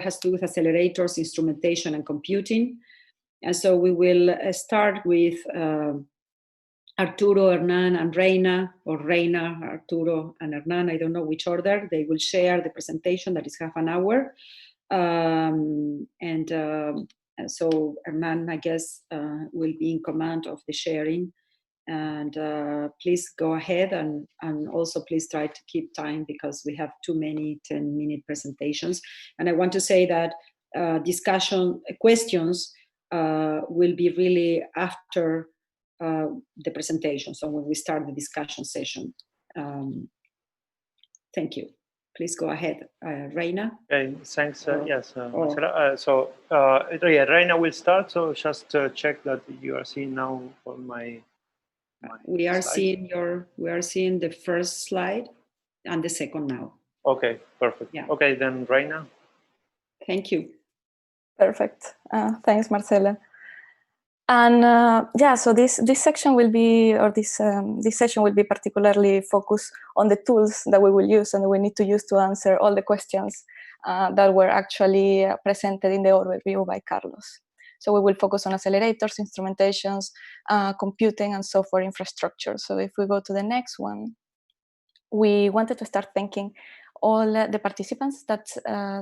has to do with accelerators, instrumentation, and computing. And so we will start with Arturo, Hernan, and Reina, or Reina, Arturo, and Hernan. I don't know which order. They will share the presentation that is half an hour. So Hernan, I guess, will be in command of the sharing. And please go ahead, and also please try to keep time, because we have too many 10-minute presentations. And I want to say that questions will be really after the presentation, so when we start the discussion session. Thank you. Please go ahead, Reina. Okay, thanks. Yes, Reina will start. So just check that you are seeing now on my we are seeing the first slide and the second now. Okay, perfect. Yeah. Okay, then Reina. Thank you. Perfect. Thanks, Marcela. And yeah, so this section will be, or this session will be particularly focused on the tools that we will use and that we need to use to answer all the questions that were actually presented in the overview by Carlos. So we will focus on accelerators, instrumentations, computing, and software infrastructure. So if we go to the next one, we wanted to start thanking all the participants that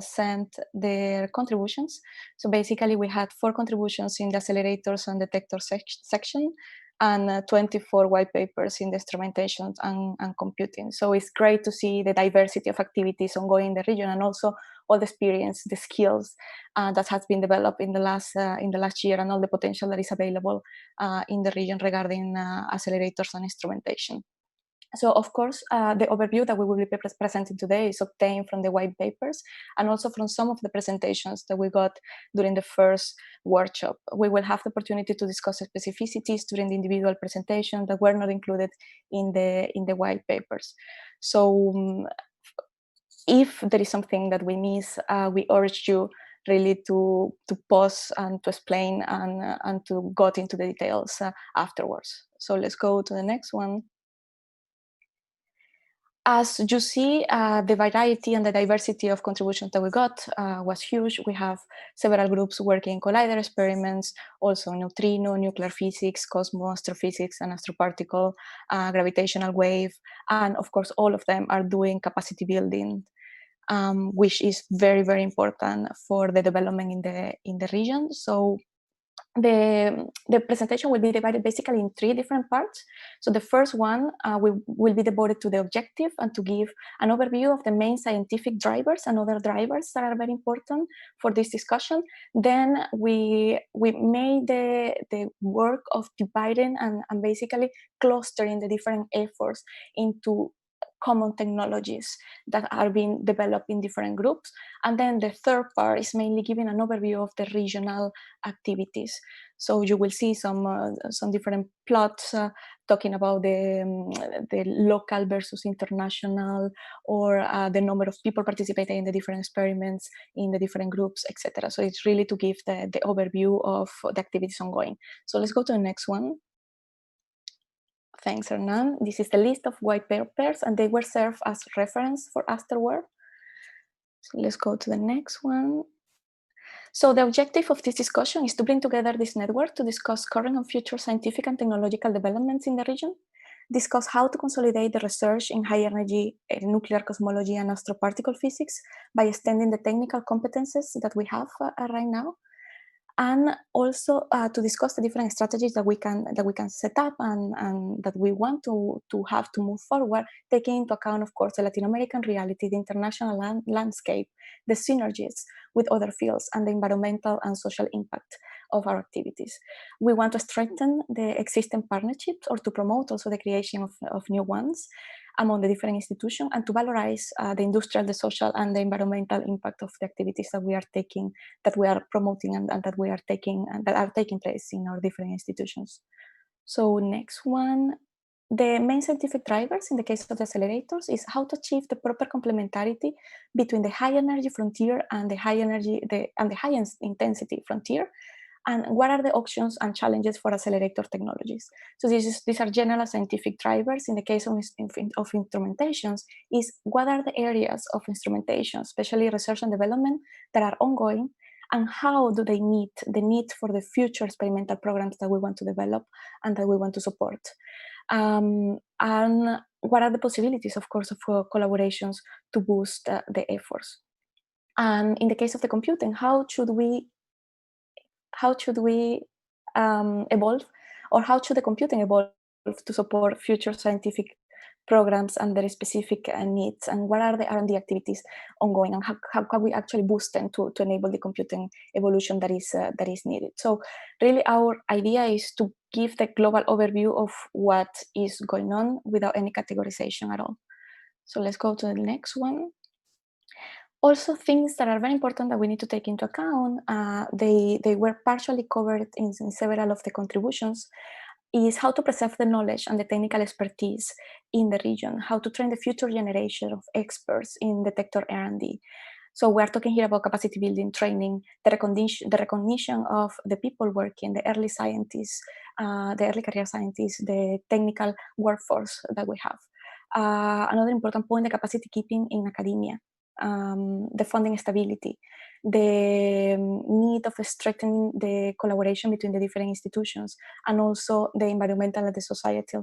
sent their contributions. So basically we had 4 contributions in the accelerators and detector section, and 24 white papers in the instrumentation and computing. So it's great to see the diversity of activities ongoing in the region, and also all the experience, the skills that has been developed in the last year, and all the potential that is available in the region regarding accelerators and instrumentation. So, of course, the overview that we will be presenting today is obtained from the white papers, and also from some of the presentations that we got during the first workshop. We will have the opportunity to discuss specificities during the individual presentation that were not included in the white papers. So, if there is something that we miss, we urge you really to pause and to explain and to go into the details afterwards. So let's go to the next one. As you see, the variety and the diversity of contributions that we got was huge. We have several groups working in collider experiments, also neutrino, nuclear physics, cosmos, astrophysics, and astroparticle, gravitational wave, and of course, all of them are doing capacity building, which is very, very important for the development in the region. So the presentation will be divided basically in 3 different parts. So the first one will be devoted to the objective and to give an overview of the main scientific drivers and other drivers that are very important for this discussion. Then we made the work of dividing and basically clustering the different efforts into common technologies that are being developed in different groups. And then the third part is mainly giving an overview of the regional activities. So you will see some different plots talking about the local versus international, or the number of people participating in the different experiments in the different groups, etc. So it's really to give the overview of the activities ongoing. So let's go to the next one. Thanks, Hernan. This is the list of white papers, and they were served as reference for afterward. So let's go to the next one. So the objective of this discussion is to bring together this network to discuss current and future scientific and technological developments in the region, discuss how to consolidate the research in high energy nuclear cosmology and astroparticle physics by extending the technical competences that we have right now, and also to discuss the different strategies that we can set up and that we want to have to move forward, taking into account, of course, the Latin American reality, the international landscape, the synergies with other fields, and the environmental and social impact of our activities. We want to strengthen the existing partnerships, or to promote also the creation of new ones among the different institutions, and to valorize the industrial, the social, and the environmental impact of the activities that we are taking, that we are promoting, and that we are taking, and that are taking place in our different institutions. So next one, the main scientific drivers in the case of the accelerators is how to achieve the proper complementarity between the high energy frontier and the high energy and the high intensity frontier, and what are the options and challenges for accelerator technologies. So these are general scientific drivers. In the case of instrumentations, is what are the areas of instrumentation, especially research and development, that are ongoing, and how do they meet the need for the future experimental programs that we want to develop and that we want to support. And what are the possibilities, of course, of collaborations to boost the efforts. And in the case of the computing, how should we evolve, or how should the computing evolve to support future scientific programs and their specific needs, and what are the R&D activities ongoing, and how can we actually boost them to enable the computing evolution that is needed. So really our idea is to give the global overview of what is going on without any categorization at all. So let's go to the next one. Also, things that are very important that we need to take into account, they were partially covered in several of the contributions, is how to preserve the knowledge and the technical expertise in the region, how to train the future generation of experts in detector R&D. So we're talking here about capacity building, training, the recognition of the people working, the early scientists, the early career scientists, the technical workforce that we have. Another important point, the capacity keeping in academia. The funding stability, the need of strengthening the collaboration between the different institutions, and also the environmental and the societal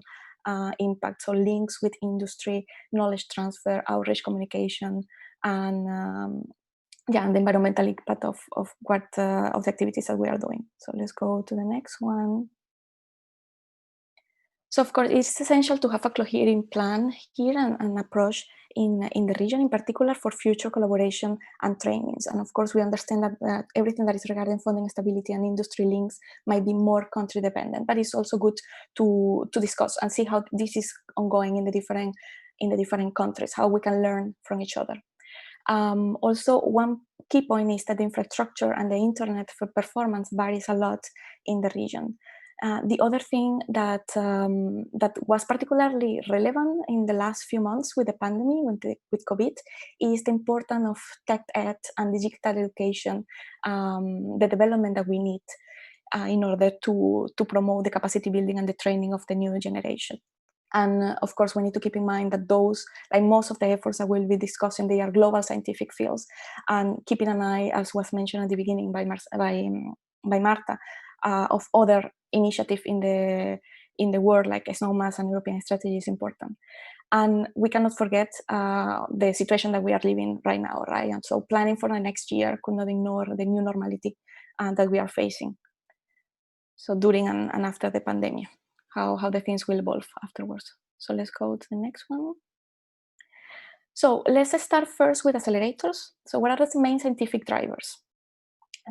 impact, so links with industry, knowledge transfer, outreach communication, and and the environmental impact of the activities that we are doing. So let's go to the next one. So of course, it's essential to have a coherent plan here and approach in the region, in particular for future collaboration and trainings. And of course, we understand that everything that is regarding funding stability and industry links might be more country dependent, but it's also good to discuss and see how this is ongoing in the different countries, how we can learn from each other. Also, one key point is that the infrastructure and the internet for performance varies a lot in the region. The other thing that was particularly relevant in the last few months with the pandemic, with COVID, is the importance of tech ed and digital education, the development that we need in order to promote the capacity building and the training of the new generation. And of course, we need to keep in mind that those, like most of the efforts that we'll be discussing, they are global scientific fields, and keeping an eye, as was mentioned at the beginning by Marta, of other initiatives in the world, like SNOMAS and European strategy, is important. And we cannot forget the situation that we are living right now, right? And so planning for the next year could not ignore the new normality that we are facing. So during and after the pandemic, how the things will evolve afterwards. So let's go to the next one. So let's start first with accelerators. So what are the main scientific drivers?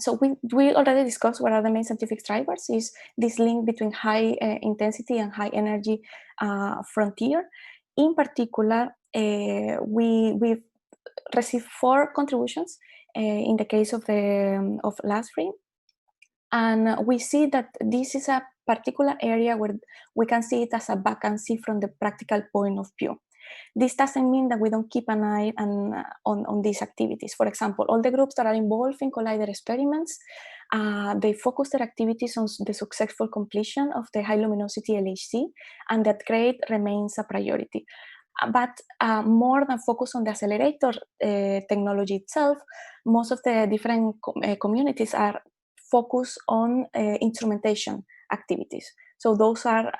So we already discussed what are the main scientific drivers, is this link between high intensity and high energy frontier. In particular, we've received 4 contributions in the case of LASFRI. And we see that this is a particular area where we can see it as a vacancy from the practical point of view. This doesn't mean that we don't keep an eye on these activities. For example, all the groups that are involved in collider experiments, they focus their activities on the successful completion of the high luminosity LHC, and that grade remains a priority. But more than focus on the accelerator technology itself, most of the different communities are focused on instrumentation activities. So those are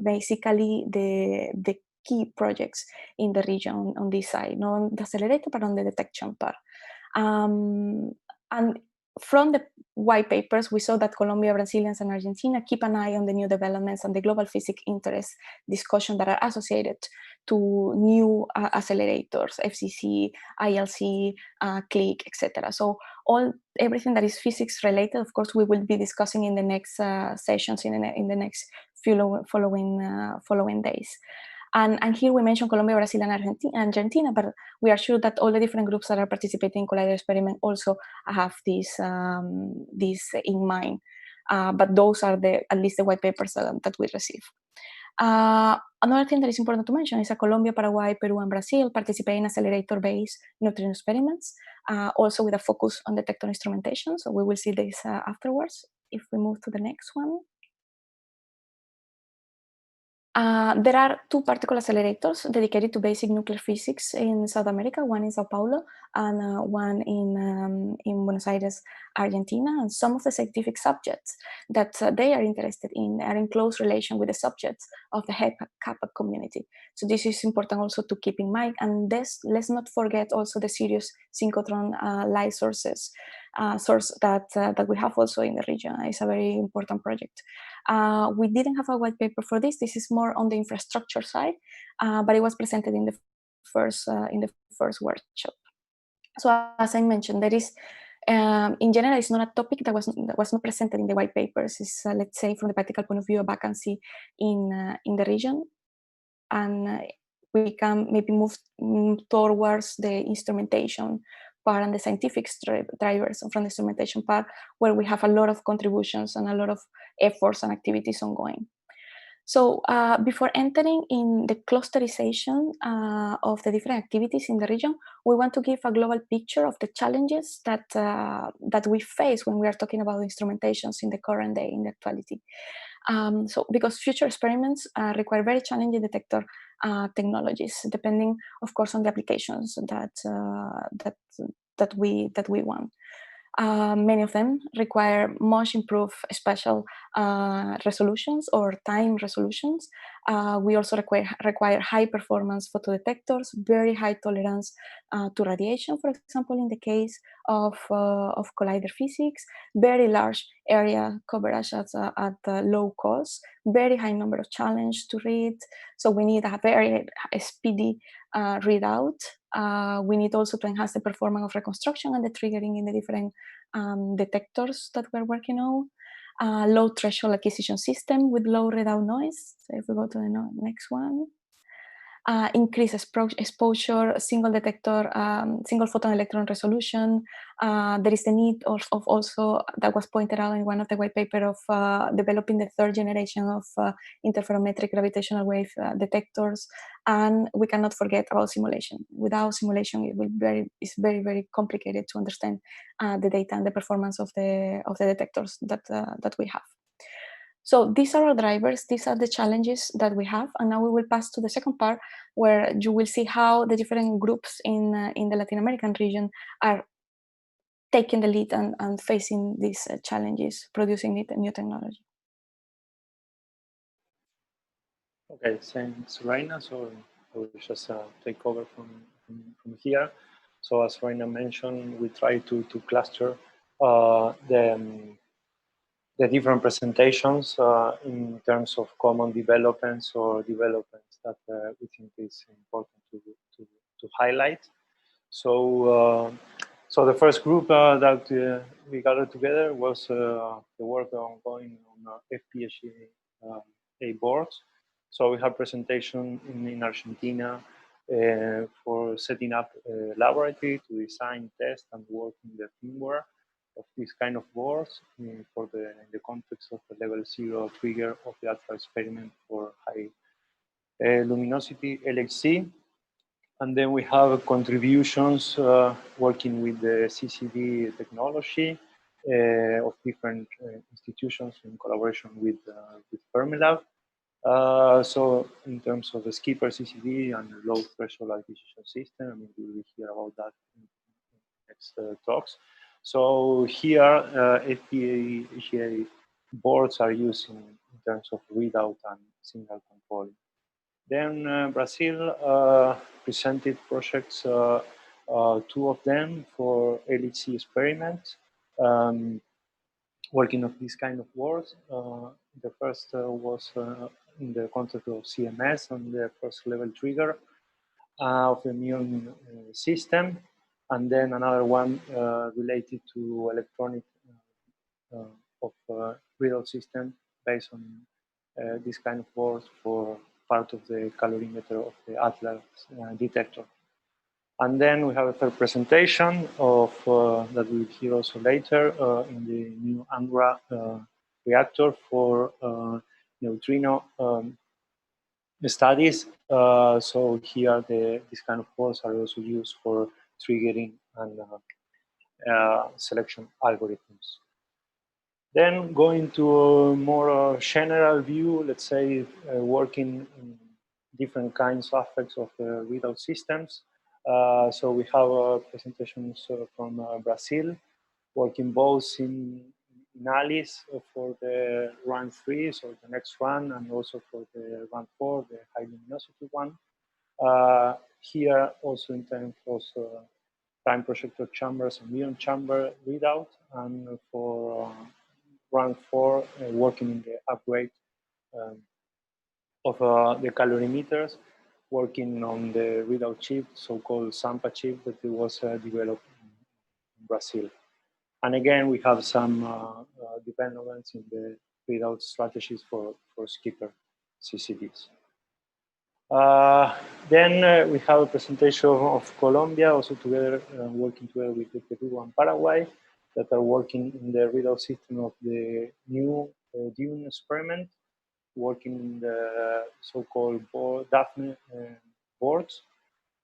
basically the key projects in the region on this side, not on the accelerator, but on the detection part. And from the white papers, we saw that Colombia, Brazilians, and Argentina keep an eye on the new developments and the global physics interest discussion that are associated to new accelerators, FCC, ILC, CLIC, etc. So everything that is physics related, of course, we will be discussing in the next sessions, in the next following days. And here we mentioned Colombia, Brazil, and Argentina, but we are sure that all the different groups that are participating in collider experiment also have this in mind. But those are at least the white papers that we receive. Another thing that is important to mention is that Colombia, Paraguay, Peru, and Brazil participate in accelerator-based neutrino experiments, also with a focus on detector instrumentation. So we will see this afterwards. if we move to the next one. There are two particle accelerators dedicated to basic nuclear physics in South America, one in Sao Paulo and one in Buenos Aires, Argentina. And some of the scientific subjects that they are interested in are in close relation with the subjects of the HECAP community. So this is important also to keep in mind. And let's not forget also the serious synchrotron light source that we have also in the region. It's a very important project. We didn't have a white paper for this. This is more on the infrastructure side, but it was presented in the first workshop. So as I mentioned, there is, in general, it's not a topic that was not presented in the white papers. It's, let's say, from the practical point of view, a vacancy in the region, and we can maybe move towards the instrumentation part and the scientific drivers from the instrumentation part, where we have a lot of contributions and a lot of efforts and activities ongoing. So before entering in the clusterization of the different activities in the region, we want to give a global picture of the challenges that we face when we are talking about instrumentations in the current day, in the actuality. So because future experiments require very challenging detector technologies, depending, of course, on the applications that we want. Many of them require much improved spatial resolutions or time resolutions. We also require high performance photodetectors, very high tolerance to radiation, for example, in the case of collider physics, very large area coverage at low cost, very high number of challenges to read. So we need a very speedy readout. We need also to enhance the performance of reconstruction and the triggering in the different detectors that we're working on. Low threshold acquisition system with low readout noise. So if we go to the next one. Increase exposure, single detector, single photon electron resolution. There is the need of also, that was pointed out in one of the white paper, of developing the third generation of interferometric gravitational wave detectors. And we cannot forget about simulation. Without simulation, it's very, very complicated to understand the data and the performance of the detectors that we have. So these are our drivers, these are the challenges that we have. And now we will pass to the second part, where you will see how the different groups in the Latin American region are taking the lead and facing these challenges, producing new technology. Okay, thanks, Raina. So I will just take over from here. So as Raina mentioned, we try to cluster the different presentations in terms of common developments or developments that we think is important to highlight. So, so the first group that we gathered together was the work ongoing on FPGA boards. So we have presentation in Argentina for setting up a laboratory to design, test, and work in the firmware of this kind of boards in the context of the level 0 trigger of the actual experiment for high luminosity LHC. And then we have contributions working with the CCD technology of different institutions in collaboration with Fermilab. So in terms of the Skipper-CCD and the low threshold acquisition system, I mean, we will hear about that in next talks. So here, FPGA boards are used in terms of readout and signal control. Then Brazil presented projects, two of them for LHC experiments, working on this kind of boards. The first was in the context of CMS on the first level trigger of the immune system. And then another one related to electronic of readout system based on this kind of boards for part of the calorimeter of the Atlas detector. And then we have a third presentation of that we'll hear also later in the new ANGRA reactor for neutrino studies. So here these kind of boards are also used for triggering and selection algorithms. Then going to a more general view, let's say working in different kinds of aspects of readout systems. So we have presentations from Brazil, working both in Alice for the run 3, so the next run, and also for the run 4, the high luminosity one. Here also in terms of time projector chambers and muon chamber readout, and for run 4, working in the upgrade of the calorimeters, working on the readout chip, so-called SAMPA chip that was developed in Brazil. And again, we have some developments in the readout strategies for Skipper-CCDs. Then we have a presentation of Colombia, also together, working together with Peru and Paraguay, that are working in the readout system of the new Dune experiment, working in the so-called Daphne boards.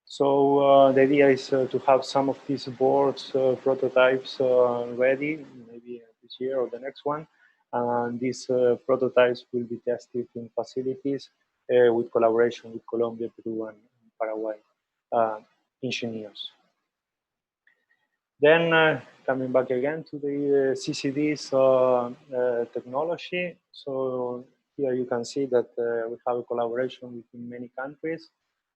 So the idea is to have some of these boards, prototypes ready, maybe this year or the next one. And these prototypes will be tested in facilities with collaboration with Colombia, Peru, and Paraguay engineers. Then coming back again to the CCD's technology. So here you can see that we have a collaboration between many countries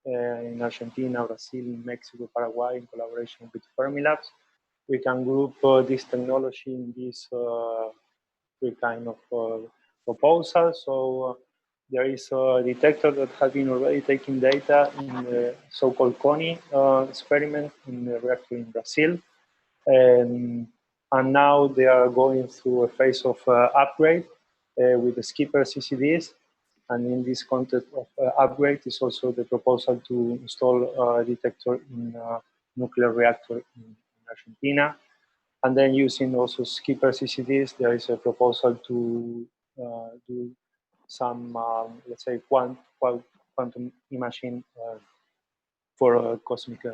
in Argentina, Brazil, Mexico, Paraguay, in collaboration with Fermilabs. We can group this technology in these three kind of proposals. So there is a detector that has been already taking data in the so-called CONI experiment in the reactor in Brazil. And now they are going through a phase of upgrade with the Skipper-CCDs. And in this context of upgrade is also the proposal to install a detector in a nuclear reactor in Argentina. And then using also Skipper-CCDs, there is a proposal to do some, let's say, quantum imaging for cosmic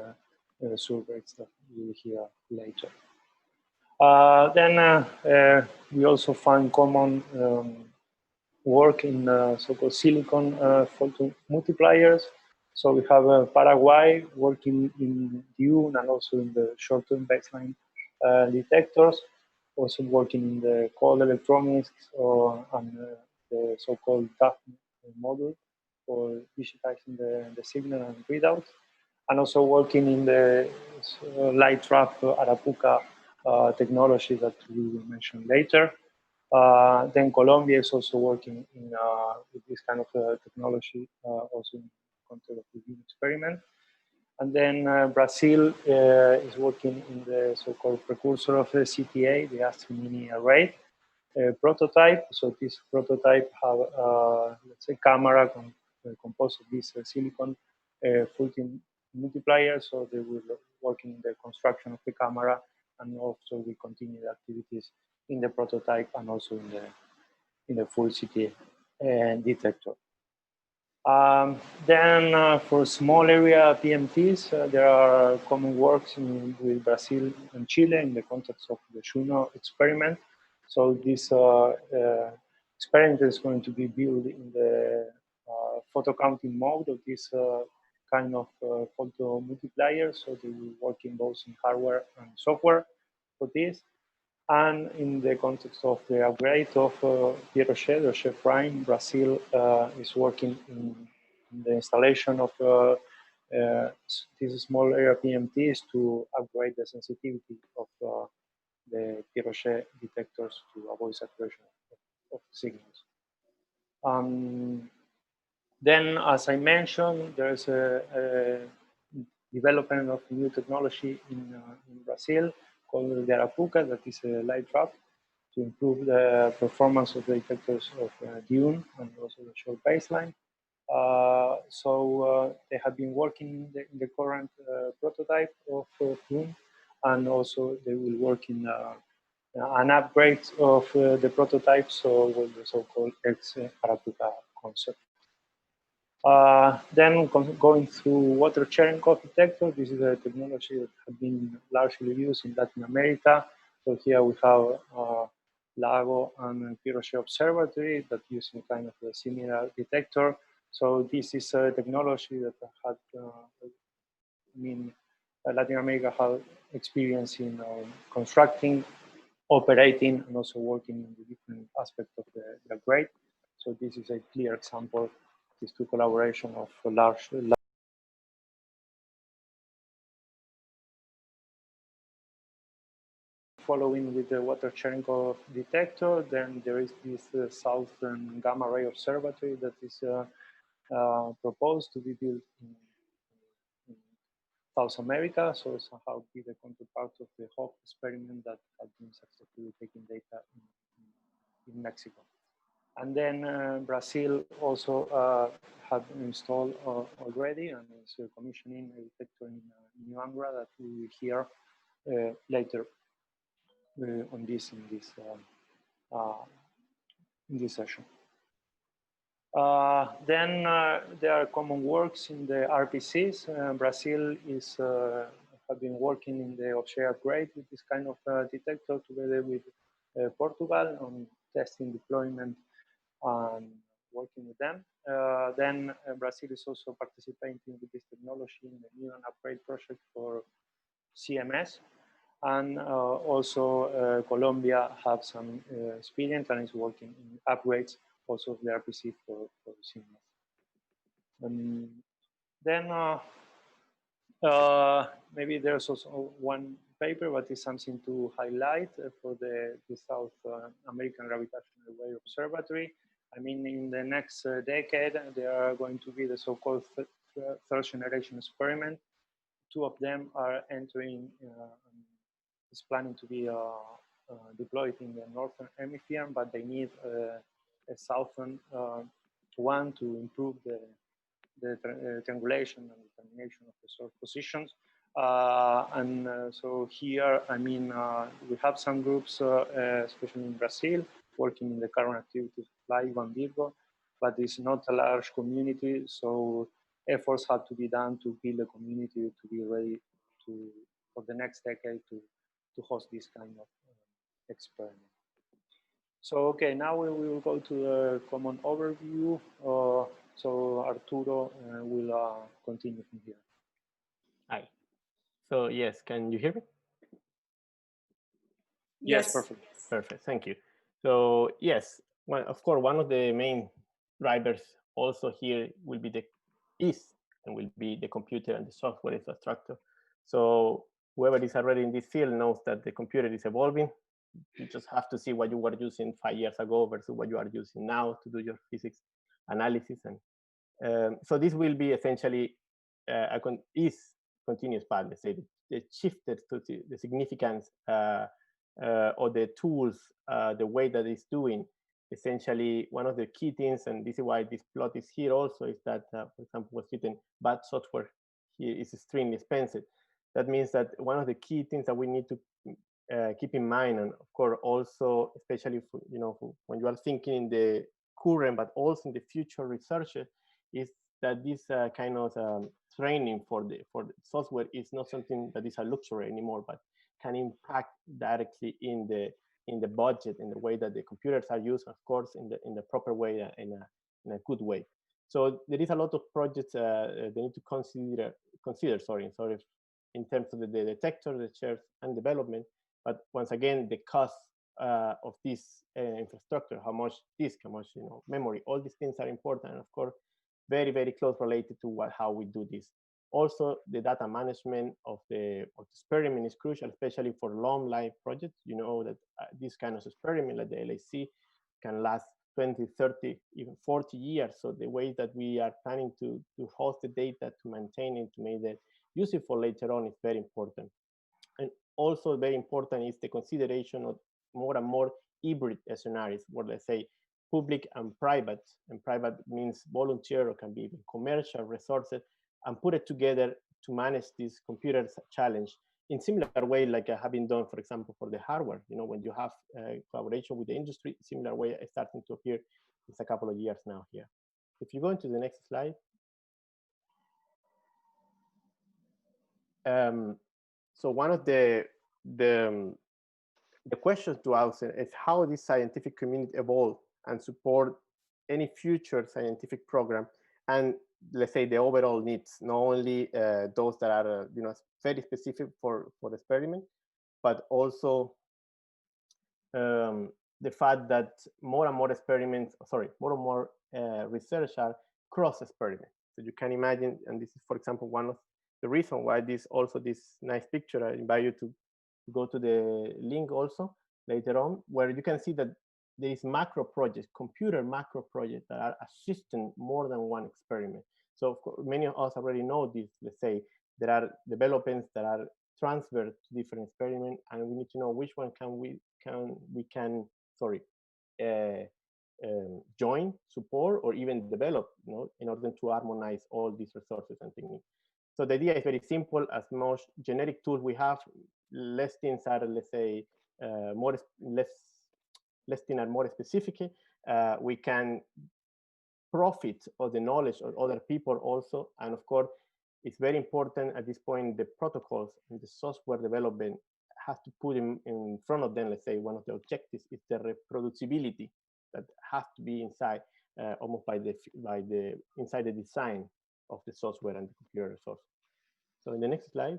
surveys that you will hear later. Then we also find common work in so-called silicon photon multipliers. So we have Paraguay working in Dune and also in the short-term baseline detectors, also working in the cold electronics and the so-called Daphne model for digitizing the signal and readouts, and also working in the light trap Arapuca technology that we will mention later. Then Colombia is also working in, with this kind of technology, also in the context of the Dune experiment. And then Brazil is working in the so-called precursor of the CTA, the Astro Mini Array prototype. So this prototype have, let's say, camera composed of this silicon Fulton multiplier. So they will work in the construction of the camera, and also we continue the activities in the prototype and also in the full CTA detector. Then for small area PMTs, there are common works with Brazil and Chile in the context of the Juno experiment. So this experiment is going to be built in the photo counting mode of this kind of photo multiplier. So they will work in both in hardware and software for this. And in the context of the upgrade of Pierrochet, the Chef Prime, Brazil is working in the installation of these small area PMTs to upgrade the sensitivity of the Pierrochet detectors to avoid saturation of signals. Then, as I mentioned, there's a development of new technology in Brazil called the Arapuca, that is a light trap to improve the performance of the detectors of Dune and also the short baseline. So they have been working in the current prototype of Dune, and also they will work in an upgrade of the prototype, so with the so-called ex-Arapuca concept. Then going through water Cherenkov detector, this is a technology that has been largely used in Latin America. So here we have LAGO and Piroche Observatory that using kind of a similar detector. So this is a technology that had, Latin America had experience in constructing, operating, and also working in the different aspects of the upgrade. So this is a clear example, these two collaboration of large. Following with the water Cherenkov detector, then there is this Southern Gamma Ray Observatory that is proposed to be built in South America, so somehow be the counterpart of the HOP experiment that had been successfully taking data in Mexico. And then Brazil also had installed already and is commissioning a detector in New Angra that we will hear later on this in this session. Then there are common works in the RPCs. Brazil is have been working in the Observatory upgrade with this kind of detector together with Portugal on testing deployment and working with them. Then Brazil is also participating with this technology in the new upgrade project for CMS. And also Colombia have some experience and is working in upgrades also of the RPC for CMS. Then maybe there's also one paper, but it's something to highlight for the South American Gravitational Wave Observatory. I mean, in the next decade, there are going to be the so-called third generation experiment. Two of them are entering, is planning to be deployed in the Northern Hemisphere, but they need a Southern one to improve the triangulation and determination of the source positions. So here, I mean, we have some groups, especially in Brazil, working in the current activities like Van Virgo, but it's not a large community, so efforts have to be done to build a community to be ready for the next decade to host this kind of experiment. So, okay, now we will go to the common overview. So Arturo will continue from here. Hi. So yes, can you hear me? Yes, perfect. Perfect, thank you. So yes, of course, one of the main drivers also here will be the computer and the software infrastructure. So whoever is already in this field knows that the computer is evolving. You just have to see what you were using 5 years ago versus what you are using now to do your physics analysis. And so this will be essentially continuous path. Let's say the shifted to the significance or the tools, the way that it's doing. Essentially, one of the key things, and this is why this plot is here also, is that, for example, was written bad software here is extremely expensive. That means that one of the key things that we need to keep in mind, and of course also, especially for, when you are thinking in the current but also in the future research, is that this kind of training for the software is not something that is a luxury anymore, but can impact directly in the budget, in the way that the computers are used, of course, in the proper way, in a good way. So there is a lot of projects they need to consider in terms of the detector, the shares, and development. But once again, the cost of this infrastructure, how much disk, how much memory, all these things are important, and of course, very, very close related to how we do this. Also, the data management of the experiment is crucial, especially for long life projects. You know that this kind of experiment, like the LAC, can last 20, 30, even 40 years. So the way that we are planning to host the data, to maintain it, to make it useful later on is very important. And also very important is the consideration of more and more hybrid scenarios, where let's say public and private means volunteer or can be even commercial resources, and put it together to manage this computer challenge in similar way like I have been done, for example, for the hardware. When you have collaboration with the industry, similar way is starting to appear. It's a couple of years now here. If you go into the next slide. So one of the the question to us is how this scientific community evolve and support any future scientific program, and let's say the overall needs, not only those that are very specific for the experiment, but also the fact that more and more experiments, more and more research are cross experiment. So you can imagine, and this is, for example, one of the reasons why this nice picture, I invite you to go to the link also later on, where you can see that there is macro projects, computer macro projects that are assisting more than one experiment. So of course, many of us already know this. Let's say there are developments that are transferred to different experiments, and we need to know which one we can join, support, or even develop, in order to harmonize all these resources and techniques. So the idea is very simple. As most generic tools we have, less things are, let's say, less things are more specific. We can profit of the knowledge of other people also, and of course, it's very important at this point, the protocols and the software development has to put in front of them. Let's say one of the objectives is the reproducibility that has to be inside, almost inside the design of the software and the computer resource. So in the next slide.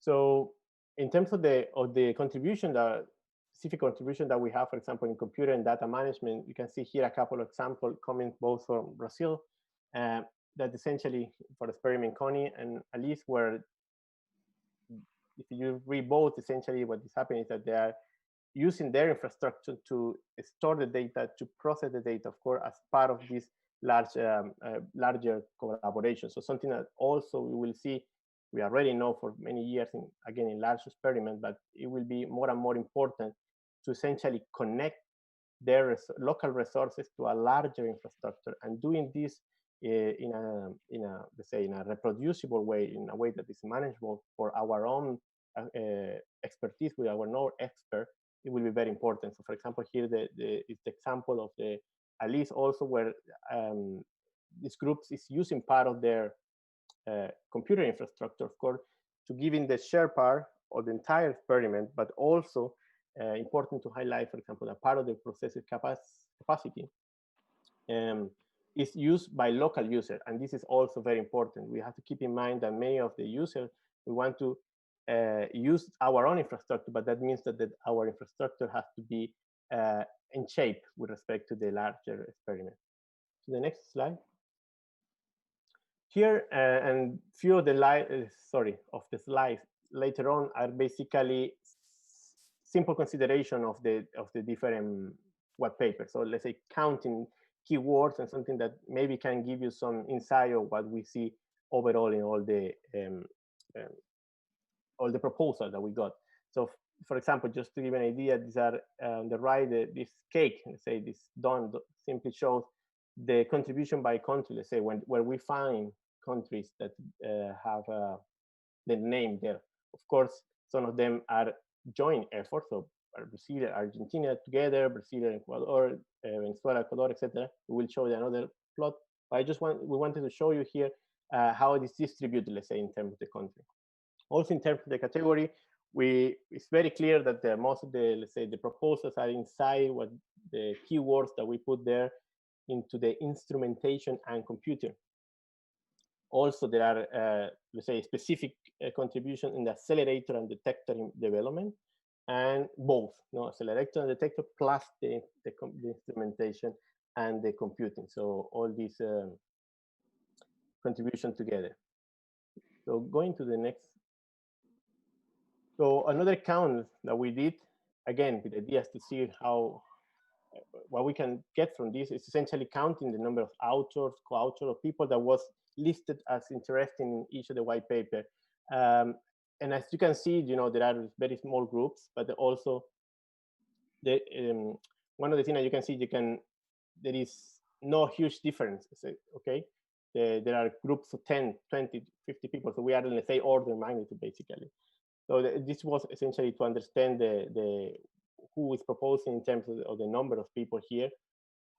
So in terms of the contribution, the specific contribution that we have, for example, in computer and data management, you can see here a couple of examples coming both from Brazil, that essentially for experiment Connie and Alice, where if you read both, essentially what is happening is that they are using their infrastructure to store the data, to process the data, of course, as part of this larger collaboration. So something that also we will see, we already know for many years, in large experiments, but it will be more and more important to essentially connect their local resources to a larger infrastructure, and doing this in a reproducible way, in a way that is manageable for our own expertise with our known expert. It will be very important. So, for example, here is the example of the Alice also, where this group is using part of their computer infrastructure, of course, to give in the share part of the entire experiment, but also important to highlight, for example, that part of the processor capacity is used by local users, and this is also very important. We have to keep in mind that many of the users, we want to use our own infrastructure, but that means that our infrastructure has to be in shape with respect to the larger experiment. So the next slide. Here, and few of the slides later on are basically simple consideration of the different web papers. So let's say counting keywords and something that maybe can give you some insight of what we see overall in all the proposals that we got. So for example, just to give an idea, these are on the right, this cake, let's say this done simply shows the contribution by country, let's say where we find countries that have the name there. Of course, some of them are joint efforts, so Brazil, Argentina together, Brazil, Ecuador, Venezuela, Ecuador, etc. We will show you another plot. But we wanted to show you here how it is distributed, let's say, in terms of the country. Also, in terms of the category, it's very clear that most of the, let's say, the proposals are inside what the keywords that we put there into the instrumentation and computer. Also, there are, let's say, specific contribution in the accelerator and detector development, and both, accelerator and detector plus the instrumentation and the computing. So all these contribution together. So going to the next. So another count that we did, again, with ideas to see what we can get from this is essentially counting the number of authors, co-authors, or people that was listed as interested in each of the white paper. And as you can see, there are very small groups, but also one of the things that you can see, there is no huge difference, okay? There are groups of 10, 20, 50 people, so we are in, let's say, order of magnitude, basically. So this was essentially to understand who is proposing in terms of the number of people here.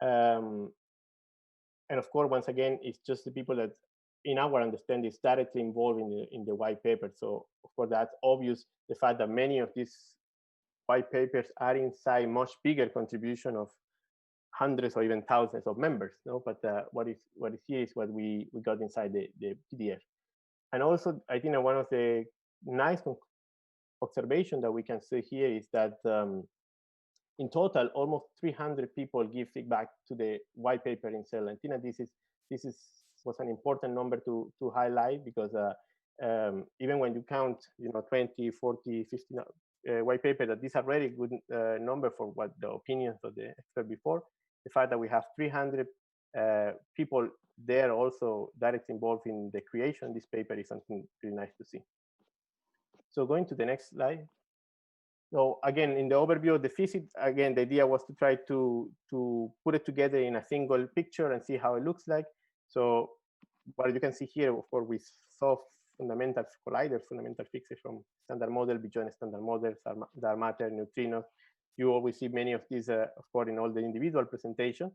And of course, once again, it's just the people that, in our understanding, is directly involved in the white paper. So of course, that's obvious, the fact that many of these white papers are inside much bigger contribution of hundreds or even thousands of members, no? But what is here is what we got inside the PDF. And also, I think one of the nice observation that we can see here is that in total, almost 300 people give feedback to the white paper in cell. And I think this was an important number to highlight, because even when you count, 20, 40, 50 white paper, that these are really good number for what the opinions of the expert before. The fact that we have 300 people there also directly involved in the creation of this paper is something really nice to see. So going to the next slide. So again, in the overview of the physics, again, the idea was to try to put it together in a single picture and see how it looks like. So what you can see here, of course, we saw fundamental colliders, fundamental fixes from standard model, beyond standard models, dark matter, neutrinos. You always see many of these, of course, in all the individual presentations.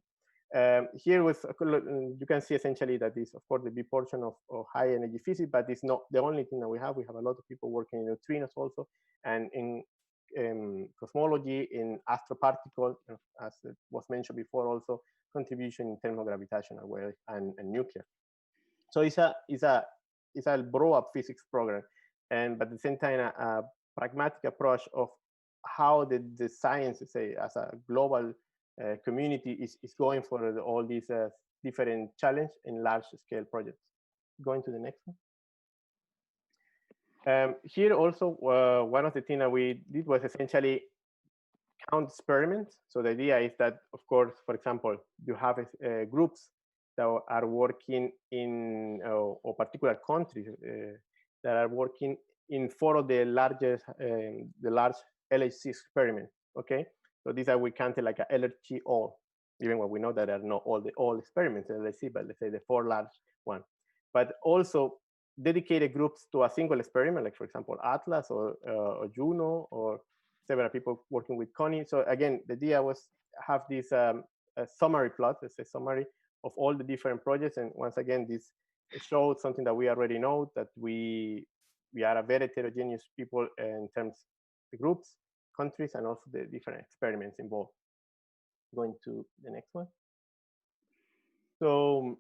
Here you can see essentially that is, of course, the big portion of high energy physics, but it's not the only thing that we have. We have a lot of people working in neutrinos also, and in cosmology, in astroparticles, as was mentioned before, also contribution in thermogravitational wave and nuclear. So it's a broad physics program, but at the same time a pragmatic approach of how the science, say, as a global community is going for all these different challenges in large scale projects. Going to the next one. Here also, one of the things that we did was essentially count experiments. So the idea is that, of course, for example, you have groups that are working in or particular countries that are working in 4 of the largest, the large LHC experiments. Okay, so these are we counted like a LHC all, even when we know that are not all experiments in LHC, but let's say the 4 large ones. But also dedicated groups to a single experiment, like for example Atlas or Juno, or several people working with Connie. So again, the idea was have this a summary plot, let's say summary of all the different projects. And once again, this shows something that we already know, that we are a very heterogeneous people in terms of groups, countries, and also the different experiments involved. Going to the next one. So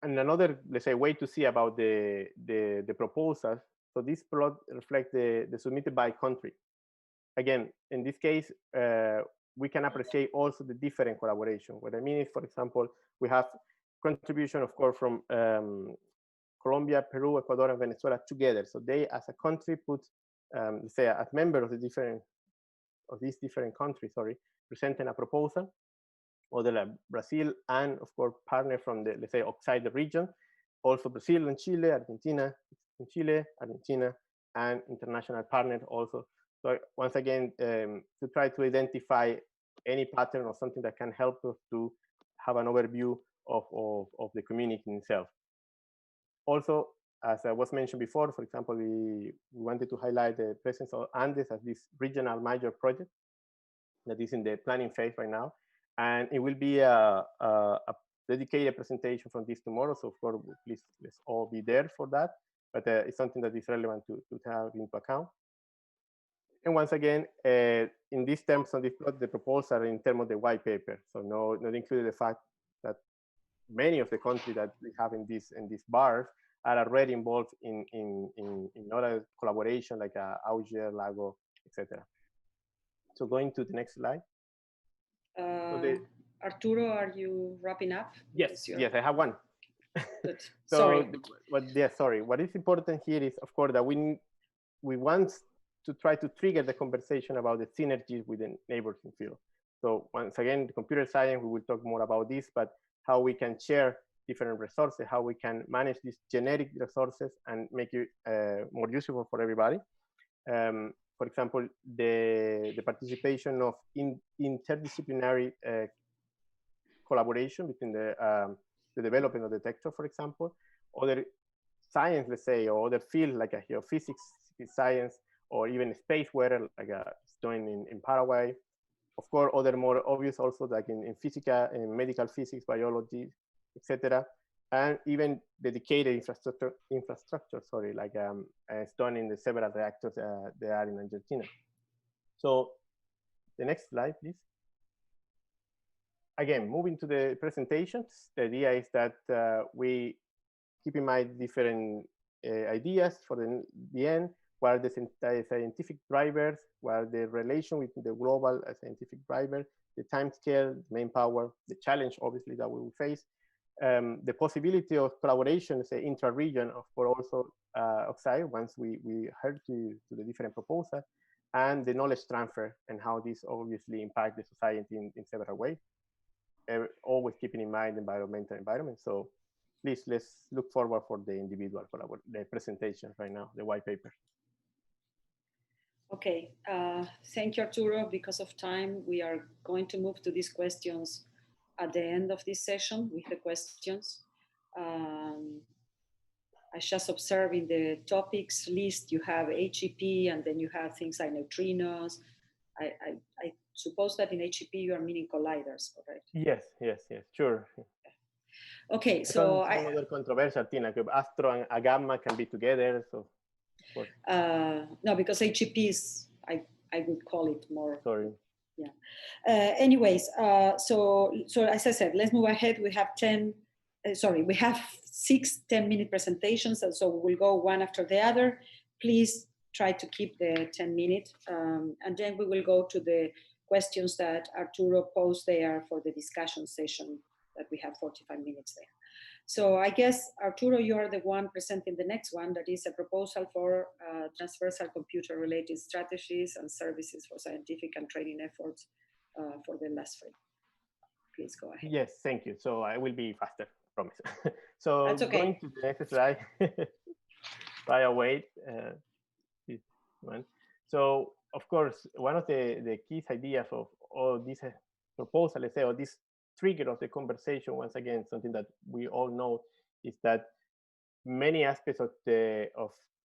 and another, let's say, way to see about the proposals. So this plot reflects the submitted by country. Again, in this case, we can appreciate also the different collaboration. What I mean is, for example, we have contribution, of course, from Colombia, Peru, Ecuador, and Venezuela together. So they, as a country, put, let's say, as member of these different countries, presenting a proposal. Other Brazil, and of course partner from the, let's say, outside the region, also Brazil and Chile, Argentina, and international partners also. So once again, to try to identify any pattern or something that can help us to have an overview of the community itself. Also, as was mentioned before, for example, we wanted to highlight the presence of Andes as this regional major project that is in the planning phase right now. And it will be a dedicated presentation from this tomorrow. So of course, please, let's all be there for that. But it's something that is relevant to have into account. And once again, in these terms on this plot, the proposals are in terms of the white paper. So not included the fact that many of the countries that we have in these bars are already involved in other collaboration like Auger, Lago, etc. So going to the next slide. Arturo, are you wrapping up? Yes, yes, I have one. Good. So, sorry. What is important here is, of course, that we want to try to trigger the conversation about the synergies with the neighboring field. So once again, the computer science, we will talk more about this, but how we can share different resources, how we can manage these generic resources and make it more useful for everybody. For example, the participation of interdisciplinary collaboration between the development of the detector, for example, other science, let's say, or other fields like a geophysics science, or even space weather, like doing in Paraguay. Of course, other more obvious also, like in physics, in medical physics, biology, etc. and even dedicated infrastructure, sorry, like it's done in the several reactors they are in Argentina. So the next slide, please. Again, moving to the presentations, the idea is that we keep in mind different ideas for the end, what are the scientific drivers, what are the relation with the global scientific driver, the time scale, the main power, the challenge, obviously, that we will face, the possibility of collaboration, say, intra-region for also oxide, once we heard to the different proposals, and the knowledge transfer and how this obviously impact the society in several ways. Always keeping in mind the environmental environment. So please, let's look forward for the individual the presentation right now, the white paper. Okay, thank you, Arturo. Because of time, we are going to move to these questions at the end of this session with the questions. I just observed in the topics list, you have HEP, and then you have things like neutrinos. I suppose that in HEP you are meaning colliders, correct? Yes, yes, yes, sure. Okay, so another controversial thing, like astro and a gamma can be together. So, no, because HEP is, I would call it more. Sorry. Yeah. Anyways, so as I said, let's move ahead. We have 6 10-minute presentations, and so we'll go one after the other. Please try to keep the 10 minutes, and then we will go to the questions that Arturo posed there for the discussion session that we have 45 minutes there. So I guess, Arturo, you are the one presenting the next one, that is a proposal for transversal computer-related strategies and services for scientific and training efforts for the last three. Please go ahead. Yes, thank you. So I will be faster, promise. So that's okay. Going to the next slide. Try to wait. This one. So of course, one of the key ideas of all these proposals, let's say, or this trigger of the conversation, once again, something that we all know, is that many aspects of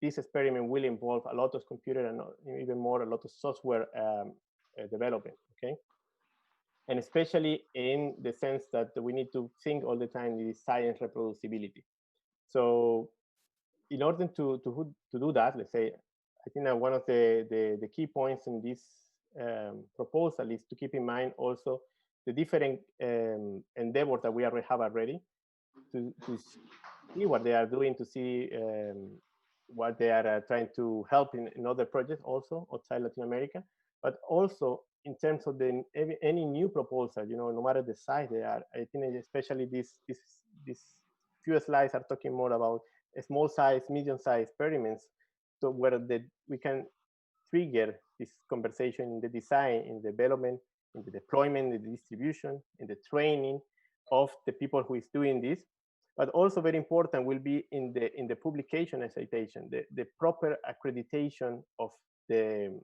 this experiment will involve a lot of computer and even more a lot of software development. Okay. And especially in the sense that we need to think all the time the science reproducibility. So in order to do that, let's say, I think that one of the key points in this proposal is to keep in mind also the different endeavors that we already have already, to see what they are doing, to see what they are trying to help in other projects also outside Latin America, but also in terms of any new proposal, you know, no matter the size they are. I think especially these few slides are talking more about a small size, medium size experiments, so where we can trigger this conversation in the design, in the development, in the deployment, in the distribution, in the training of the people who is doing this. But also very important will be in the publication and citation, the proper accreditation of the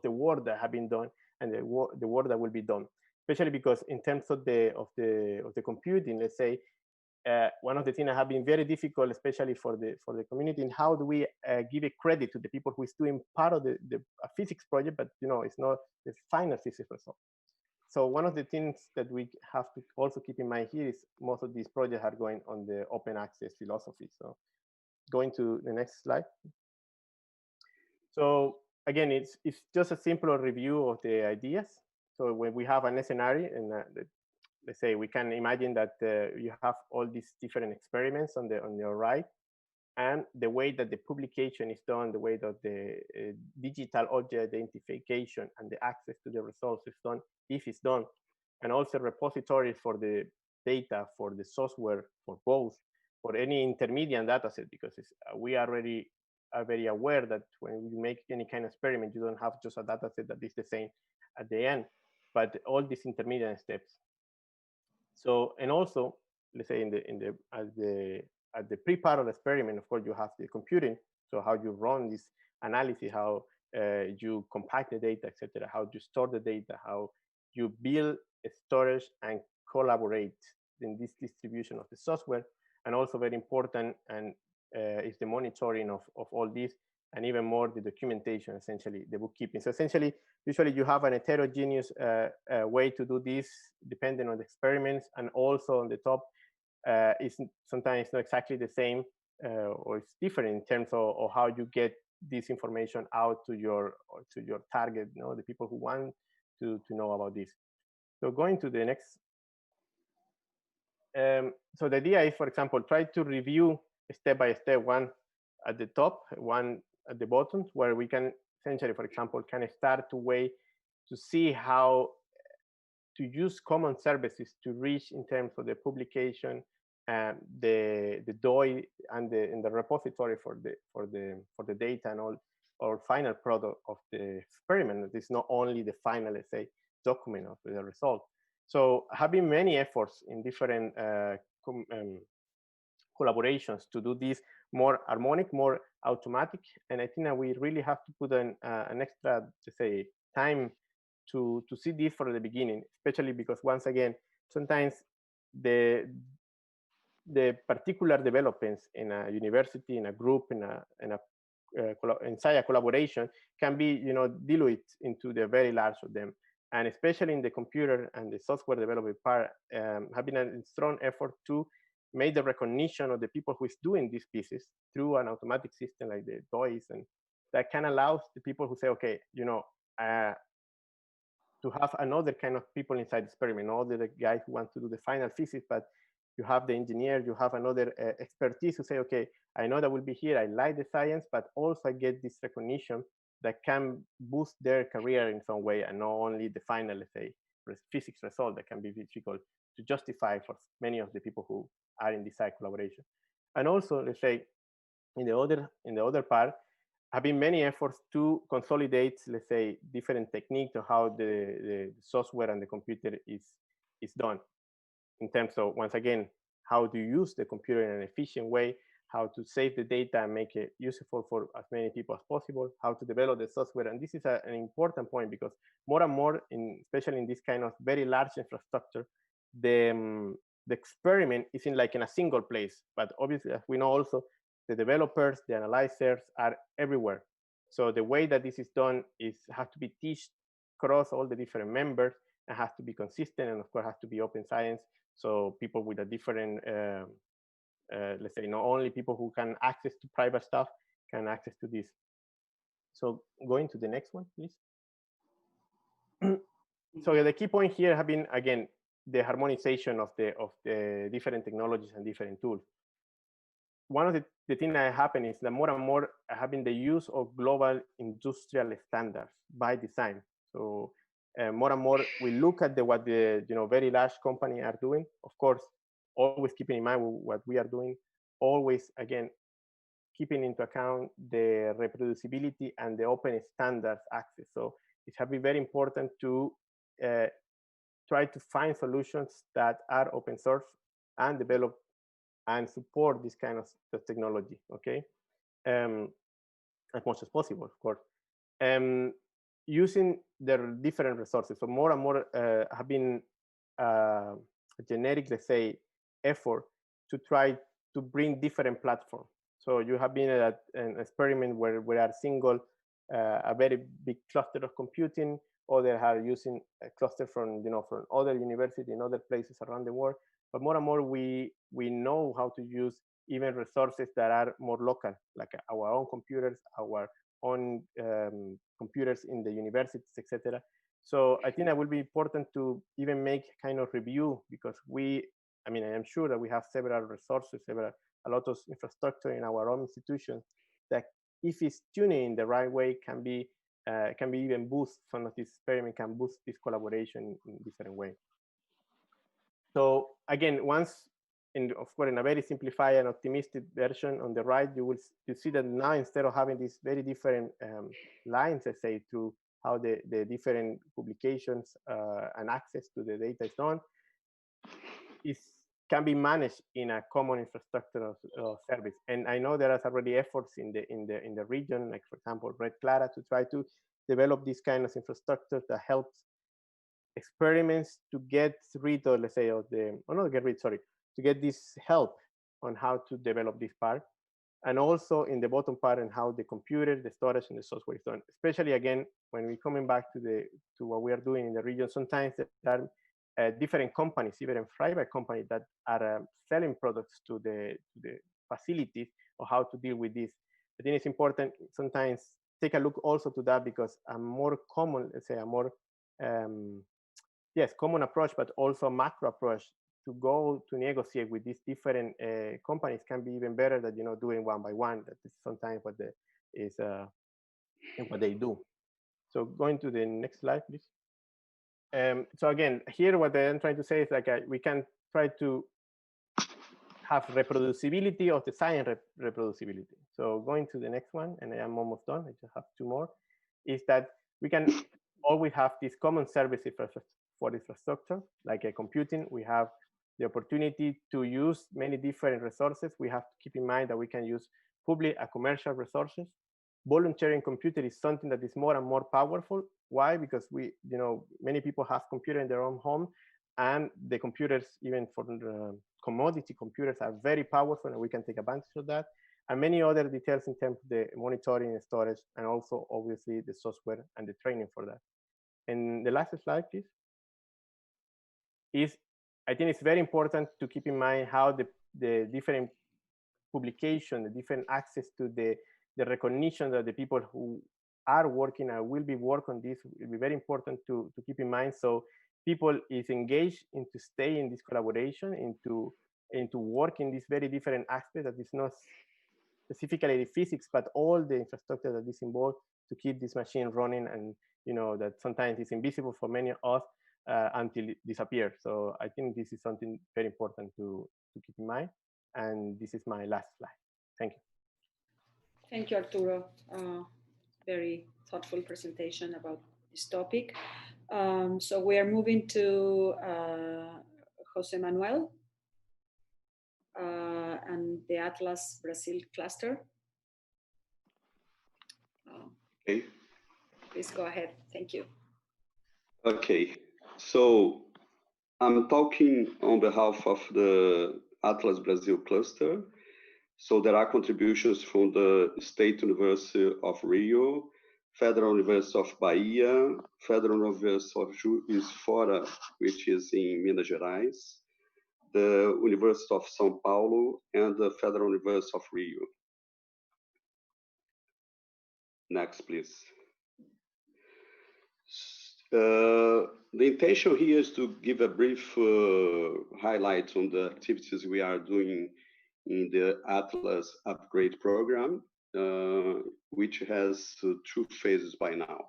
work that have been done and the work that will be done. Especially because in terms of the computing, let's say, one of the things that have been very difficult, especially for the community, and how do we give a credit to the people who is doing part of the physics project, but you know, it's not the final physics result. So one of the things that we have to also keep in mind here is most of these projects are going on the open access philosophy. So going to the next slide. So again, it's just a simple review of the ideas. So when we have an scenario, and let's say we can imagine that you have all these different experiments on your right, and the way that the publication is done, the way that the digital object identification and the access to the results is done, if it's done, and also repositories for the data, for the software, for both, for any intermediate data set, because we already are very aware that when you make any kind of experiment, you don't have just a data set that is the same at the end, but all these intermediate steps. So, and also, let's say at the pre-part of the experiment, of course, you have the computing. So how you run this analysis, how you compact the data, etc., how you store the data, how you build a storage and collaborate in this distribution of the software. And also very important and is the monitoring of all this, and even more the documentation, essentially the bookkeeping. So essentially, usually you have an heterogeneous way to do this depending on the experiments, and also on the top, is sometimes not exactly the same, or it's different in terms of how you get this information out to your target, the people who want to know about this. So going to the next. So the idea is, for example, try to review step by step, one at the top, one at the bottom, where we can essentially, for example, can start to way to see how to use common services to reach in terms of the publication and the DOI and the repository for the data and all, or final product of the experiment. It's not only the final, let's say, document of the result. So having many efforts in different collaborations to do this more harmonic, more automatic, and I think that we really have to put an extra, let's say, time to see this from the beginning, especially because once again, sometimes the particular developments in a university, in a group, inside a collaboration can be, diluted into the very large of them. And especially in the computer and the software development part, have been a strong effort to make the recognition of the people who is doing these pieces through an automatic system like the DOIs, and that can allow the people who say, okay, to have another kind of people inside the experiment, not the guy who wants to do the final physics, but you have the engineer, you have another expertise to say, okay, I know that will be here, I like the science, but also I get this recognition that can boost their career in some way, and not only the final, let's say, physics result that can be difficult to justify for many of the people who are in this side collaboration. And also, let's say, in the other part, have been many efforts to consolidate, let's say, different techniques of how the software and the computer is done, in terms of, once again, how to use the computer in an efficient way, how to save the data and make it useful for as many people as possible, how to develop the software. And this is an important point, because more and more, especially in this kind of very large infrastructure, the experiment is in a single place. But obviously, as we know also, the developers, the analyzers are everywhere. So the way that this is done has to be taught across all the different members, and has to be consistent, and of course has to be open science. So people with a different, let's say, not only people who can access to private stuff can access to this. So going to the next one, please. So the key point here have been, again, the harmonization of the different technologies and different tools. One of the things that happen is that more and more having the use of global industrial standards by design. So more and more we look at what the very large companies are doing. Of course, always keeping in mind what we are doing. Always, again, keeping into account the reproducibility and the open standards access. So it has been very important to try to find solutions that are open source and develop and support this kind of technology, okay? As much as possible, of course. Using the different resources. So more and more have been a generic, let's say, effort to try to bring different platforms. So you have been at an experiment where we are single, a very big cluster of computing, or they are using a cluster from from other universities in other places around the world. But more and more we know how to use even resources that are more local, like our own computers, our own computers in the universities, etc. So I think that will be important to even make kind of review, because I am sure that we have several resources, a lot of infrastructure in our own institutions that, if it's tuning in the right way, can be even boost some of this experiment, can boost this collaboration in different way. So again, of course, in a very simplified and optimistic version on the right, you see that now, instead of having these very different lines, let's say, through how the different publications and access to the data is done, it can be managed in a common infrastructure of service. And I know there are already efforts in the region, like for example, Red Clara, to try to develop this kind of infrastructure that helps experiments to get rid of, let's say, to get this help on how to develop this part, and also in the bottom part and how the computer, the storage, and the software is done. Especially again, when we're coming back to what we are doing in the region, sometimes there are different companies, even private companies that are selling products to the facilities, or how to deal with this. I think it's important sometimes take a look also to that, because a more common, let's say a more common approach, but also a macro approach to go to negotiate with these different companies can be even better than doing one by one. That is sometimes what what they do. So going to the next slide, please. So again, here what I'm trying to say is like we can try to have reproducibility of the science reproducibility. So going to the next one, and I'm almost done, I just have two more, is that we can always have these common services for infrastructure, like computing. We have the opportunity to use many different resources. We have to keep in mind that we can use public and commercial resources. Volunteering computer is something that is more and more powerful. Why? Because many people have computer in their own home, and the computers, even for the commodity computers, are very powerful, and we can take advantage of that. And many other details in terms of the monitoring and storage, and also obviously the software and the training for that. And the last slide, please, is I think it's very important to keep in mind how the different publication, the different access to the recognition that the people who are working and will be working on this will be very important to keep in mind. So people is engaged into stay in this collaboration, into work in this very different aspect that is not specifically the physics, but all the infrastructure that is involved to keep this machine running, and that sometimes it's invisible for many of us until it disappears. So I think this is something very important to keep in mind. And this is my last slide. Thank you. Thank you, Arturo. Very thoughtful presentation about this topic. So we are moving to Jose Manuel and the Atlas Brazil cluster. Okay. Please go ahead. Thank you. Okay, so I'm talking on behalf of the Atlas Brazil cluster. So there are contributions from the State University of Rio, Federal University of Bahia, Federal University of Juiz de Fora, which is in Minas Gerais, the University of São Paulo, and the Federal University of Rio. Next, please. The intention here is to give a brief highlight on the activities we are doing in the Atlas upgrade program, which has two phases by now.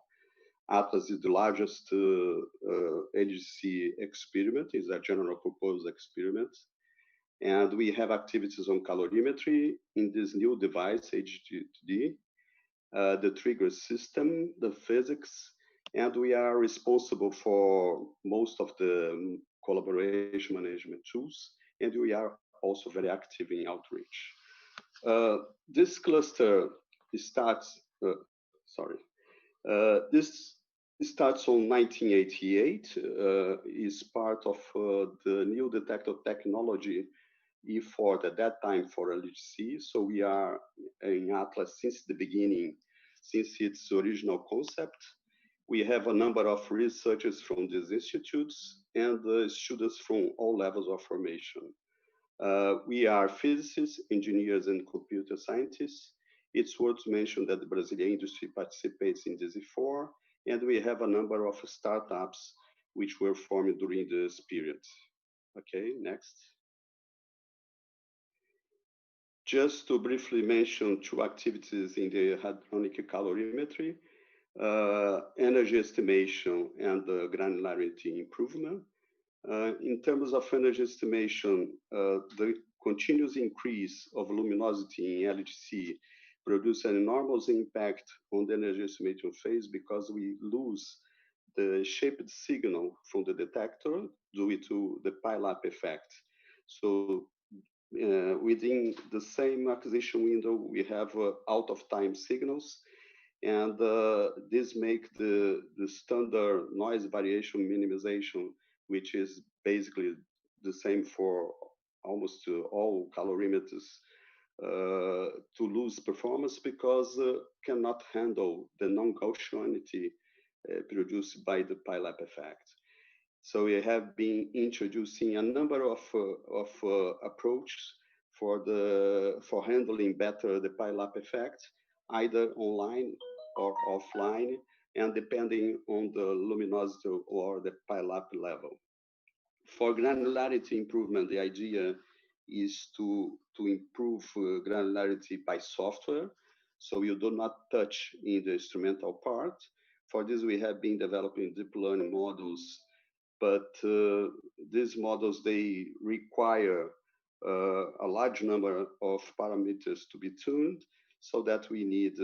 Atlas is the largest AGC experiment, is a general purpose experiment. And we have activities on calorimetry in this new device, HGTD, the trigger system, the physics, and we are responsible for most of the collaboration management tools, and we are also very active in outreach. This cluster starts, this starts on 1988, is part of the new detector technology effort at that time for LHC. So we are in Atlas since the beginning, since its original concept. We have a number of researchers from these institutes and students from all levels of formation. We are physicists, engineers, and computer scientists. It's worth to mention that the Brazilian industry participates in this effort, and we have a number of startups which were formed during this period. Okay, next. Just to briefly mention two activities in the hadronic calorimetry, energy estimation and granularity improvement. In terms of energy estimation, the continuous increase of luminosity in LHC produce an enormous impact on the energy estimation phase because we lose the shaped signal from the detector due to the pile-up effect. So within the same acquisition window, we have out-of-time signals, and this make the standard noise variation minimization, which is basically the same for almost all calorimeters, to lose performance because cannot handle the non-Gaussianity produced by the pile-up effect. So we have been introducing a number of approaches for handling better the pile-up effect, either online or offline, and depending on the luminosity or the pile-up level. For granularity improvement, the idea is to improve granularity by software, so you do not touch in the instrumental part. For this, we have been developing deep learning models, but these models, they require a large number of parameters to be tuned, so that we need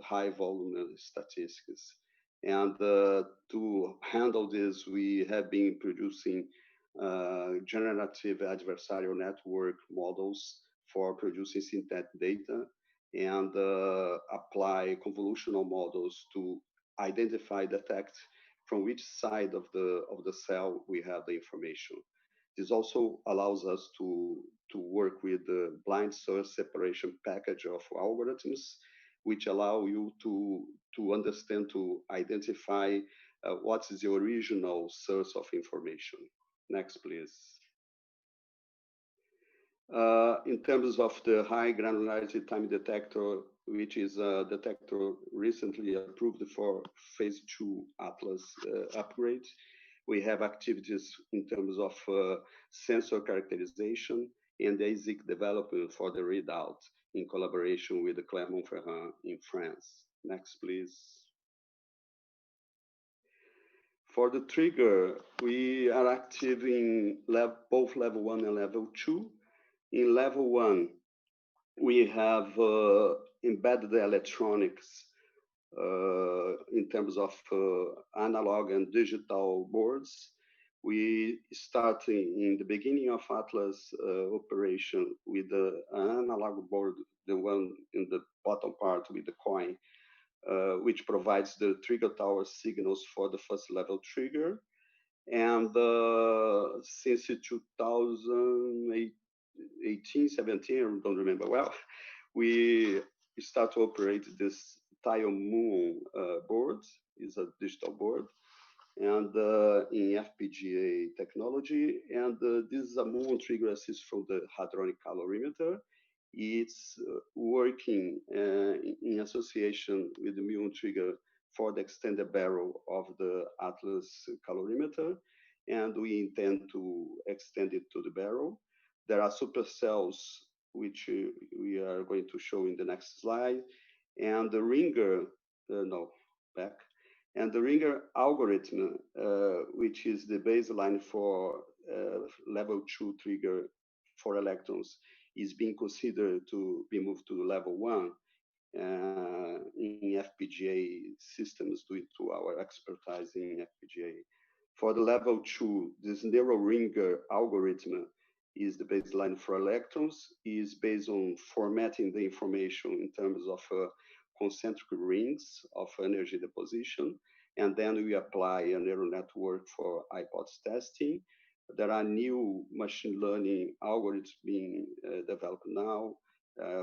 high volume statistics. And to handle this, we have been producing generative adversarial network models for producing synthetic data, and apply convolutional models to identify, detect from which side of the cell we have the information. This also allows us to work with the blind source separation package of algorithms, which allow you to understand, to identify what is the original source of information. Next, please. In terms of the high granularity time detector, which is a detector recently approved for phase 2 Atlas upgrade, we have activities in terms of sensor characterization and ASIC development for the readout in collaboration with the Clermont-Ferrand in France. Next, please. For the trigger, we are active in both level 1 and level 2. In level 1, we have embedded the electronics in terms of analog and digital boards. We start in the beginning of Atlas operation with an analog board, the one in the bottom part with the coin, which provides the trigger tower signals for the first level trigger. And since 2018, 17, I don't remember well, we start to operate this Tile Moon board. Is a digital board, and in FPGA technology. And this is a Moon trigger assist from the hadronic calorimeter. It's working in association with the Muon trigger for the extended barrel of the Atlas calorimeter, and we intend to extend it to the barrel. There are supercells, which we are going to show in the next slide, and the ringer, and the ringer algorithm, which is the baseline for level 2 trigger for electrons, is being considered to be moved to level 1 in FPGA systems due to our expertise in FPGA. For the level 2, this neural ringer algorithm is the baseline for electrons, is based on formatting the information in terms of concentric rings of energy deposition, and then we apply a neural network for hypothesis testing. There are new machine learning algorithms being developed now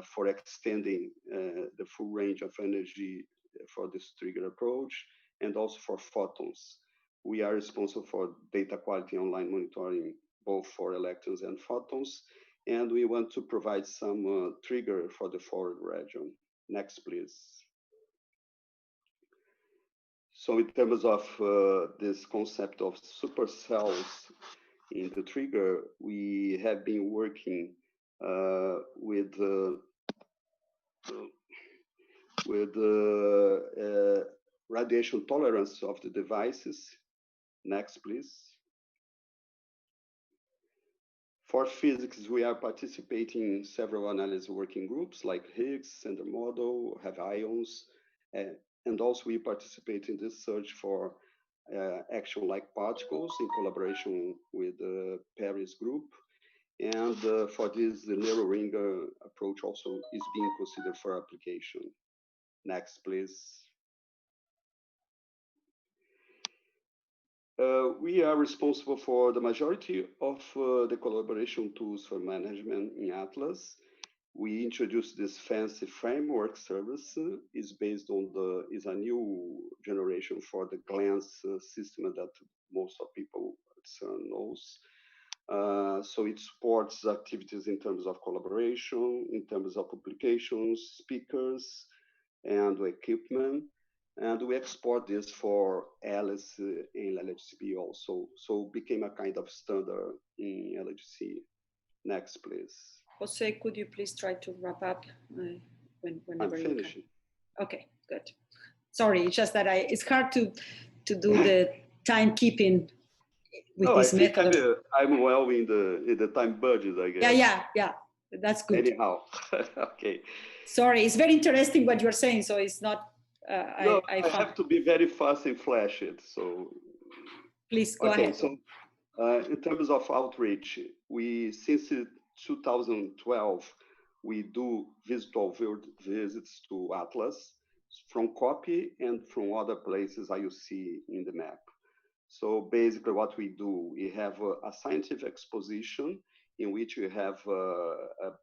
for extending the full range of energy for this trigger approach, and also for photons. We are responsible for data quality online monitoring, both for electrons and photons, and we want to provide some trigger for the forward region. Next, please. So in terms of this concept of supercells in the trigger, we have been working with radiation tolerance of the devices. Next, please. For physics, we are participating in several analysis working groups like Higgs, Center Model, Have Ions, and also we participate in this search for action-like particles in collaboration with the Paris group. And for this, the neural ringer approach also is being considered for application. Next, please. We are responsible for the majority of the collaboration tools for management in Atlas. We introduced this fancy framework service. Is based on is a new generation for the glance system that most of people CERN knows. So it supports activities in terms of collaboration, in terms of publications, speakers, and equipment. And we export this for Alice in LHCb also. So became a kind of standard in LHC. Next, please. Jose, could you please try to wrap up whenever I'm finishing. Okay, good. Sorry, it's just that it's hard to do the timekeeping with this method. I'm well in the time budget, I guess. Yeah. That's good. Anyhow, okay. Sorry, it's very interesting what you're saying. So it's not. I have to be very fast and flash it. So please go ahead. So in terms of outreach, since 2012 we do virtual visits to Atlas from copy and from other places you see in the map. So basically what we do, we have a scientific exposition in which we have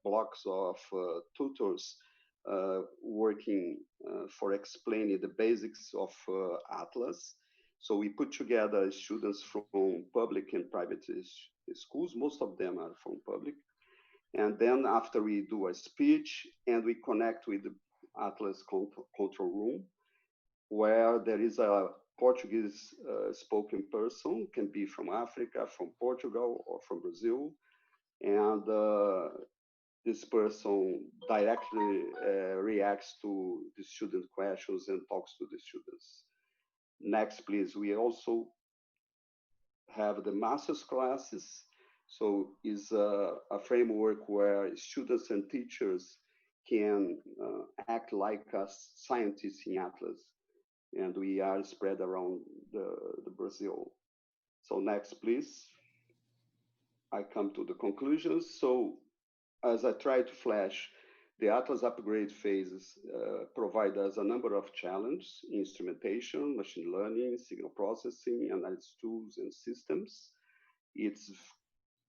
blocks of tutors working for explaining the basics of Atlas. So we put together students from public and private schools. Most of them are from public. And then after we do a speech and we connect with the Atlas control room, where there is a Portuguese spoken person, can be from Africa, from Portugal, or from Brazil. And this person directly reacts to the student questions and talks to the students. Next, please. We also have the master's classes. So it's a framework where students and teachers can act like scientists in Atlas. And we are spread around the Brazil. So next, please. I come to the conclusions. So as I try to flash, the Atlas upgrade phases provide us a number of challenges: instrumentation, machine learning, signal processing, analysis tools, and systems. It's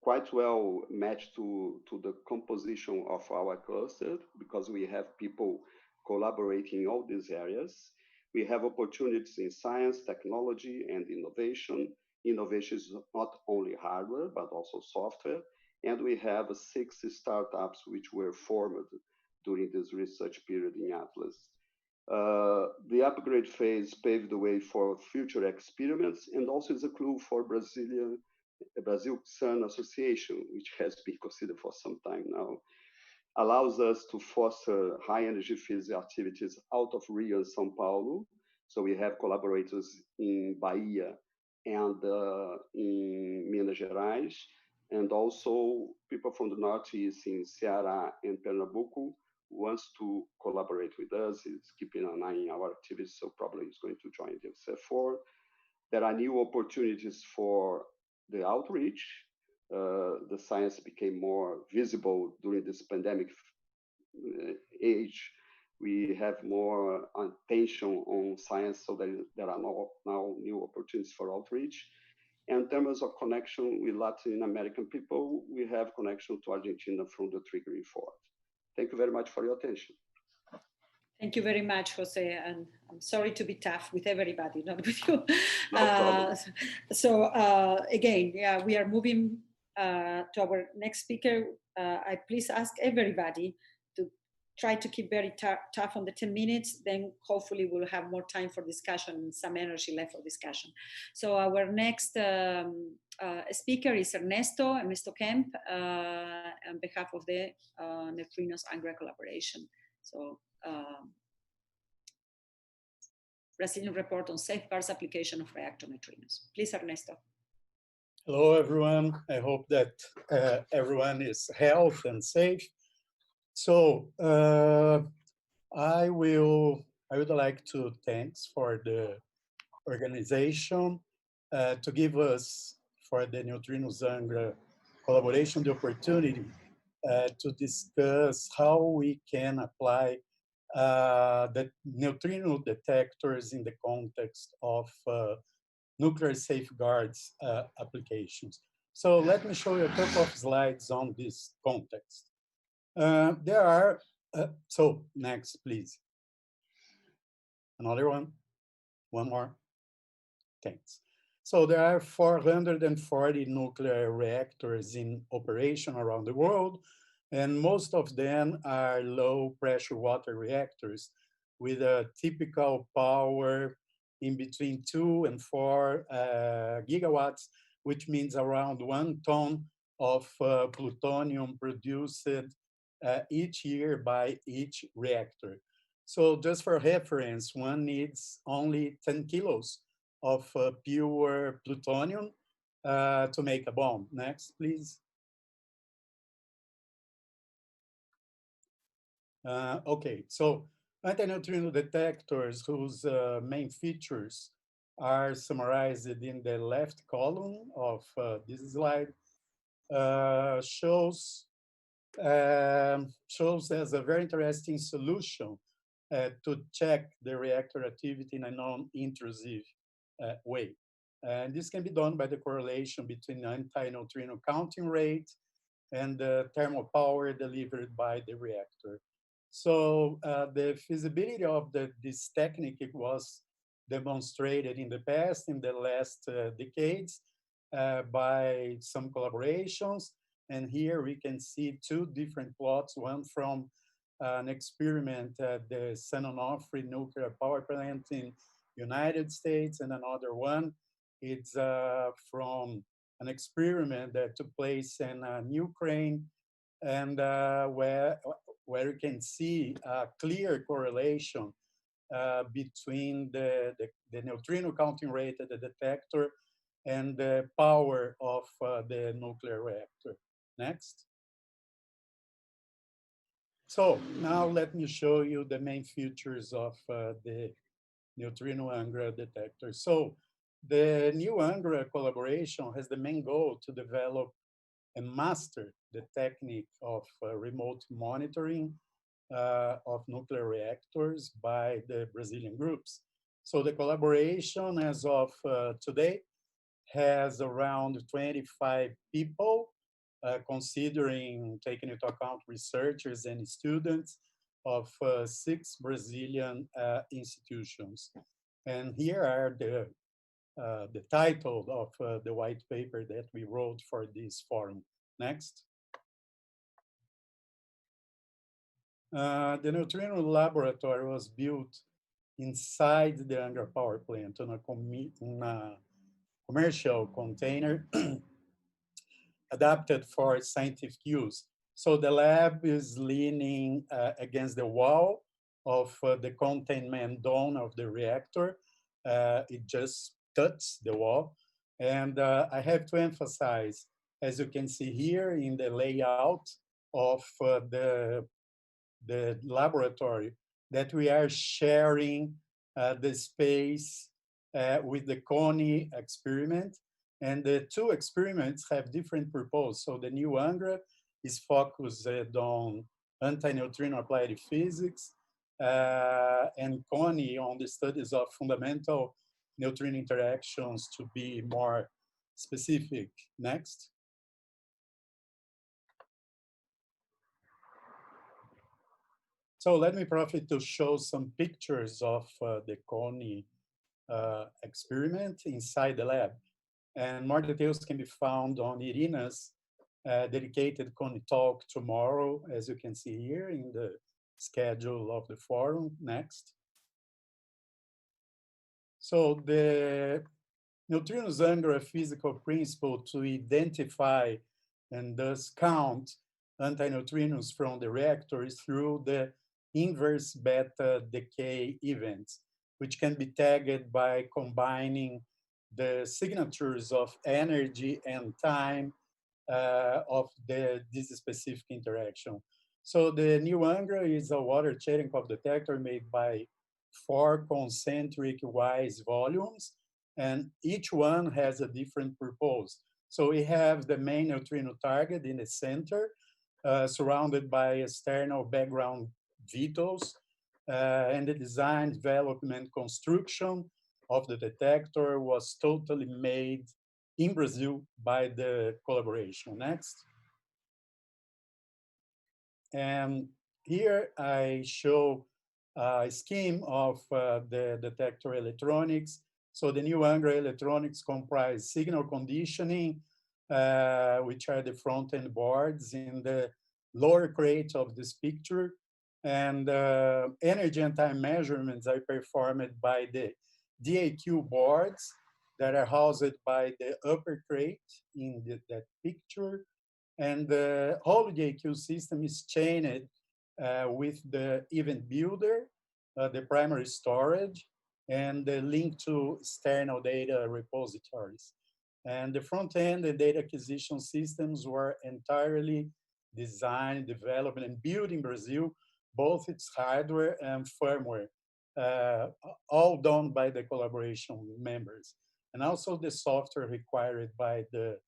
quite well matched to the composition of our cluster because we have people collaborating in all these areas. We have opportunities in science, technology, and innovation. Innovation is not only hardware, but also software. And we have 6 startups which were formed during this research period in Atlas. The upgrade phase paved the way for future experiments and also is a clue for Brazil CERN Association, which has been considered for some time now, allows us to foster high energy physics activities out of Rio and São Paulo. So we have collaborators in Bahia and in Minas Gerais, and also people from the Northeast in Ceará and Pernambuco wants to collaborate with us. It's keeping an eye on our activities, so probably is going to join the CEF4. There are new opportunities for the outreach. The science became more visible during this pandemic age. We have more attention on science, so there are now new opportunities for outreach. And in terms of connection with Latin American people, we have connection to Argentina from the triggering forward. Thank you very much for your attention. Thank you very much, Jose. And I'm sorry to be tough with everybody, not with you. No problem. Again, yeah, we are moving to our next speaker. I please ask everybody to try to keep very tough on the 10 minutes, then hopefully we'll have more time for discussion and some energy left for discussion. So our next speaker is Ernesto Kemp on behalf of the Neutrinos Angra collaboration. So Brazilian report on safeguards application of reactor neutrinos. Please, Ernesto. Hello, everyone. I hope that everyone is healthy and safe. So I would like to thanks for the organization to give us, for the Neutrinos Angra collaboration, the opportunity to discuss how we can apply the neutrino detectors in the context of nuclear safeguards applications. So let me show you a couple of slides on this context. There are, so next, please. Another one more. Thanks. So there are 440 nuclear reactors in operation around the world, and most of them are low pressure water reactors with a typical power in between 2 and 4 gigawatts, which means around 1 ton of plutonium produced each year by each reactor. So just for reference, one needs only 10 kilos of pure plutonium to make a bomb. Next, please. Okay, so antineutrino detectors whose main features are summarized in the left column of this slide shows as a very interesting solution to check the reactor activity in a non-intrusive way. And this can be done by the correlation between antineutrino counting rate and the thermal power delivered by the reactor. So the feasibility of this technique was demonstrated in the past, in the last decades, by some collaborations. And here we can see 2 different plots, one from an experiment at the San Onofre nuclear power plant in United States, and another one, it's from an experiment that took place in Ukraine, and where you can see a clear correlation between the neutrino counting rate at the detector and the power of the nuclear reactor. Next. So now let me show you the main features of the neutrino Angra detector. So the new Angra collaboration has the main goal to develop and master the technique of remote monitoring of nuclear reactors by the Brazilian groups. So the collaboration as of today has around 25 people, considering taking into account researchers and students of 6 Brazilian institutions. And here are the title of the white paper that we wrote for this forum. Next. The neutrino laboratory was built inside the Angra power plant on a commercial container adapted for scientific use. So the lab is leaning against the wall of the containment dome of the reactor. It just touches the wall. And I have to emphasize, as you can see here in the layout of the laboratory, that we are sharing the space with the CONI experiment. And the 2 experiments have different purposes. So the new Angra is focused on antineutrino applied physics, and CONI on the studies of fundamental neutrino interactions, to be more specific. Next. So let me profit to show some pictures of the CONI experiment inside the lab. And more details can be found on Irina's dedicated CONI talk tomorrow, as you can see here in the schedule of the forum. Next. So the neutrinos Angra physical principle to identify and thus count antineutrinos from the reactor is through the inverse beta decay events, which can be tagged by combining the signatures of energy and time of this specific interaction. So the new Angra is a water Cherenkov detector made by 4 concentric wise volumes, and each one has a different purpose. So we have the main neutrino target in the center, surrounded by external background vetoes, and the design, development, construction of the detector was totally made in Brazil by the collaboration. Next. And here I show a scheme of the detector electronics. So the new Angra electronics comprise signal conditioning, which are the front-end boards in the lower crate of this picture. And energy and time measurements are performed by the DAQ boards that are housed by the upper crate in that picture. And the whole DAQ system is chained with the event builder, the primary storage, and the link to external data repositories. And the front end and data acquisition systems were entirely designed, developed, and built in Brazil, both its hardware and firmware, all done by the collaboration members. And also the software required by the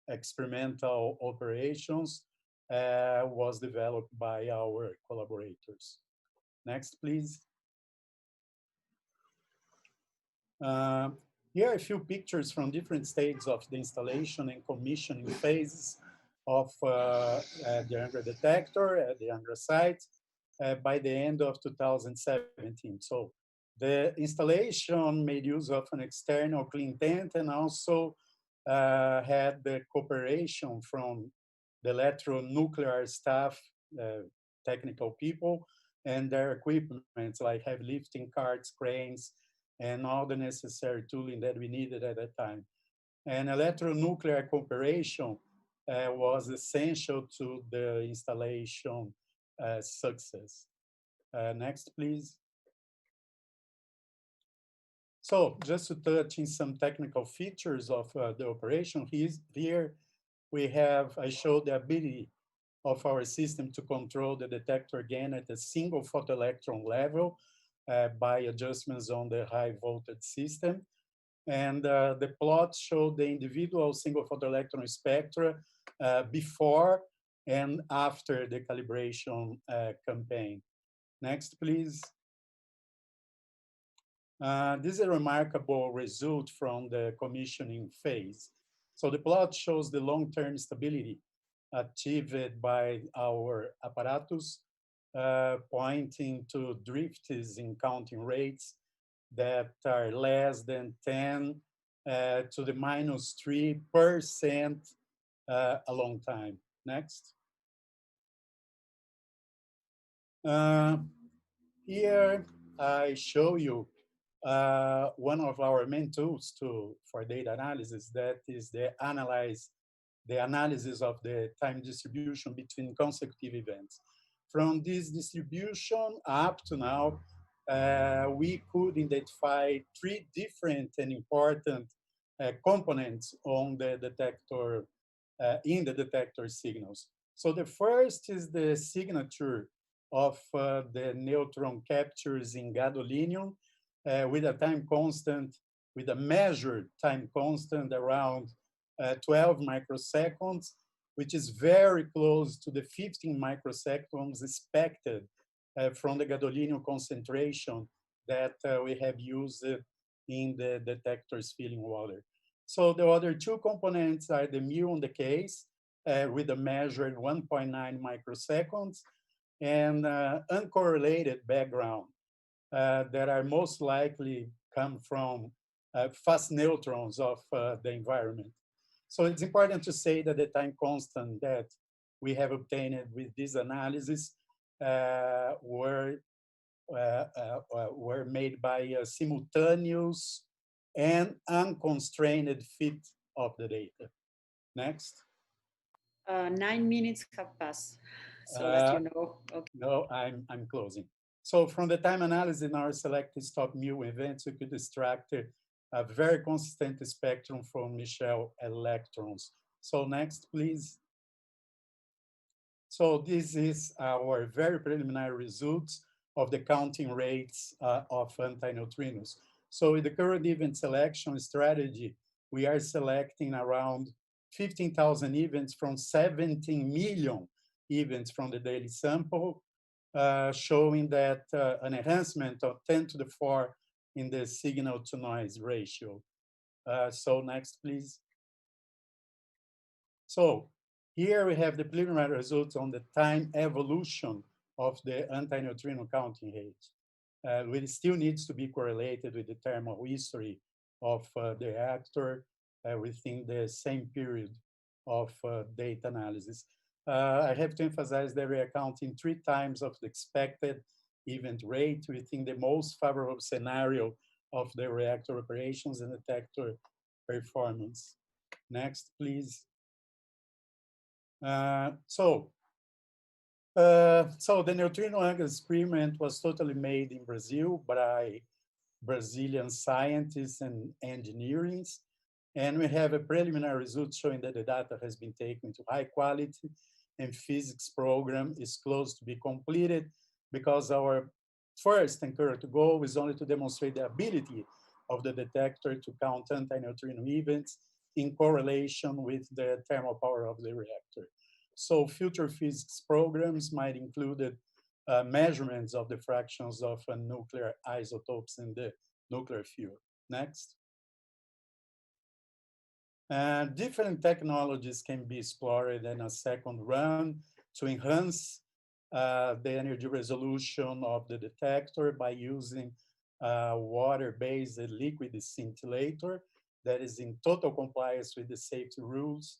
experimental operations was developed by our collaborators. Next, please. Here are a few pictures from different stages of the installation and commissioning phases of the Angra detector at the Angra site by the end of 2017. So the installation made use of an external clean tent and also had the cooperation from the electronuclear staff, technical people, and their equipment like heavy lifting carts, cranes, and all the necessary tooling that we needed at that time. And electronuclear cooperation was essential to the installation success. Next, please. So just to touch in some technical features of the operation, here we have, I showed the ability of our system to control the detector again at a single photoelectron level by adjustments on the high voltage system. And the plot showed the individual single photoelectron spectra before and after the calibration campaign. Next, please. This is a remarkable result from the commissioning phase. So the plot shows the long-term stability achieved by our apparatus, pointing to drifts in counting rates that are less than 10 to the minus 3% a long time. Next. Here I show you one of our main tools for data analysis, that is the analysis of the time distribution between consecutive events. From this distribution up to now, we could identify 3 different and important components on the detector, in the detector signals. So the first is the signature of the neutron captures in gadolinium with a time constant, with a measured time constant around 12 microseconds, which is very close to the 15 microseconds expected from the gadolinium concentration that we have used in the detector's filling water. So the other 2 components are the mu on the case with a measured 1.9 microseconds and uncorrelated background that are most likely come from fast neutrons of the environment. So it's important to say that the time constant that we have obtained with this analysis were made by a simultaneous and unconstrained fit of the data. Next. 9 minutes have passed, so that you know. Okay. No, I'm closing. So from the time analysis in our selected stop mu events, we could extract a very consistent spectrum from Michel electrons. So next, please. So this is our very preliminary results of the counting rates of antineutrinos. So with the current event selection strategy, we are selecting around 15,000 events from 17 million events from the daily sample, showing that an enhancement of 10 to the 4 in the signal to noise ratio. So next, please. So here we have the preliminary results on the time evolution of the antineutrino counting rate. It still needs to be correlated with the thermal history of the reactor within the same period of data analysis. I have to emphasize that we are counting 3 times of the expected event rate within the most favorable scenario of the reactor operations and detector performance. Next, please. So the neutrino angle experiment was totally made in Brazil by Brazilian scientists and engineers. And we have a preliminary result showing that the data has been taken to high quality and physics program is close to be completed, because our first and current goal is only to demonstrate the ability of the detector to count anti-neutrino events in correlation with the thermal power of the reactor. So future physics programs might include measurements of the fractions of nuclear isotopes in the nuclear fuel. Next. Different technologies can be explored in a second run to enhance the energy resolution of the detector by using water-based liquid scintillator that is in total compliance with the safety rules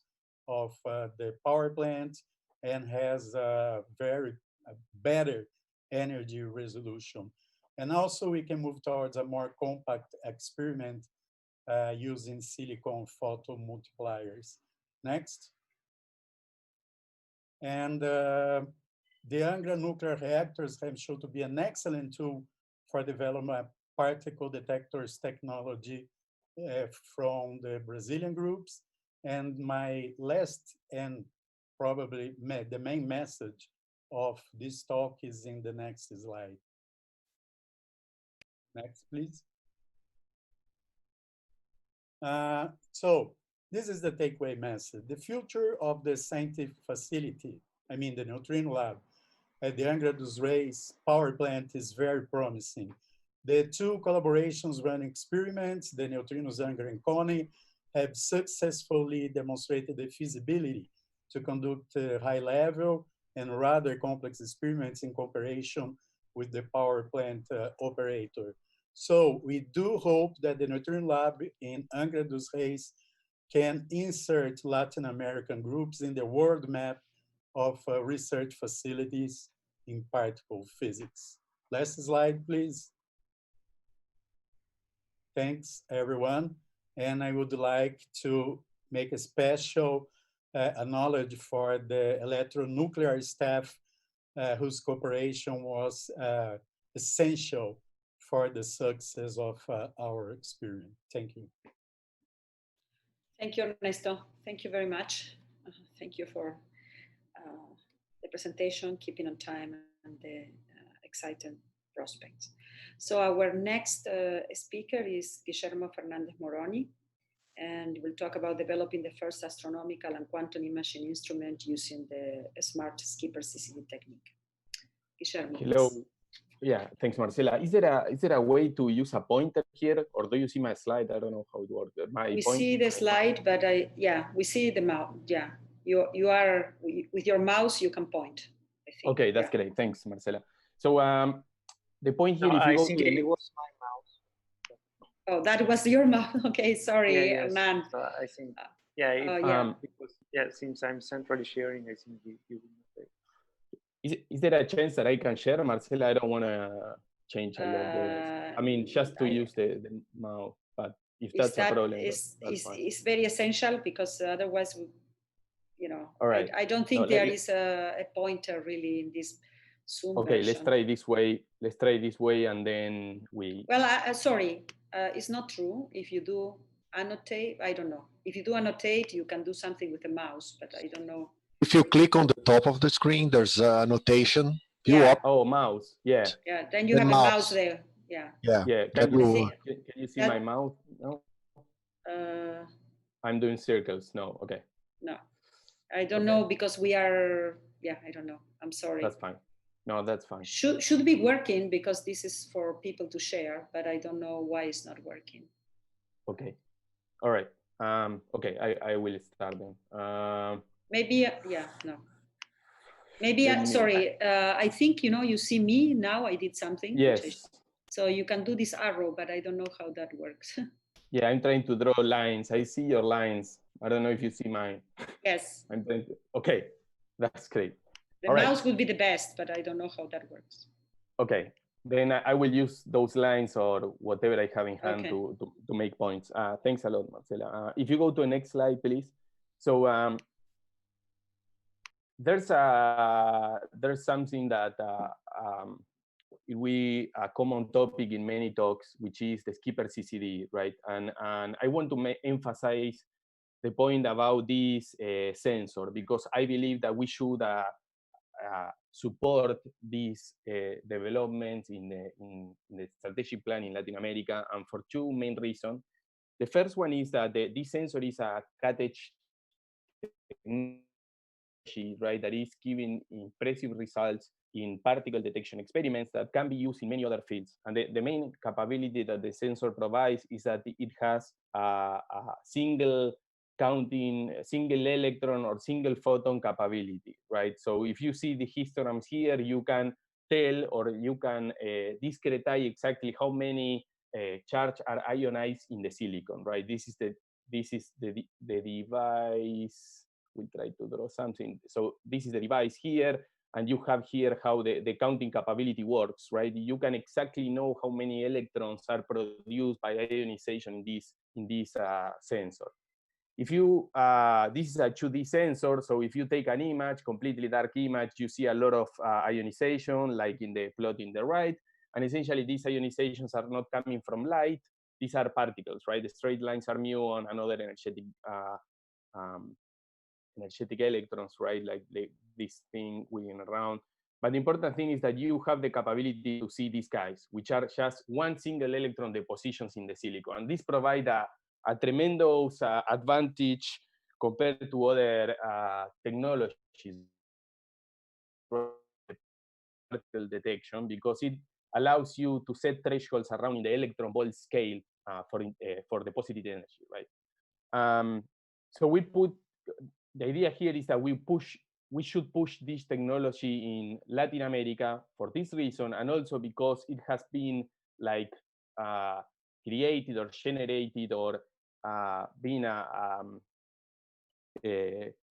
of the power plant and has very better energy resolution. And also we can move towards a more compact experiment using silicon photomultipliers. Next. And the Angra nuclear reactors have shown to be an excellent tool for development particle detectors technology from the Brazilian groups. And my last and probably the main message of this talk is in the next slide. Next, please. So this is the takeaway message. The future of the scientific facility, I mean the neutrino lab, at the Angra dos Reis power plant is very promising. The 2 collaborations running experiments, the neutrinos Angra and Coney, have successfully demonstrated the feasibility to conduct high-level and rather complex experiments in cooperation with the power plant operator. So we do hope that the neutrino lab in Angra dos Reis can insert Latin American groups in the world map of research facilities in particle physics. Last slide, please. Thanks, everyone. And I would like to make a special acknowledge for the electronuclear staff whose cooperation was essential for the success of our experiment. Thank you. Thank you, Ernesto. Thank you very much. Thank you for the presentation, keeping on time, and the exciting prospects. So our next speaker is Guillermo Fernandez Moroni, and we'll talk about developing the first astronomical and quantum imaging instrument using the Smart Skipper-CCD technique. Guillermo. Hello. Please. Yeah, thanks, Marcela. Is there a way to use a pointer here, or do you see my slide? I don't know how it works. We see the slide, but we see the mouse. Yeah, you are with your mouse. You can point, I think. Okay, that's great. Thanks, Marcela. So the point here, if you go to it was my mouse. Oh, that was your mouse. Okay, sorry, Hernan. I think since I'm centrally sharing, I think you will not. Is there a chance that I can share, Marcela? I don't want to change a lot. I mean, just to use the mouse, but if that's a problem, that's fine. It's very essential, because otherwise, you know, all right. I don't think there is a pointer really in this Zoom version. Let's try this way. Let's try this way, and then we. Well, sorry, it's not true. If you do annotate, I don't know. If you do annotate, you can do something with the mouse, but I don't know. If you click on the top of the screen, there's a annotation. Oh, mouse. Yeah. Yeah. Then you have a mouse there. Yeah. Yeah. Can you see my mouse? No. I'm doing circles. No. Okay. No, I don't know, because we are. Yeah, I don't know. I'm sorry. That's fine. No, that's fine. Should be working, because this is for people to share, but I don't know why it's not working. Okay. All right. Okay. I will start then. Maybe, no. Maybe, sorry, I think, you see me now, I did something. Yes. So you can do this arrow, but I don't know how that works. Yeah, I'm trying to draw lines. I see your lines. I don't know if you see mine. Yes. I'm trying to, okay, that's great. The mouse would be the best, but I don't know how that works. Okay, then I will use those lines or whatever I have in hand Okay. to make points. Thanks a lot, Marcela. If you go to the next slide, please. So there's something that a common topic in many talks, which is the Skipper-CCD, right? And I want to emphasize the point about this sensor, because I believe that we should support these developments in the strategic plan in Latin America, and for two main reasons. The first one is that this sensor is a cutting-edge technology, right, that is giving impressive results in particle detection experiments that can be used in many other fields. And the main capability that the sensor provides is that it has a single counting, single electron or single photon capability, right? So if you see the histograms here, you can tell or you can discretize exactly how many charge are ionized in the silicon, right? This is the device. We'll try to draw something. So this is the device here, and you have here how the counting capability works, right? You can exactly know how many electrons are produced by ionization in this sensor. If you, this is a 2D sensor, so if you take an image, completely dark image, you see a lot of ionization, like in the plot in the right, and essentially these ionizations are not coming from light, these are particles, right? The straight lines are muon and other energetic electrons, right? Like this thing wheeling around. But the important thing is that you have the capability to see these guys, which are just one single electron depositions in the silicon. And this provides a tremendous advantage compared to other technologies, particle detection, because it allows you to set thresholds around in the electron volt scale for deposited energy, right? So the idea here is that we should push this technology in Latin America for this reason, and also because it has been like created or generated or been a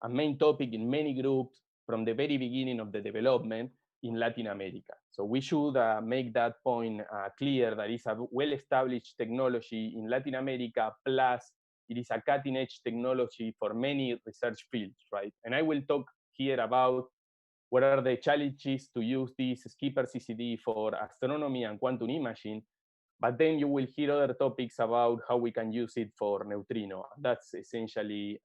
main topic in many groups from the very beginning of the development in Latin America. So we should make that point clear that it's a well-established technology in Latin America, plus it is a cutting-edge technology for many research fields, right? And I will talk here about what are the challenges to use this Skipper-CCD for astronomy and quantum imaging, but then you will hear other topics about how we can use it for neutrino. That's essentially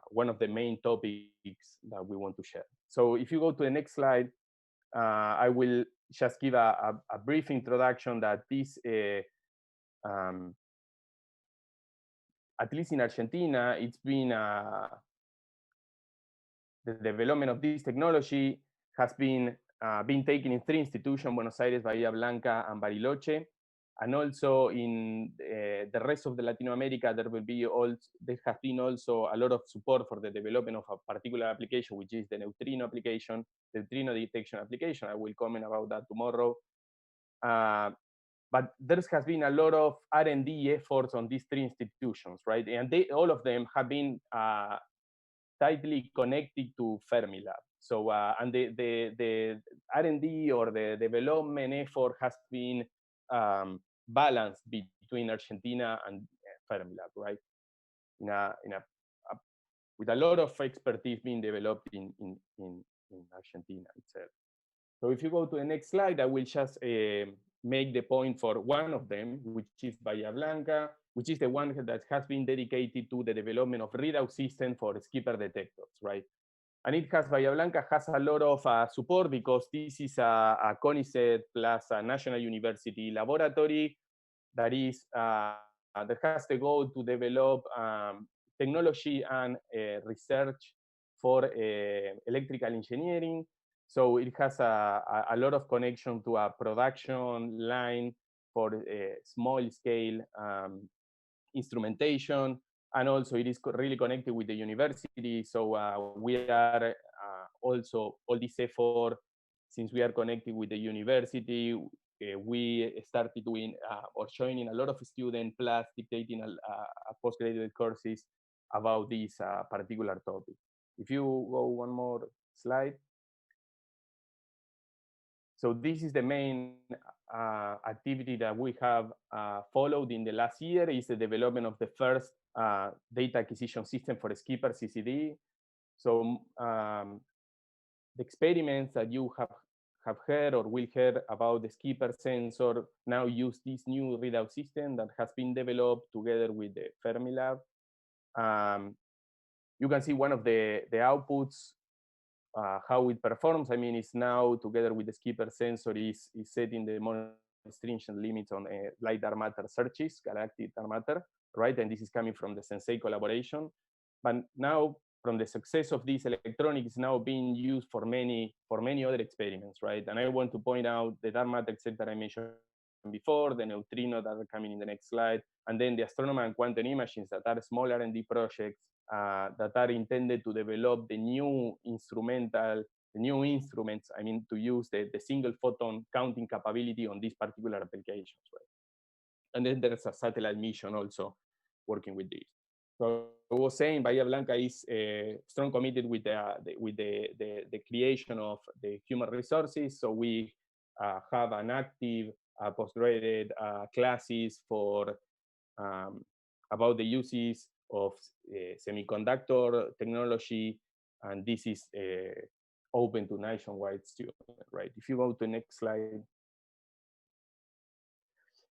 one of the main topics that we want to share. So if you go to the next slide, I will just give a brief introduction that this, at least in Argentina, it's been, the development of this technology has been taken in 3 institutions: Buenos Aires, Bahía Blanca, and Bariloche. And also in the rest of the Latin America, there has been also a lot of support for the development of a particular application, which is the neutrino application, the neutrino detection application. I will comment about that tomorrow. But there has been a lot of R&D efforts on these 3 institutions, right? And all of them have been tightly connected to Fermilab. So, and the R&D or the development effort has been balanced between Argentina and Fermilab, right? With a lot of expertise being developed in Argentina itself. So if you go to the next slide, I will just make the point for one of them, which is Bahía Blanca, which is the one that has been dedicated to the development of readout system for skipper detectors, right? And Bahía Blanca has a lot of support because this is a CONICET plus a National University laboratory that is that has the goal to develop technology and research for electrical engineering. So it has a lot of connection to a production line for small scale instrumentation. And also it is really connected with the university. So we are also, all this effort, since we are connected with the university, we started doing or joining a lot of students, plus dictating a postgraduate courses about this particular topic. If you go one more slide. So this is the main activity that we have followed in the last year, is the development of the first data acquisition system for Skipper-CCD. So the experiments that you have heard or will hear about the Skipper sensor now use this new readout system that has been developed together with the Fermilab. You can see one of the outputs, how it performs. I mean, it's now together with the Skipper sensor is setting the more stringent limits on light dark matter searches, galactic dark matter, right? And this is coming from the Sensei collaboration. But now, from the success of this electronic, is now being used for many other experiments, right? And I want to point out the dark matter set that I mentioned before, the neutrino that are coming in the next slide, and then the astronomy and quantum imagines that are small R&D projects that are intended to develop the new instruments, I mean, to use the single photon counting capability on these particular applications, right? And then there's a satellite mission also working with this. So I was saying Bahía Blanca is strong committed with the creation of the human resources. So we have an active postgraduate classes for about the uses of semiconductor technology, and this is open to nationwide students, right? If you go to the next slide.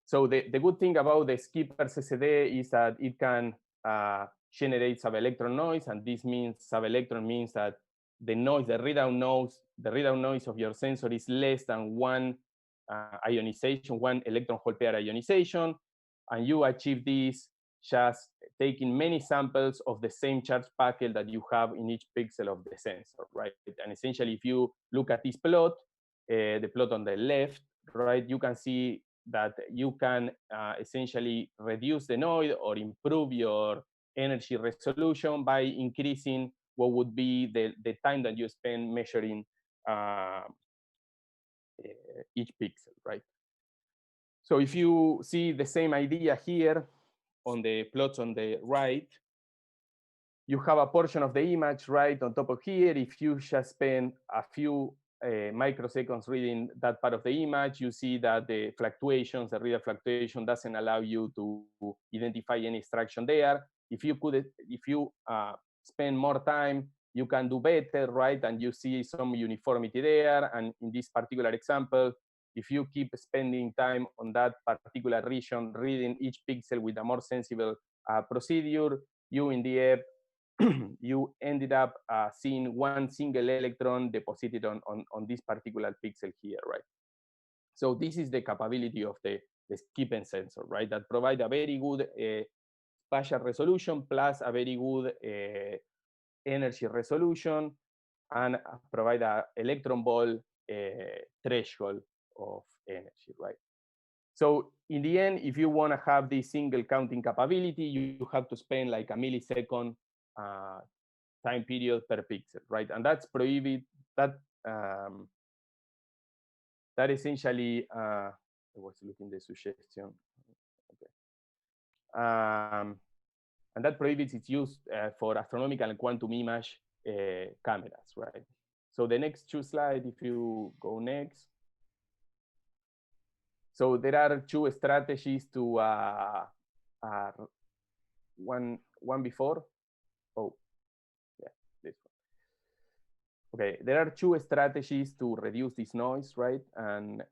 So the good thing about the Skipper-CCD is that it can generate sub-electron noise, and this means sub-electron means that the noise, the readout noise of your sensor is less than one ionization, one electron hole pair ionization, and you achieve this just taking many samples of the same charge packet that you have in each pixel of the sensor, right? And essentially, if you look at this plot, the plot on the left, right, you can see that you can essentially reduce the noise or improve your energy resolution by increasing what would be the time that you spend measuring each pixel, right? So if you see the same idea here on the plots on the right, you have a portion of the image right on top of here. If you just spend a few microseconds reading that part of the image, you see that the fluctuations, the reader fluctuation doesn't allow you to identify any extraction there. If you spend more time, you can do better, right? And you see some uniformity there. And in this particular example, if you keep spending time on that particular region, reading each pixel with a more sensible procedure, you in the end, you ended up seeing one single electron deposited on this particular pixel here, right? So this is the capability of the Skipper sensor, right? That provide a very good spatial resolution plus a very good energy resolution, and provide an electron volt threshold of energy, right? So in the end, if you want to have this single counting capability, you have to spend like a millisecond time period per pixel, right? And that's prohibited. That essentially, I was looking at the suggestion. Okay. And that prohibits its use for astronomical and quantum image cameras, right? So the next two slides, if you go next. So there are two strategies to one before. Oh, yeah, this one. Okay, there are two strategies to reduce this noise, right? And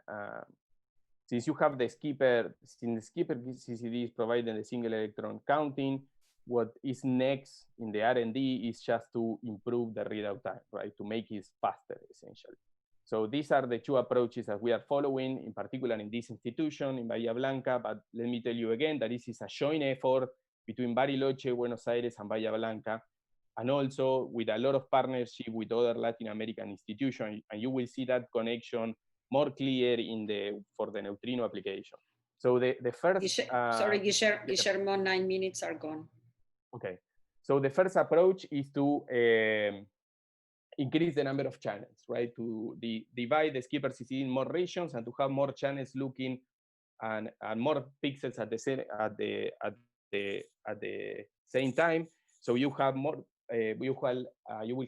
since you have the Skipper, since the Skipper-CCD is providing the single electron counting, what is next in the R&D is just to improve the readout time, right? To make it faster, essentially. So these are the two approaches that we are following, in particular in this institution, in Bahía Blanca. But let me tell you again that this is a joint effort between Bariloche, Buenos Aires, and Bahía Blanca, and also with a lot of partnership with other Latin American institutions. And you will see that connection more clear for the neutrino application. So the first... sorry, Guillermo, 9 minutes are gone. Okay. So the first approach is to increase the number of channels, right? To divide the Skipper-CCD in more regions and to have more channels looking and more pixels at the same time. So you have more, you will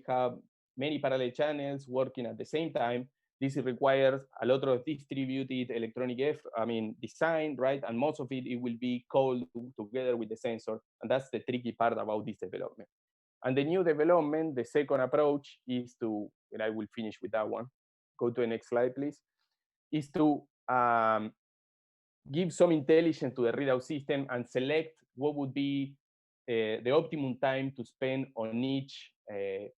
have many parallel channels working at the same time. This requires a lot of distributed electronic design, right? And most of it will be called together with the sensor. And that's the tricky part about this development. And the new development, the second approach is to, and I will finish with that one. Go to the next slide, please. Is to give some intelligence to the readout system and select what would be the optimum time to spend on each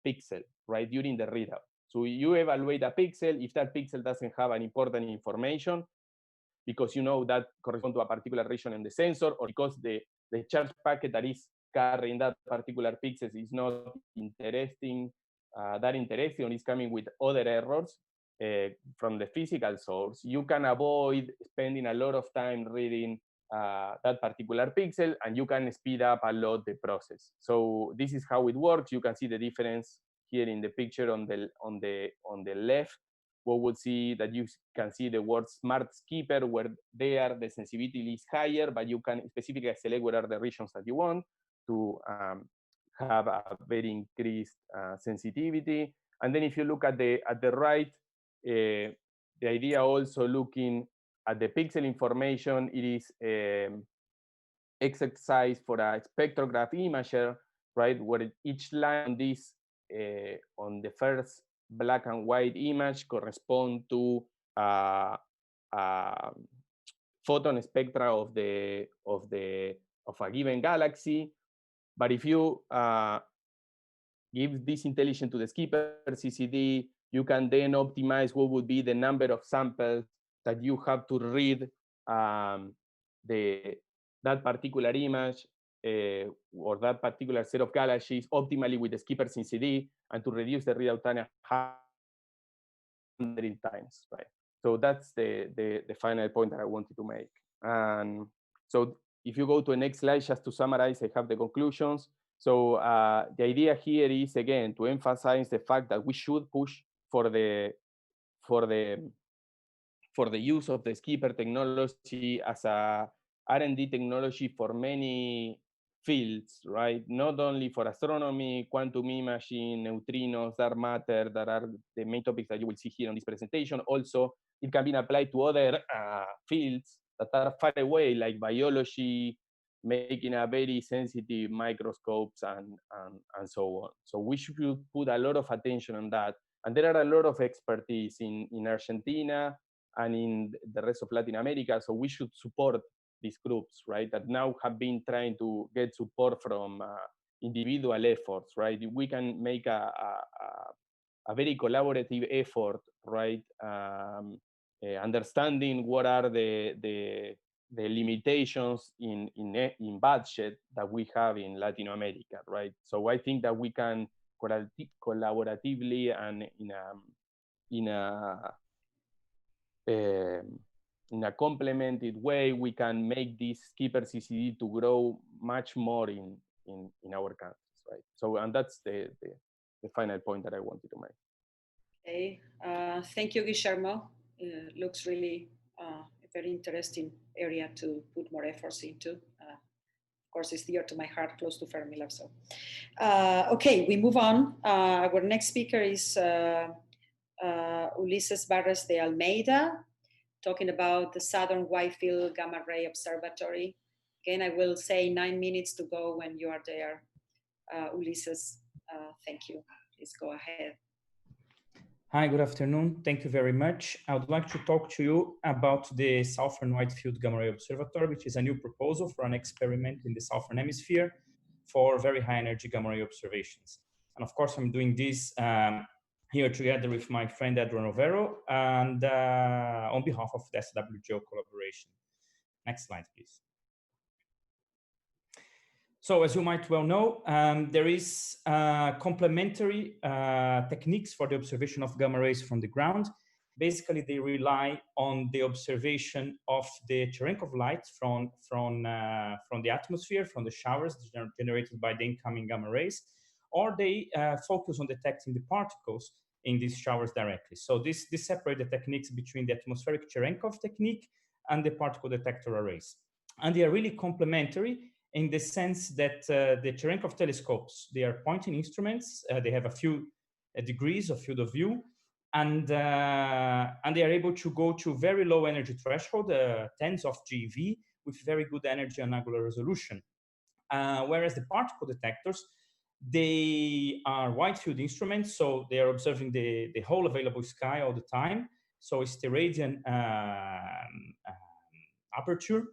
pixel, right, during the readout. So you evaluate a pixel. If that pixel doesn't have an important information, because you know that corresponds to a particular region in the sensor, or because the charge packet that is carrying that particular pixel is not interesting, that interesting, or is coming with other errors from the physical source, you can avoid spending a lot of time reading that particular pixel, and you can speed up a lot the process. So this is how it works. You can see the difference here in the picture on the left. We will see that you can see the word Smart Skipper, where there the sensitivity is higher, but you can specifically select what are the regions that you want to have a very increased sensitivity. And then if you look at the right, the idea also looking at the pixel information, it is exercise for a spectrograph imager, right, where each line on this on the first black and white image correspond to photon spectra of a given galaxy. But if you give this intelligence to the Skipper-CCD, you can then optimize what would be the number of samples that you have to read that particular image or that particular set of galaxies optimally with the Skipper-CCD, and to reduce the readout time 100 times, right? So that's the final point that I wanted to make. And so if you go to the next slide, just to summarize, I have the conclusions. So the idea here is, again, to emphasize the fact that we should push for the use of the Skipper technology as a R&D technology for many fields, right? Not only for astronomy, quantum imaging, neutrinos, dark matter, that are the main topics that you will see here on this presentation. Also, it can be applied to other fields that are far away, like biology, making a very sensitive microscopes and so on. So we should put a lot of attention on that. And there are a lot of expertise in Argentina and in the rest of Latin America. So we should support these groups, right, that now have been trying to get support from individual efforts, right? We can make a very collaborative effort, right? Understanding what are the limitations in budget that we have in Latin America, right? So I think that we can collaboratively and in a complemented way, we can make this Skipper-CCD to grow much more in our countries, right? So, and that's the final point that I wanted to make. Okay, thank you, Guillermo. Looks really a very interesting area to put more efforts into. Of course, it's dear to my heart, close to Fermilab. So, okay, we move on. Our next speaker is Ulises Barres de Almeida, talking about the Southern Wide-Field Gamma Ray Observatory. Again, I will say 9 minutes to go when you are there. Ulises, thank you. Please go ahead. Hi, good afternoon. Thank you very much. I would like to talk to you about the Southern Wide-Field Gamma Ray Observatory, which is a new proposal for an experiment in the Southern Hemisphere for very high energy gamma ray observations. And of course, I'm doing this here together with my friend Edwin Rovero and on behalf of the SWGO collaboration. Next slide, please. So as you might well know, there is complementary techniques for the observation of gamma rays from the ground. Basically, they rely on the observation of the Cherenkov light from the atmosphere, from the showers generated by the incoming gamma rays. or they focus on detecting the particles in these showers directly. So this separates the techniques between the atmospheric Cherenkov technique and the particle detector arrays. And they are really complementary in the sense that the Cherenkov telescopes, they are pointing instruments. They have a few degrees of field of view, and they are able to go to very low energy threshold, tens of GeV, with very good energy and angular resolution. Whereas the particle detectors, they are wide field instruments, so they are observing the whole available sky all the time. So it's the radian aperture,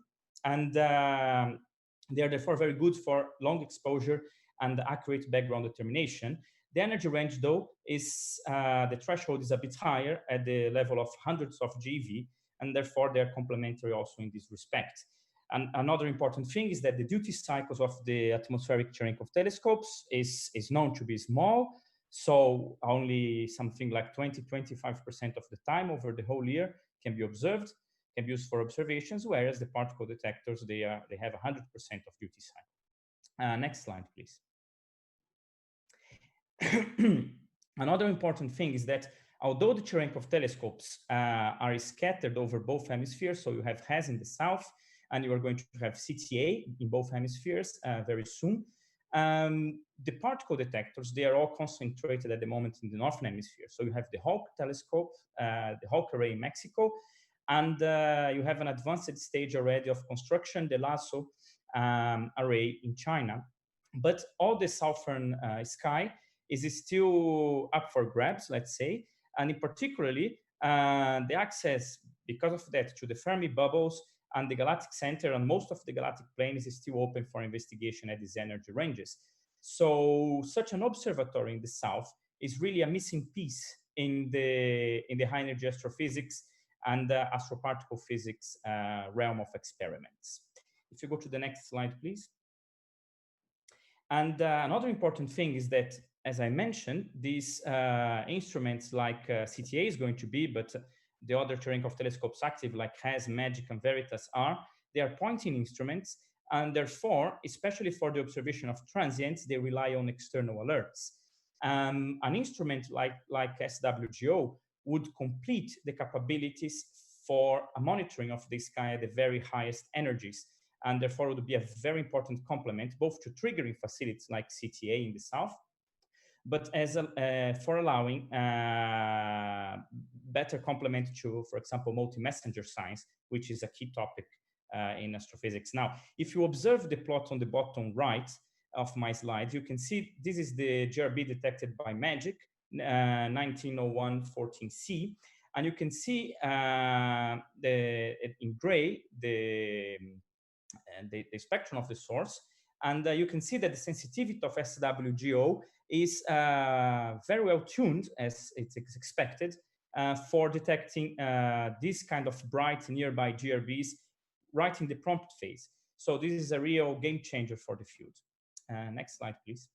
and they are therefore very good for long exposure and accurate background determination. The energy range, though, is the threshold is a bit higher at the level of hundreds of GeV, and therefore they're complementary also in this respect. And another important thing is that the duty cycles of the atmospheric Cherenkov telescopes is known to be small. So only something like 20–25% of the time over the whole year can be observed, can be used for observations, whereas the particle detectors, they have 100% of duty cycle. Next slide, please. Another important thing is that although the Cherenkov telescopes are scattered over both hemispheres, so you have HES in the south, and you are going to have CTA in both hemispheres very soon. The particle detectors, they are all concentrated at the moment in the northern hemisphere. So you have the HAWK telescope, the HAWK array in Mexico, and you have an advanced stage already of construction, the LASO array in China. But all the southern sky is still up for grabs, let's say, and in particularly the access, because of that, to the Fermi bubbles and the galactic center and most of the galactic plane is still open for investigation at these energy ranges. So such an observatory in the south is really a missing piece in the high energy astrophysics and astroparticle physics realm of experiments. If you go to the next slide, please. And another important thing is that, as I mentioned, these instruments like CTA is going to be, but the other Cherenkov telescopes active like HES, MAGIC, and Veritas they are pointing instruments, and therefore, especially for the observation of transients, they rely on external alerts. An instrument like SWGO would complete the capabilities for a monitoring of the sky at the very highest energies, and therefore would be a very important complement, both to triggering facilities like CTA in the south, but as for allowing better complement to, for example, multi-messenger science, which is a key topic in astrophysics. Now, if you observe the plot on the bottom right of my slide, you can see this is the GRB detected by MAGIC, 1901-14C, and you can see in gray the spectrum of the source, and you can see that the sensitivity of SWGO is very well tuned, as it's expected, for detecting this kind of bright nearby GRBs right in the prompt phase. So this is a real game changer for the field. Next slide, please.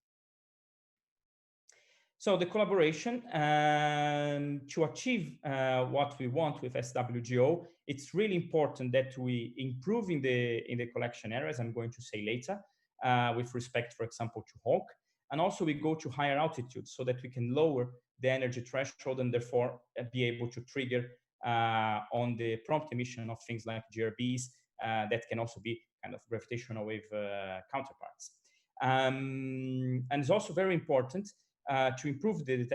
So the collaboration to achieve what we want with SWGO, it's really important that we improve in the collection areas, I'm going to say later, with respect, for example, to HAWK. And also we go to higher altitudes so that we can lower the energy threshold and therefore be able to trigger on the prompt emission of things like GRBs that can also be kind of gravitational wave counterparts. And it's also very important to improve the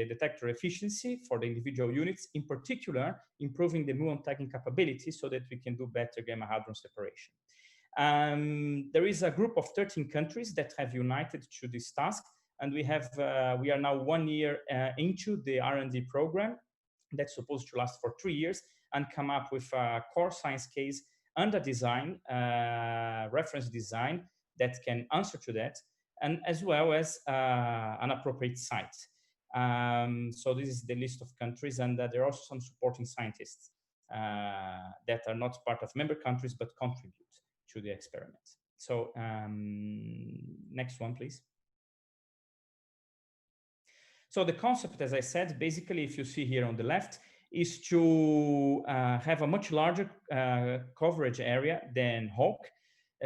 detector efficiency for the individual units, in particular, improving the muon tagging capability so that we can do better gamma hadron separation. There is a group of 13 countries that have united to this task, and we are now 1 year into the R&D program that's supposed to last for 3 years and come up with a core science case and a design, reference design that can answer to that, and as well as an appropriate site. So this is the list of countries, and there are also some supporting scientists that are not part of member countries but contribute to the experiments. So next one, please. So the concept, as I said, basically, if you see here on the left, is to have a much larger coverage area than HAWK.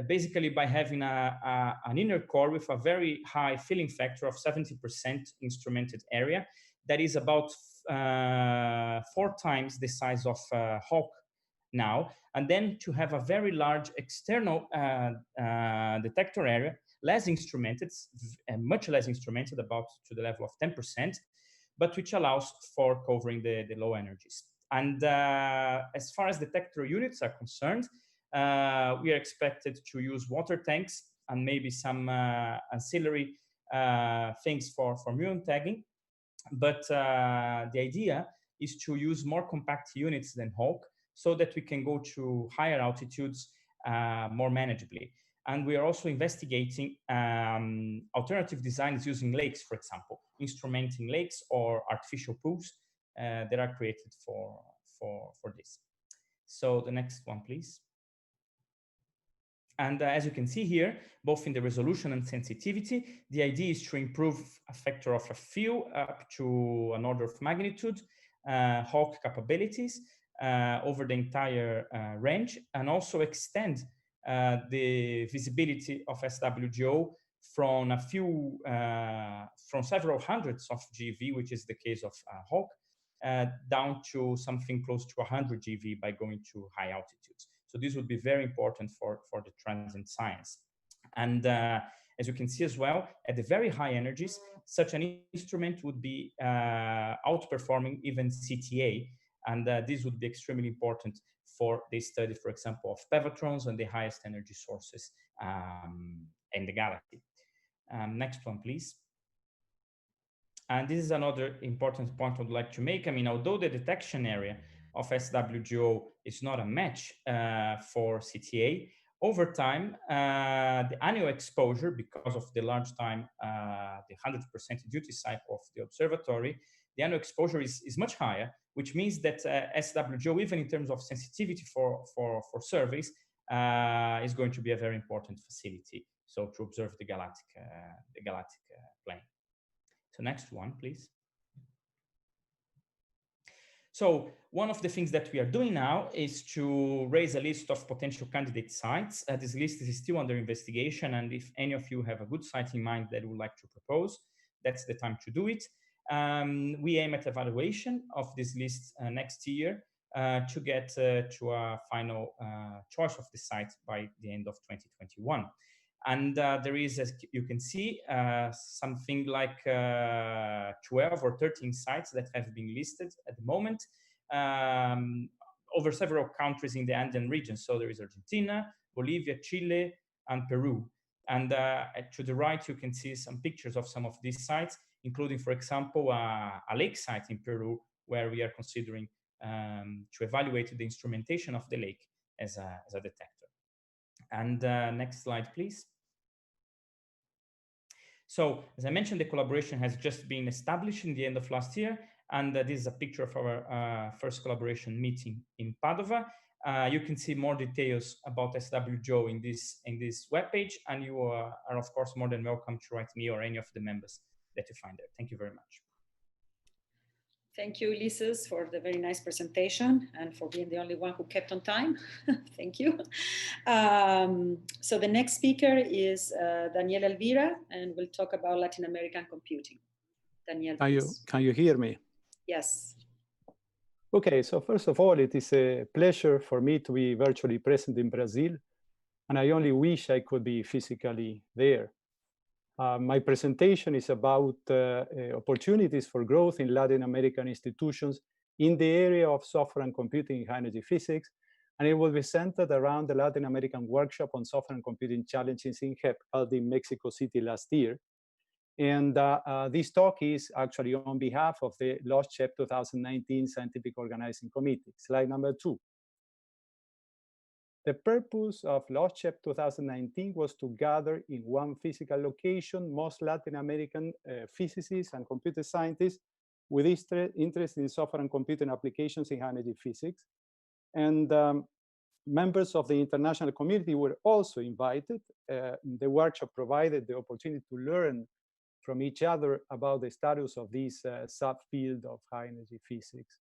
basically by having an inner core with a very high filling factor of 70% instrumented area. That is about 4 times the size of HECAP now. And then to have a very large external detector area, less instrumented, much less instrumented, about to the level of 10%, but which allows for covering the low energies. And as far as detector units are concerned, we are expected to use water tanks and maybe some ancillary things for muon tagging. But the idea is to use more compact units than HECAP so that we can go to higher altitudes more manageably. And we are also investigating alternative designs using lakes, for example, instrumenting lakes or artificial pools that are created for this. So the next one, please. And as you can see here, both in the resolution and sensitivity, the idea is to improve a factor of a few up to an order of magnitude, HECAP capabilities over the entire range, and also extend the visibility of SWGO from a few, from several hundreds of GeV, which is the case of HECAP, down to something close to 100 GeV by going to high altitudes. So this would be very important for the transient science. And as you can see as well, at the very high energies, such an instrument would be outperforming even CTA. And this would be extremely important for the study, for example, of pevatrons and the highest energy sources in the galaxy. Next one, please. And this is another important point I'd like to make. I mean, although the detection area of SWGO is not a match for CTA, over time, the annual exposure, because of the large time, the 100% duty cycle of the observatory, the annual exposure is much higher, which means that SWGO, even in terms of sensitivity for surveys, is going to be a very important facility. So to observe the galactic plane. So next one, please. So one of the things that we are doing now is to raise a list of potential candidate sites. This list is still under investigation, and if any of you have a good site in mind that would like to propose, that's the time to do it. We aim at evaluation of this list next year to get to a final choice of the site by the end of 2021. And there is, as you can see, something like 12 or 13 sites that have been listed at the moment over several countries in the Andean region. So there is Argentina, Bolivia, Chile, and Peru. And to the right, you can see some pictures of some of these sites, including, for example, a lake site in Peru, where we are considering to evaluate the instrumentation of the lake as a detector. And next slide, please. So, as I mentioned, the collaboration has just been established in the end of last year, and this is a picture of our first collaboration meeting in Padova. You can see more details about SWGO in this webpage, and you are, of course, more than welcome to write me or any of the members that you find there. Thank you very much. Thank you, Ulises, for the very nice presentation and for being the only one who kept on time. Thank you. So the next speaker is Daniel Elvira, and we'll talk about Latin American computing. Daniel, please. Can you hear me? Yes. Okay, so first of all, it is a pleasure for me to be virtually present in Brazil, and I only wish I could be physically there. My presentation is about opportunities for growth in Latin American institutions in the area of software and computing in high-energy physics, and it will be centered around the Latin American workshop on software and computing challenges in HEP held in Mexico City last year. And this talk is actually on behalf of the LOSCHEP 2019 Scientific Organizing Committee. Slide number 2. The purpose of LOSCHEP 2019 was to gather in one physical location most Latin American physicists and computer scientists with interest in software and computing applications in high-energy physics. And members of the international community were also invited. The workshop provided the opportunity to learn from each other about the status of this subfield of high-energy physics.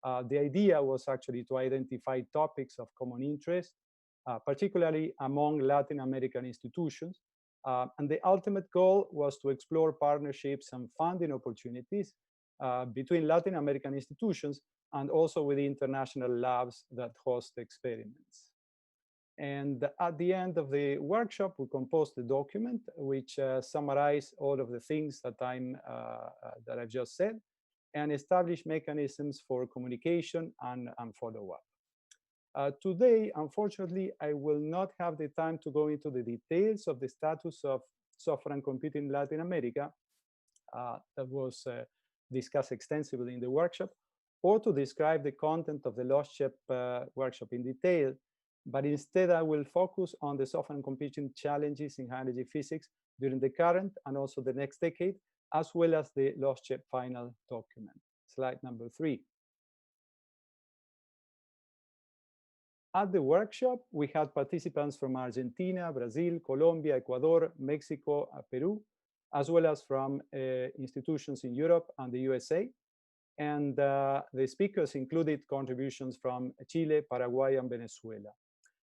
The idea was actually to identify topics of common interest particularly among Latin American institutions. And the ultimate goal was to explore partnerships and funding opportunities between Latin American institutions and also with international labs that host experiments. And at the end of the workshop, we composed a document which summarized all of the things that I've just said and established mechanisms for communication and follow-up. Today, unfortunately, I will not have the time to go into the details of the status of software and computing in Latin America that was discussed extensively in the workshop, or to describe the content of the LOSCHEP workshop in detail, but instead I will focus on the software and computing challenges in high-energy physics during the current and also the next decade, as well as the LOSCHEP final document. Slide number 3. At the workshop, we had participants from Argentina, Brazil, Colombia, Ecuador, Mexico, Peru, as well as from institutions in Europe and the USA. And the speakers included contributions from Chile, Paraguay, and Venezuela.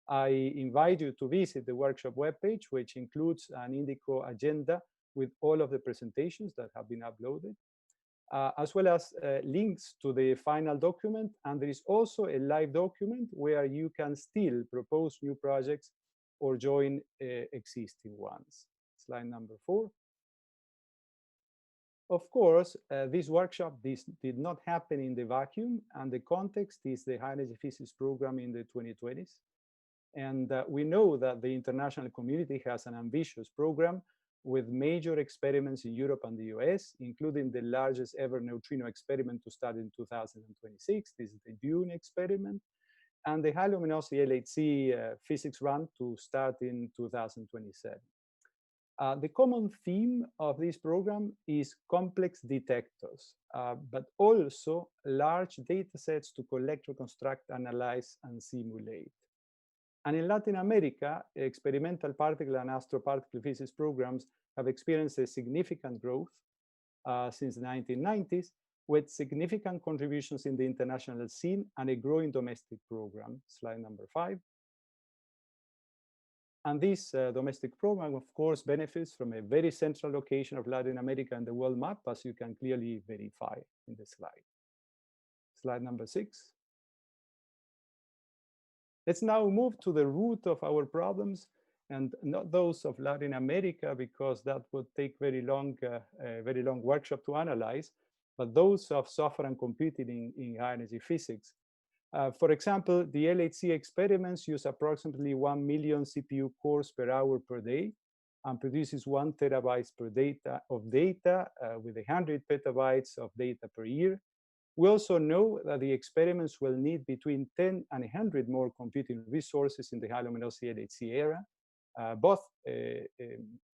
I invite you to visit the workshop webpage, which includes an Indico agenda with all of the presentations that have been uploaded, as well as links to the final document. And there is also a live document where you can still propose new projects or join existing ones. Slide number 4. Of course, this workshop did not happen in the vacuum, and the context is the high-energy physics program in the 2020s. And we know that the international community has an ambitious program with major experiments in Europe and the US, including the largest ever neutrino experiment to start in 2026. This is the Dune experiment, and the high luminosity LHC physics run to start in 2027. The common theme of this program is complex detectors, but also large data sets to collect, reconstruct, analyze, and simulate. And in Latin America, experimental particle and astroparticle physics programs have experienced a significant growth since the 1990s, with significant contributions in the international scene and a growing domestic program. Slide number 5. And this domestic program, of course, benefits from a very central location of Latin America in the world map, as you can clearly verify in the slide. Slide number 6. Let's now move to the root of our problems, and not those of Latin America, because that would take very long workshop to analyze, but those of software and computing in high-energy physics. For example, the LHC experiments use approximately 1 million CPU cores per hour per day and produces 1 terabyte of data with 100 petabytes of data per year. We also know that the experiments will need between 10 and 100 more computing resources in the high luminosity LHC era, both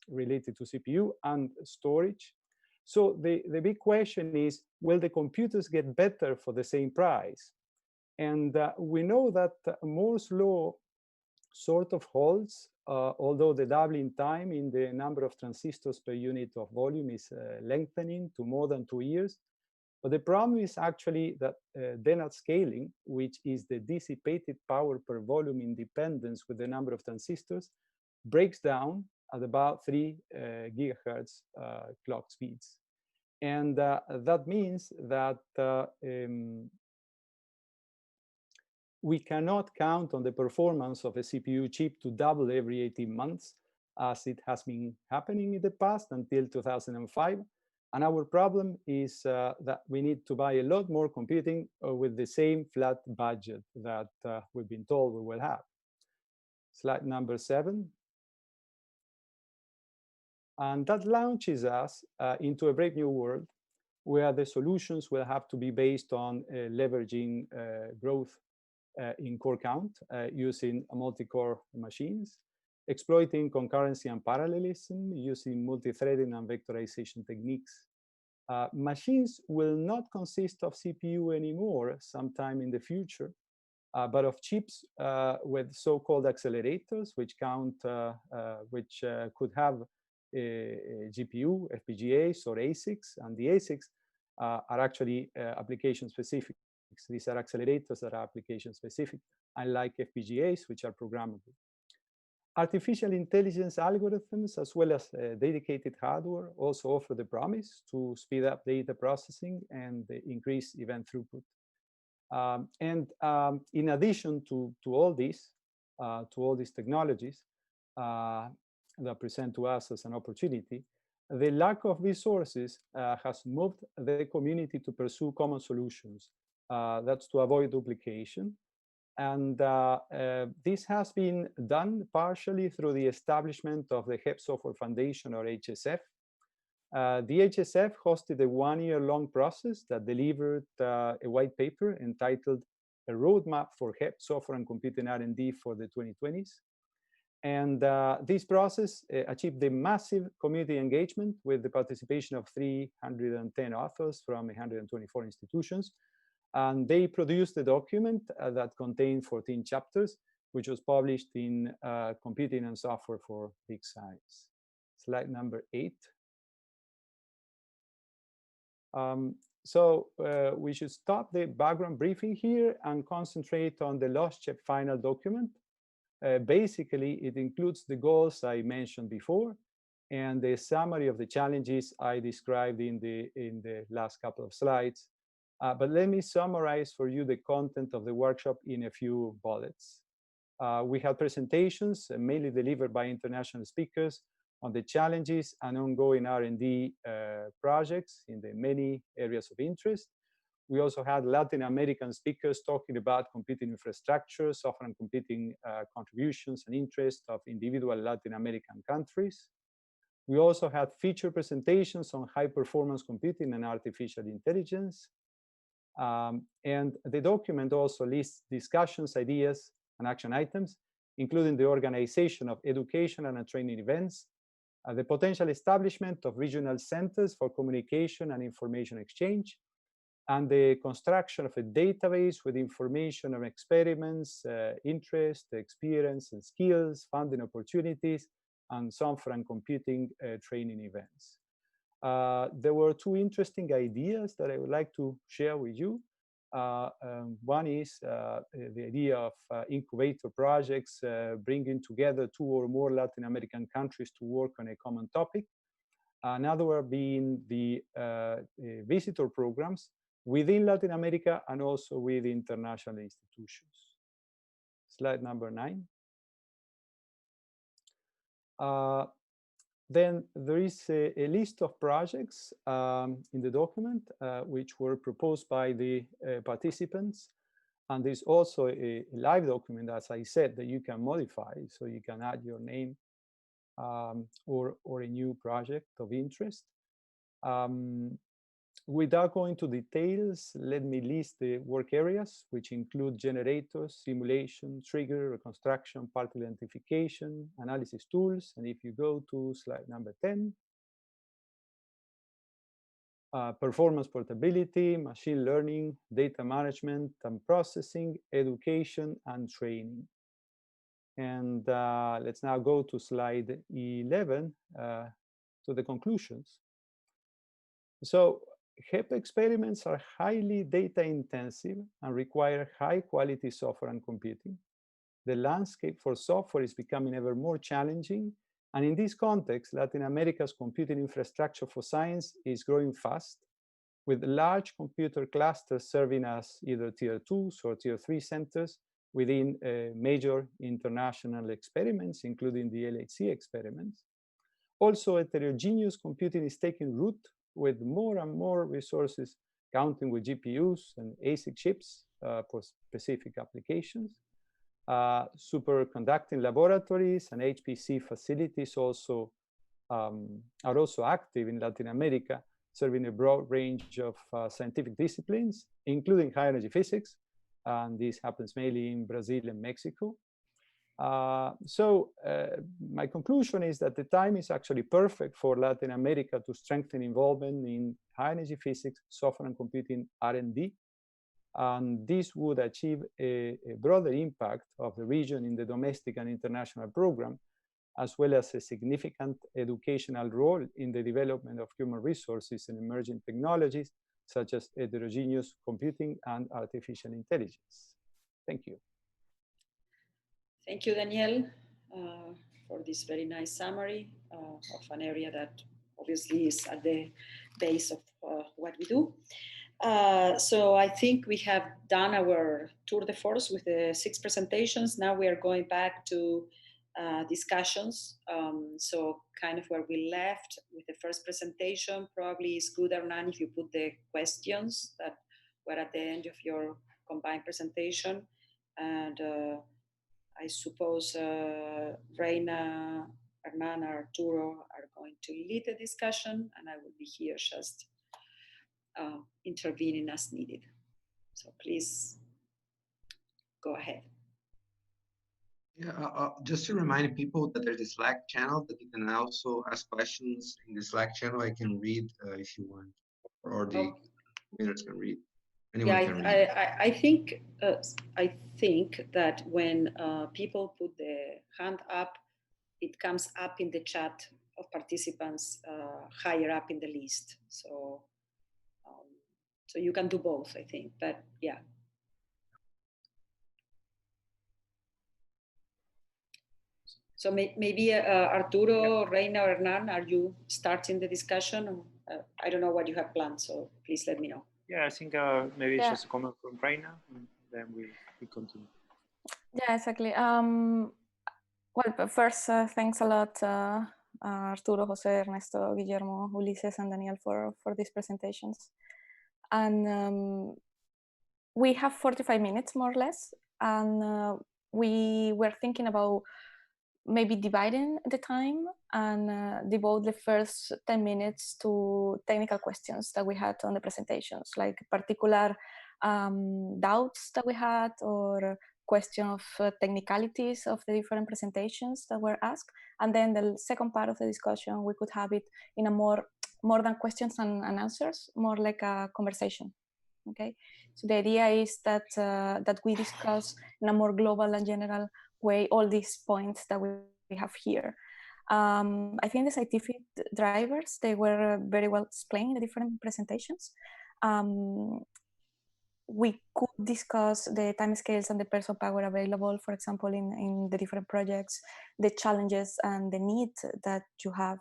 related to CPU and storage. So the big question is, will the computers get better for the same price? And we know that Moore's law sort of holds, although the doubling time in the number of transistors per unit of volume is lengthening to more than 2 years. But the problem is actually that Dennard scaling, which is the dissipated power per volume independence with the number of transistors, breaks down at about 3 gigahertz clock speeds. And that means that we cannot count on the performance of a CPU chip to double every 18 months, as it has been happening in the past until 2005. And our problem is that we need to buy a lot more computing with the same flat budget that we've been told we will have. Slide number 7. And that launches us into a brave new world where the solutions will have to be based on leveraging growth in core count using multi-core machines, exploiting concurrency and parallelism using multi-threading and vectorization techniques. Machines will not consist of CPU anymore sometime in the future, but of chips with so-called accelerators, which could have a GPU, FPGAs, or ASICs, and the ASICs are actually application specific. These are accelerators that are application specific, unlike FPGAs, which are programmable. Artificial intelligence algorithms, as well as dedicated hardware, also offer the promise to speed up data processing and increase event throughput. In addition to all these technologies that present to us as an opportunity, the lack of resources has moved the community to pursue common solutions. That's to avoid duplication. And this has been done partially through the establishment of the HEP Software Foundation, or HSF. The HSF hosted a one-year-long process that delivered a white paper entitled A Roadmap for HEP Software and Computing R&D for the 2020s. And this process achieved a massive community engagement with the participation of 310 authors from 124 institutions. And they produced a document that contained 14 chapters, which was published in Computing and Software for Big Science. Slide number 8. We should stop the background briefing here and concentrate on the LOSCHEP final document. Basically, it includes the goals I mentioned before and the summary of the challenges I described in the last couple of slides. But let me summarize for you the content of the workshop in a few bullets. We had presentations mainly delivered by international speakers on the challenges and ongoing R&D projects in the many areas of interest. We also had Latin American speakers talking about computing infrastructure, software and computing contributions and interests of individual Latin American countries. We also had feature presentations on high-performance computing and artificial intelligence. And the document also lists discussions, ideas, and action items, including the organization of educational and training events, the potential establishment of regional centers for communication and information exchange, and the construction of a database with information on experiments, interest, experience, and skills, funding opportunities, and software and computing training events. There were two interesting ideas that I would like to share with you. One is the idea of incubator projects, bringing together 2 or more Latin American countries to work on a common topic. Another one being the visitor programs within Latin America and also with international institutions. Slide number 9. Then there is a list of projects in the document which were proposed by the participants. And there's also a live document, as I said, that you can modify. So you can add your name or a new project of interest. Without going to details, let me list the work areas, which include generators, simulation, trigger, reconstruction, particle identification, analysis tools. And if you go to slide number 10, performance portability, machine learning, data management and processing, education, and training. And let's now go to slide 11 to the conclusions. So HEP experiments are highly data intensive and require high quality software and computing. The landscape for software is becoming ever more challenging. And in this context, Latin America's computing infrastructure for science is growing fast, with large computer clusters serving as either tier 2s or tier 3 centers within major international experiments, including the LHC experiments. Also, heterogeneous computing is taking root, with more and more resources counting with GPUs and ASIC chips for specific applications. Superconducting laboratories and HPC facilities also are also active in Latin America, serving a broad range of scientific disciplines, including high energy physics. And this happens mainly in Brazil and Mexico. My conclusion is that the time is actually perfect for Latin America to strengthen involvement in high energy physics, software and computing R&D. And this would achieve a broader impact of the region in the domestic and international program, as well as a significant educational role in the development of human resources and emerging technologies, such as heterogeneous computing and artificial intelligence. Thank you. Thank you, Daniel, for this very nice summary of an area that obviously is at the base of what we do. So I think we have done our tour de force with the 6 presentations. Now we are going back to discussions. So kind of where we left with the first presentation, probably is good, Hernan, if you put the questions that were at the end of your combined presentation. And I suppose Reina, Hernan, Arturo are going to lead the discussion, and I will be here just intervening as needed. So please go ahead. Yeah, just to remind people that there's a Slack channel that you can also ask questions in the Slack channel. I can read if you want, or the minutes can read. Anyone can read. I think that when people put the hand up, it comes up in the chat of participants higher up in the list. So, so you can do both, I think. But yeah. So maybe Arturo, Reina, or Hernan, are you starting the discussion? I don't know what you have planned, so please let me know. Yeah, I think maybe it's just a comment from Reina, and then we continue. Yeah, exactly. Well, but first, thanks a lot, Arturo, Jose, Ernesto, Guillermo, Ulises, and Daniel for these presentations. And we have 45 minutes, more or less, and we were thinking about maybe dividing the time and devote the first 10 minutes to technical questions that we had on the presentations, like particular doubts that we had or question of technicalities of the different presentations that were asked. And then the second part of the discussion, we could have it in a more than questions and answers, more like a conversation. Okay, so the idea is that that we discuss in a more global and general way all these points that we have here. I think the scientific drivers, they were very well explained in the different presentations. We could discuss the timescales and the person power available, for example, in the different projects, the challenges and the needs that you have,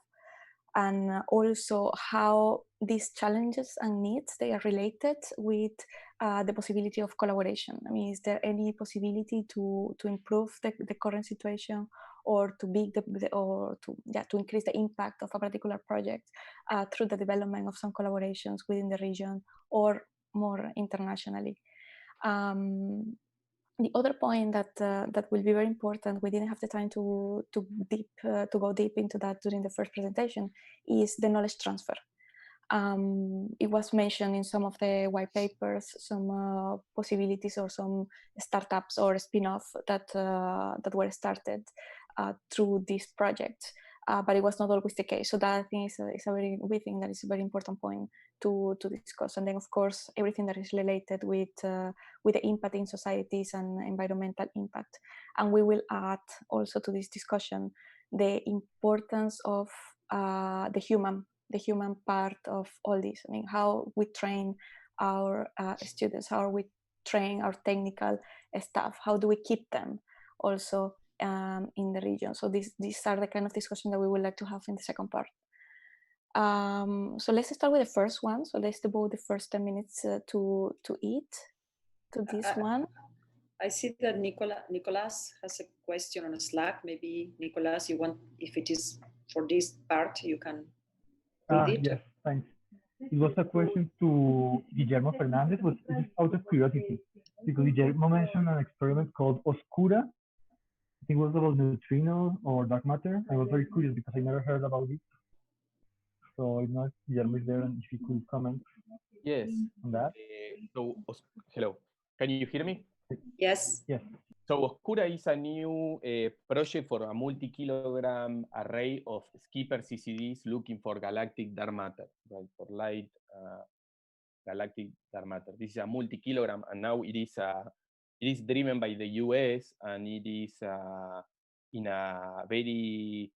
and also how these challenges and needs, they are related with the possibility of collaboration. I mean, is there any possibility to improve the current situation, or to to increase the impact of a particular project through the development of some collaborations within the region or more internationally? The other point that will be very important, we didn't have the time to go deep into that during the first presentation, is the knowledge transfer. It was mentioned in some of the white papers, some possibilities or some startups or spin-off that were started through these projects, but it was not always the case. So that I think we think that is a very important point to discuss. And then, of course, everything that is related with the impact in societies and environmental impact. And we will add also to this discussion the importance of the human part of all this. I mean, how we train our students, how we train our technical staff, how do we keep them also in the region. So these are the kind of discussion that we would like to have in the second part. So let's start with the first one. So let's devote the first 10 minutes to this one. I see that Nicolas has a question on Slack. Maybe Nicolas, you want, if it is for this part, you can read it. Yes, thanks. It was a question to Guillermo Fernandez, but it is out of curiosity, because Guillermo mentioned an experiment called Oscura. I think it was about neutrinos or dark matter. I was very curious because I never heard about it. So if not, Guillermo is there, and if you could comment. Yes. On that. Hello. Can you hear me? Yes. Yes. So Oscura is a new project for a multi-kilogram array of Skipper-CCDs looking for galactic dark matter, right? For light galactic dark matter. This is a multi-kilogram, and now it is driven by the US, and it is in a very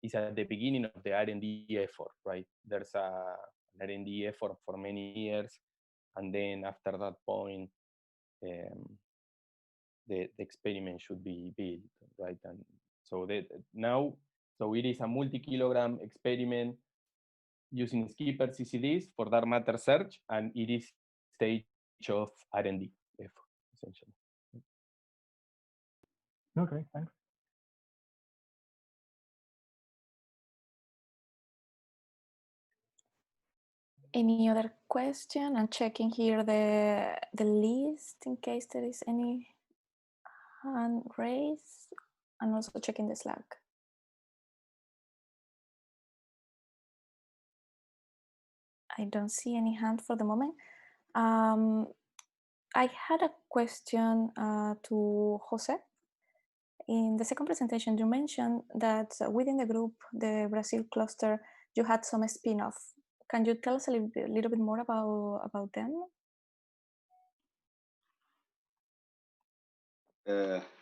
it's at the beginning of the R&D effort, right? There's an R&D effort for many years, and then after that point, the experiment should be built, right? And so that now, so it is a multi-kilogram experiment using Skipper-CCDs for dark matter search, and it is stage of R&D effort, essentially. Okay, thanks. Any other question? I'm checking here the list in case there is any hand raised. I'm also checking the Slack. I don't see any hand for the moment. I had a question to Jose. In the second presentation, you mentioned that within the group, the Brazil cluster, you had some spin-off. Can you tell us a little bit more about them?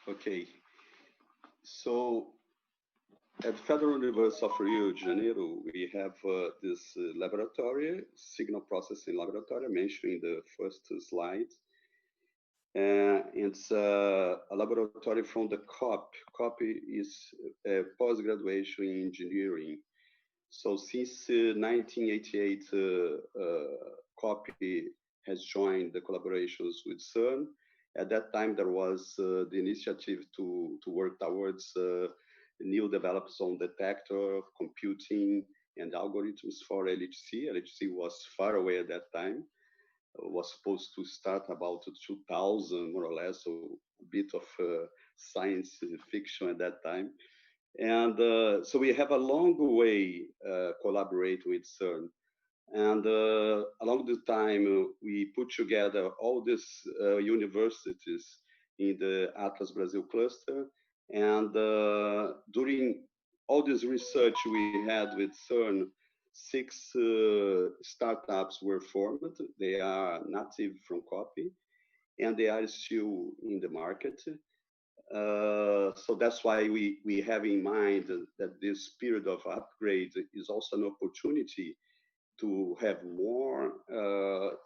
Okay. So at Federal University of Rio de Janeiro, we have this laboratory, signal processing laboratory, mentioned in the first slide. It's a laboratory from the COP. COP is post-graduation in engineering. So since 1988, COP has joined the collaborations with CERN. At that time, there was the initiative to work towards new developments on detector, computing, and algorithms for LHC. LHC was far away at that time. Was supposed to start about 2000, more or less, so a bit of science fiction at that time. And so we have a long way collaborate with CERN. And along the time, we put together all these universities in the Atlas Brazil cluster. And during all this research we had with CERN, 6 startups were formed. They are native from Copy, and they are still in the market. So that's why we have in mind that this period of upgrade is also an opportunity to have more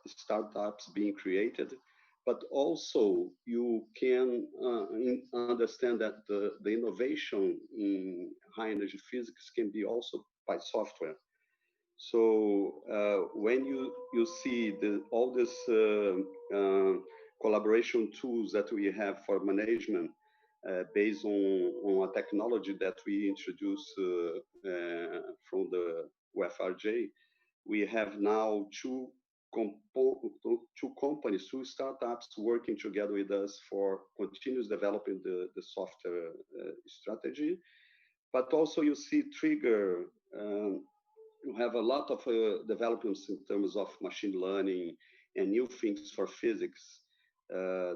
startups being created, but also you can understand that the innovation in high energy physics can be also by software. So when you see all these collaboration tools that we have for management based on a technology that we introduced from the UFRJ, we have now two companies, 2 startups working together with us for continuous developing the software strategy. But also you see Trigger, you have a lot of developments in terms of machine learning and new things for physics.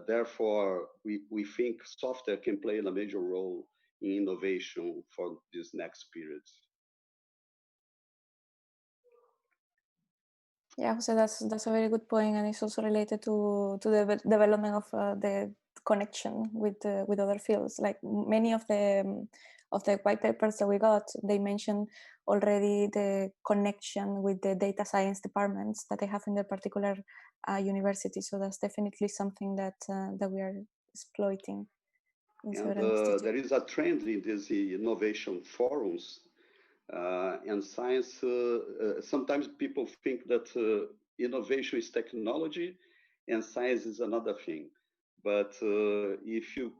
Therefore, we think software can play a major role in innovation for this next period. Yeah, so that's a very good point, and it's also related to the development of the connection with other fields. Like many of the white papers that we got, they mentioned already the connection with the data science departments that they have in their particular university. So that's definitely something that we are exploiting. And there is a trend in these innovation forums. And science, sometimes people think that innovation is technology and science is another thing. But if you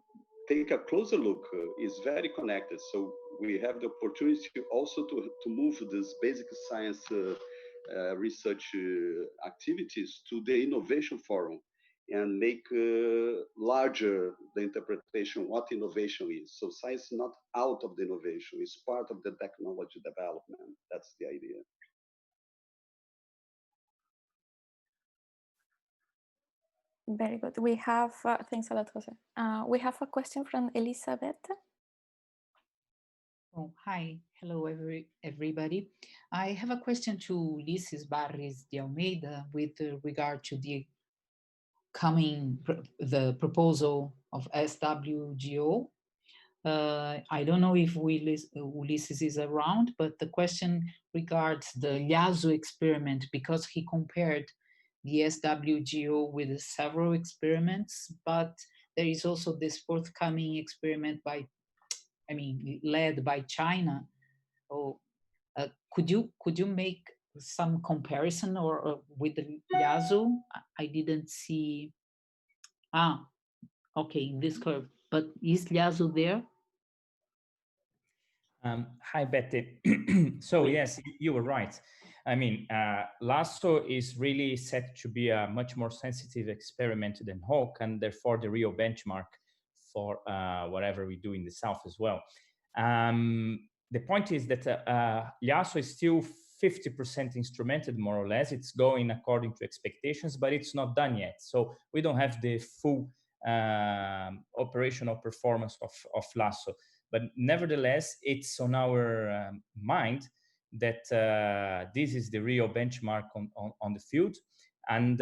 take a closer look, it's very connected. So we have the opportunity also to move this basic science research activities to the innovation forum and make larger the interpretation what innovation is. So science is not out of the innovation, it's part of the technology development. That's the idea. Very good. We have, thanks a lot, Jose. We have a question from Elizabeth. Oh, hi. Hello, everybody. I have a question to Ulisses Barres de Almeida with regard to the the proposal of SWGO. I don't know if Ulisses is around, but the question regards the Lyazo experiment because he compared the SWGO with several experiments, but there is also this forthcoming experiment by, led by China. Oh, could you make some comparison or with the LHAASO? I didn't see. Okay, in this curve, but is LHAASO there? Hi, Betty. So yes, you were right. I mean, LHAASO is really set to be a much more sensitive experiment than HECAP, and therefore the real benchmark for whatever we do in the south as well. The point is that LHAASO is still 50% instrumented, more or less. It's going according to expectations, but it's not done yet. So we don't have the full operational performance of LHAASO. But nevertheless, it's on our mind that this is the real benchmark on the field. And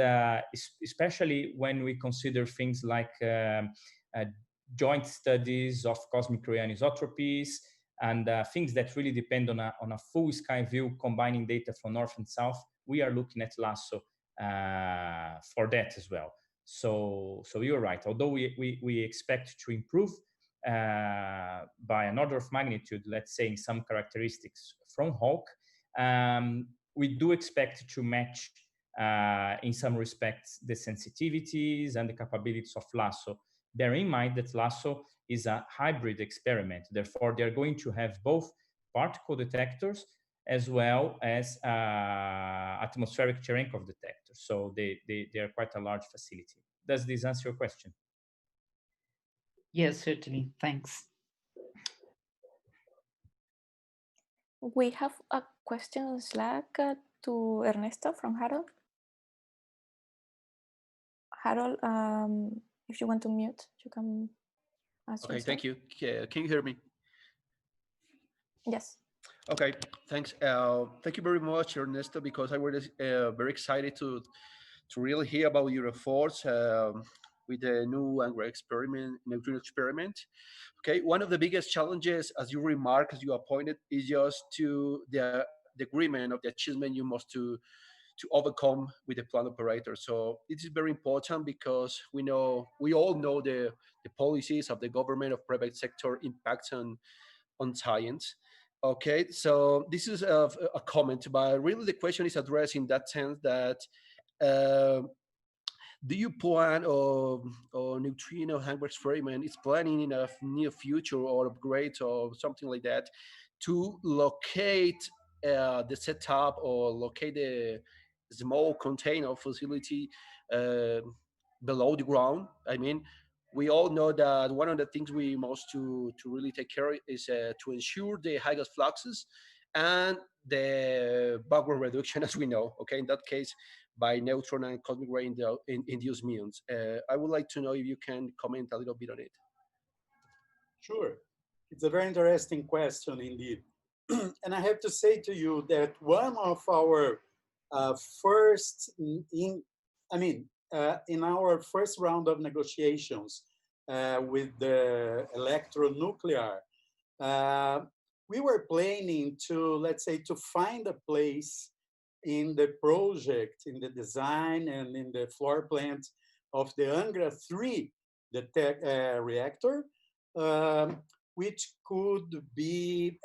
especially when we consider things like joint studies of cosmic ray anisotropies and things that really depend on a full sky view, combining data from north and south, we are looking at LHAASO for that as well. So you're right. Although we expect to improve by an order of magnitude, let's say in some characteristics from HECAP, we do expect to match in some respects the sensitivities and the capabilities of LHAASO. Bear in mind that LHAASO is a hybrid experiment. Therefore, they're going to have both particle detectors as well as atmospheric Cherenkov detectors. So they are quite a large facility. Does this answer your question? Yes, certainly. Thanks. We have a question on Slack to Ernesto from Harold. Harold, if you want to mute, you can ask. Okay, thank you. Can you hear me? Yes. Okay, thanks. Thank you very much, Ernesto, because I was very excited to really hear about your efforts with the new Angular experiment, neutrino experiment. Okay, one of the biggest challenges, as you remark, as you appointed, is just to the agreement of the achievement you must to overcome with the plan operator. So it is very important because we all know the policies of the government, of private sector impacts on science. Okay, so this is a comment, but really the question is addressed in that sense that do you plan or neutrino Angular experiment is planning in a near future or upgrade or something like that to locate the setup or locate the small container facility below the ground? I mean, we all know that one of the things we must to really take care of is to ensure the high gas fluxes and the backward reduction, as we know. Okay, in that case, by neutron and cosmic ray induced means. I would like to know if you can comment a little bit on it. Sure, it's a very interesting question indeed. And I have to say to you that one of our first, in our first round of negotiations with the electronuclear, we were planning to, let's say, to find a place in the project, in the design and in the floor plan of the Angra 3, the reactor, which could be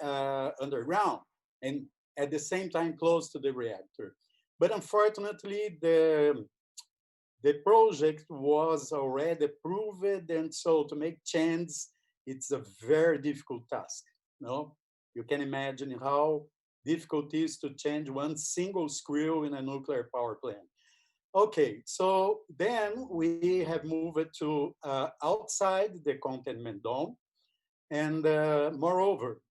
underground and at the same time close to the reactor. But unfortunately, the project was already approved, and so to make change, it's a very difficult task. No, you can imagine how difficult it is to change one single screw in a nuclear power plant. Okay, so then we have moved to outside the containment dome, and moreover,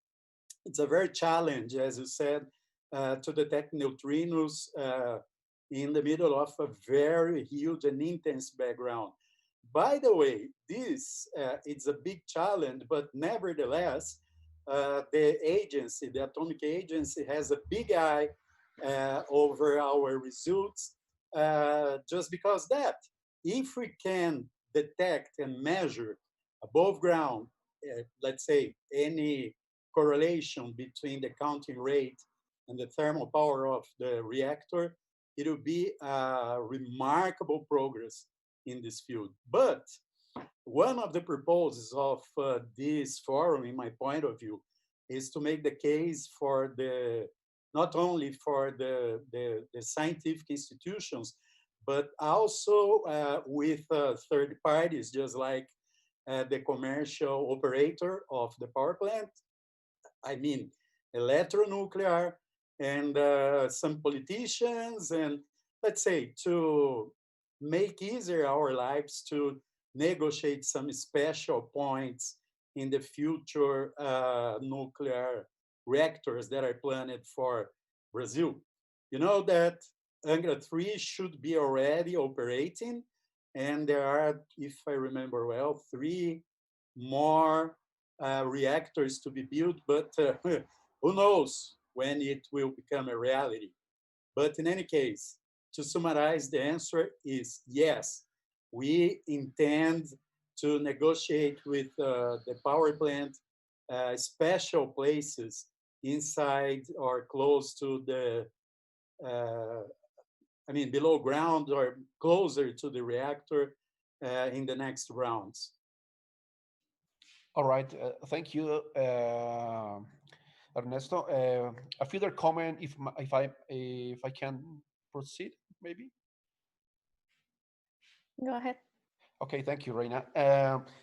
it's a very challenge, as you said, to detect neutrinos in the middle of a very huge and intense background. By the way, this it's a big challenge, but nevertheless, the agency, the Atomic Agency, has a big eye over our results, just because that if we can detect and measure above ground, let's say, any correlation between the counting rate and the thermal power of the reactor, it will be a remarkable progress in this field. But one of the proposals of this forum, in my point of view, is to make the case for not only for the scientific institutions, but also with third parties, just like the commercial operator of the power plant, I mean, electronuclear, and some politicians, and let's say to make easier our lives to negotiate some special points in the future nuclear reactors that are planned for Brazil. You know that Angra 3 should be already operating, and there are, if I remember well, 3 more reactors to be built, but who knows when it will become a reality. But in any case, to summarize, the answer is yes. We intend to negotiate with the power plant special places inside or close to the, I mean, below ground or closer to the reactor in the next rounds. All right, thank you, Ernesto. A further comment, if I can proceed, maybe. Go ahead. Okay, thank you, Reina.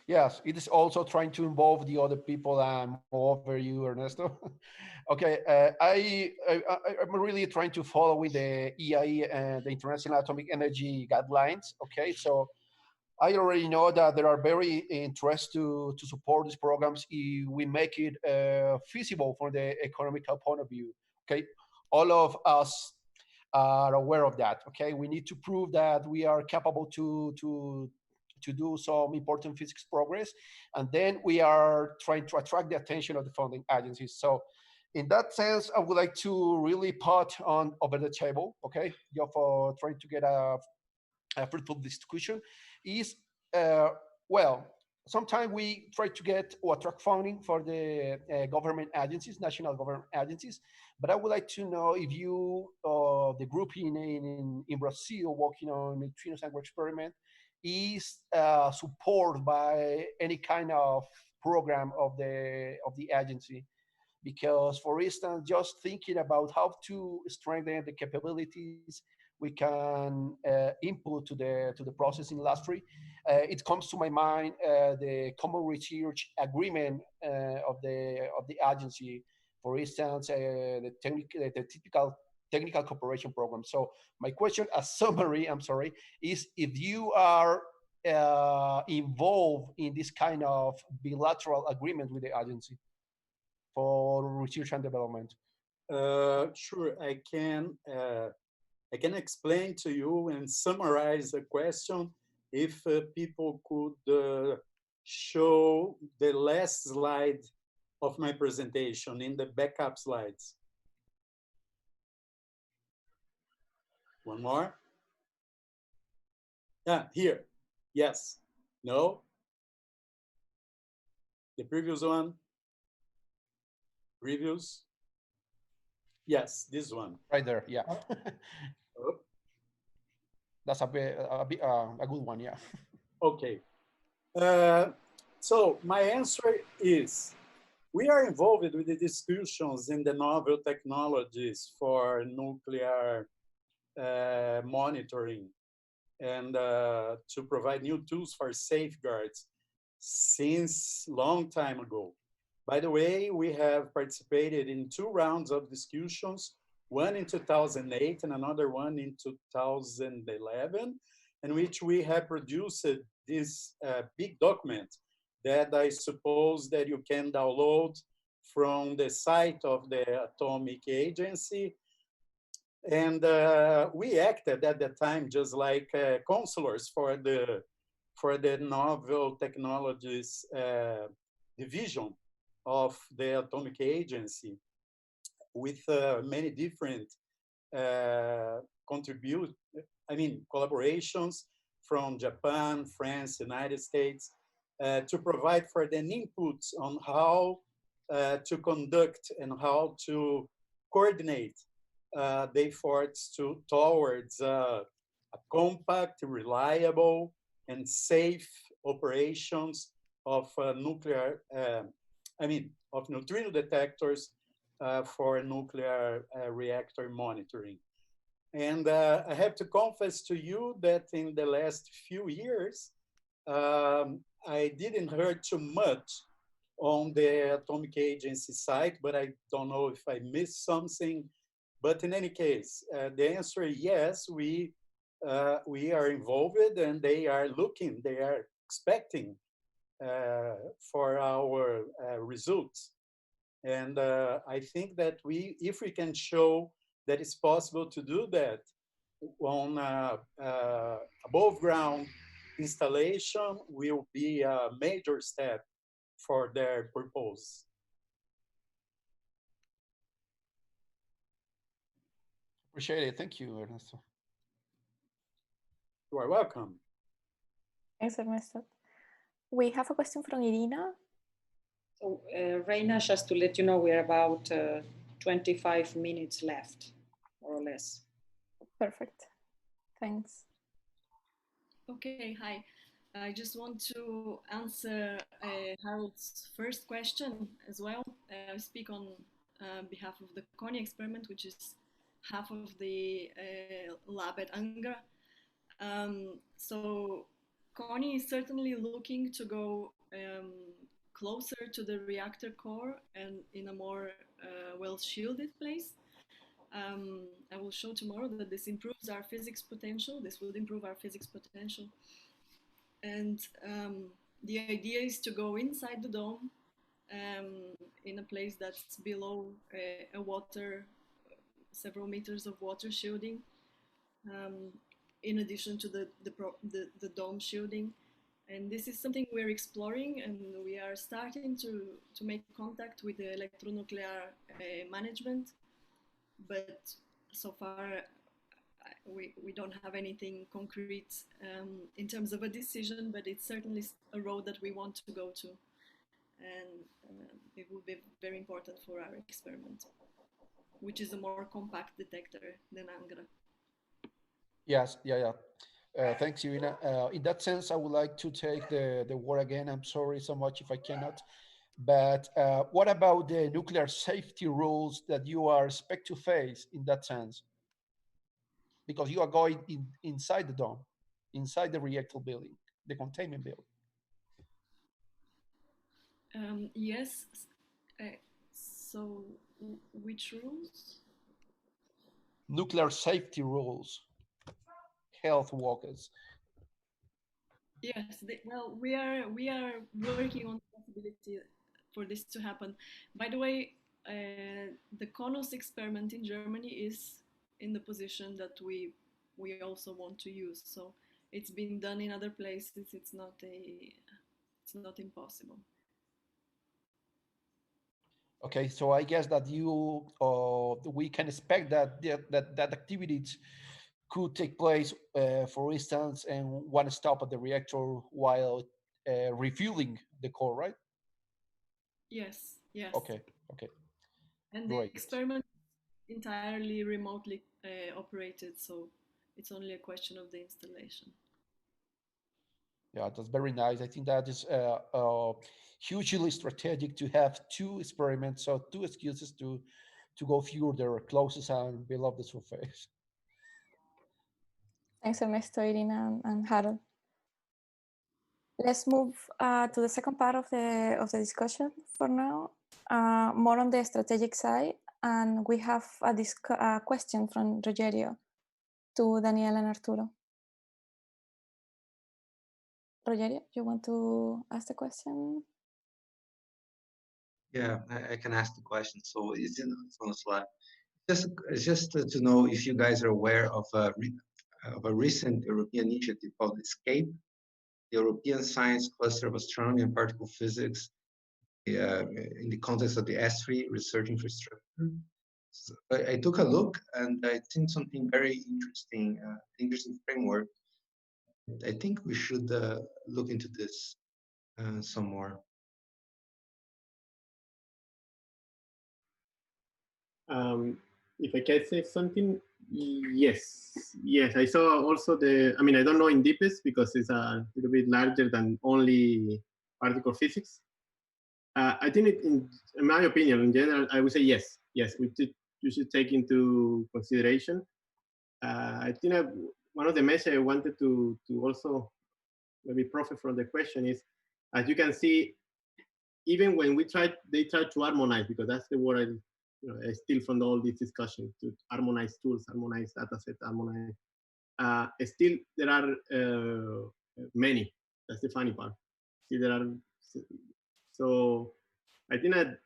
Yes, it is also trying to involve the other people and over you, Ernesto. Okay, I'm really trying to follow with the EIE and the International Atomic Energy Guidelines. Okay, so I already know that there are very interested to support these programs if we make it feasible from the economical point of view. Okay, all of us are aware of that. Okay, we need to prove that we are capable to do some important physics progress, and then we are trying to attract the attention of the funding agencies. So in that sense, I would like to really put on over the table, okay, for trying to get a fruitful discussion is, well, sometimes we try to get or attract funding for the government agencies, national government agencies, but I would like to know if you, the group in Brazil working on neutrinos and experiment, is supported by any kind of program of the agency. Because, for instance, just thinking about how to strengthen the capabilities we can input to the process in industry, it comes to my mind the common research agreement of the agency. For instance, the typical technical cooperation program. So my question, as summary, I'm sorry, is if you are involved in this kind of bilateral agreement with the agency for research and development. Sure, I can explain to you and summarize the question if people could show the last slide of my presentation in the backup slides. One more. Yeah, here. Yes. No. The previous one. Previous. Yes, this one. Right there, yeah. That's a good one, yeah. Okay. So my answer is, we are involved with the discussions in the novel technologies for nuclear monitoring and to provide new tools for safeguards since long time ago. By the way, we have participated in 2 rounds of discussions, one in 2008 and another one in 2011, in which we have produced this big document that I suppose that you can download from the site of the Atomic Agency. And we acted at the time just like counselors for the novel technologies division of the Atomic Agency, with many different collaborations from Japan, France, United States, to provide for the inputs on how to conduct and how to coordinate the efforts towards a compact, reliable, and safe operations of nuclear, of neutrino detectors for nuclear reactor monitoring. And I have to confess to you that in the last few years, I didn't hear too much on the Atomic Agency site, but I don't know if I missed something. But in any case, the answer is yes, we are involved and they are looking, they are expecting for our results. And I think that if we can show that it's possible to do that on above ground installation, will be a major step for their purpose. Appreciate it. Thank you, Ernesto. You are welcome. Thanks, Ernesto. We have a question from Irina. So, Reina, just to let you know, we're about 25 minutes left, more or less. Perfect. Thanks. Okay, hi. I just want to answer Harold's first question as well. I speak on behalf of the Connie experiment, which is half of the lab at Angra. So Connie is certainly looking to go closer to the reactor core and in a more well-shielded place. I will show tomorrow that this improves our physics potential. This will improve our physics potential. And the idea is to go inside the dome in a place that's below a water, several meters of water shielding, in addition to the dome shielding. And this is something we're exploring, and we are starting to make contact with the electronuclear management. But so far, we don't have anything concrete in terms of a decision, but it's certainly a road that we want to go to. And it will be very important for our experiment, which is a more compact detector than Angra. Yes, yeah. Thanks, Irina. In that sense, I would like to take the word again. I'm sorry so much if I cannot. But what about the nuclear safety rules that you are expect to face in that sense? Because you are going inside the dome, inside the reactor building, the containment building. Yes. So, which rules? Nuclear safety rules, health workers. Yes. Well, we are working on the possibility for this to happen. By the way, the KONOS experiment in Germany is in the position that we also want to use. So it's been done in other places. It's not impossible. Okay, so I guess that we can expect that activities could take place, for instance, in one stop at the reactor while refueling the core, right? Yes. Okay. And Great. the experiment is entirely remotely operated, so it's only a question of the installation. Yeah, that's very nice. I think that is hugely strategic to have two experiments, so two excuses to go further, closest and below the surface. Thanks, Ernesto, Irina, and Harold. Let's move to the second part of the discussion for now, more on the strategic side. And we have a question from Rogerio to Daniel and Arturo. Rogerio, you want to ask the question? Yeah, I can ask the question. So it's on the slide. Just to know if you guys are aware of a recent European initiative called ESCAPE, the European Science Cluster of Astronomy and Particle Physics, in the context of the S3 research infrastructure. So I took a look and I think something very interesting, interesting framework. I think we should look into this some more. If I can say something, Yes, I saw also I mean, I don't know in deepest because it's a little bit larger than only particle physics. I think in my opinion, in general, I would say yes, you should take into consideration. I think one of the messages I wanted to also maybe profit from the question is, as you can see, even when they try to harmonize, because that's the word I steal from all this discussion, to harmonize tools, harmonize dataset, harmonize. Still, there are many. That's the funny part. Still, there are. So I think that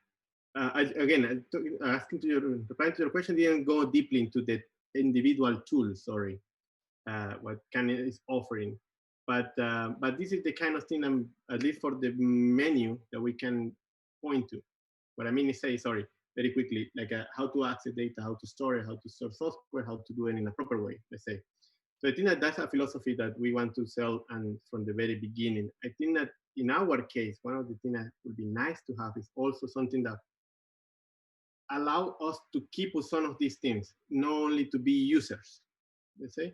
replying to your question, didn't go deeply into the individual tools. Sorry, what Canon is offering, but this is the kind of thing, at least for the menu, that we can point to. What I mean is say, sorry, very quickly, like how to access data, how to store it, how to store software, how to do it in a proper way, let's say. So I think that that's a philosophy that we want to sell, and from the very beginning. I think that in our case, one of the things that would be nice to have is also something that allow us to keep with some of these things, not only to be users, let's say.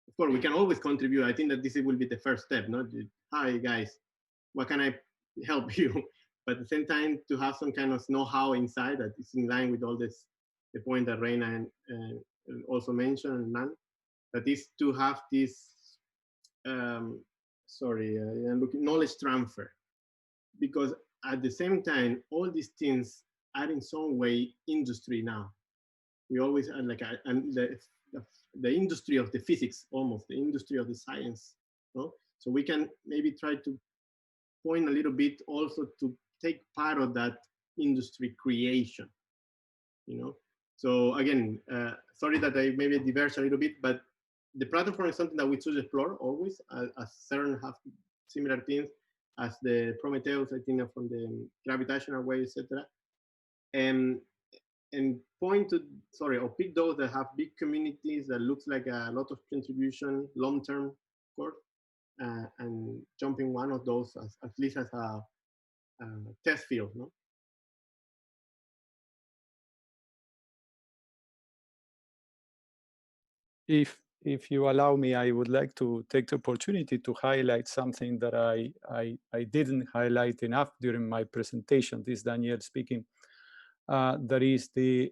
Of course, we can always contribute. I think that this will be the first step, not hi guys, what can I help you? But at the same time, to have some kind of know-how inside that is in line with all this, the point that Reina also mentioned, and that is to have this, knowledge transfer. Because at the same time, all these things are in some way industry now. We always are like the industry of the physics, almost the industry of the science. No? So we can maybe try to point a little bit also to take part of that industry creation, So again, sorry that I maybe diverge a little bit, but the platform is something that we should explore always, as CERN have similar things as the Prometheus, I think, from the gravitational wave, etc. And point to, or pick those that have big communities that looks like a lot of contribution, long-term, of course, and jumping one of those at least as a test field, no? If you allow me, I would like to take the opportunity to highlight something that I didn't highlight enough during my presentation. This is Daniel speaking. That is the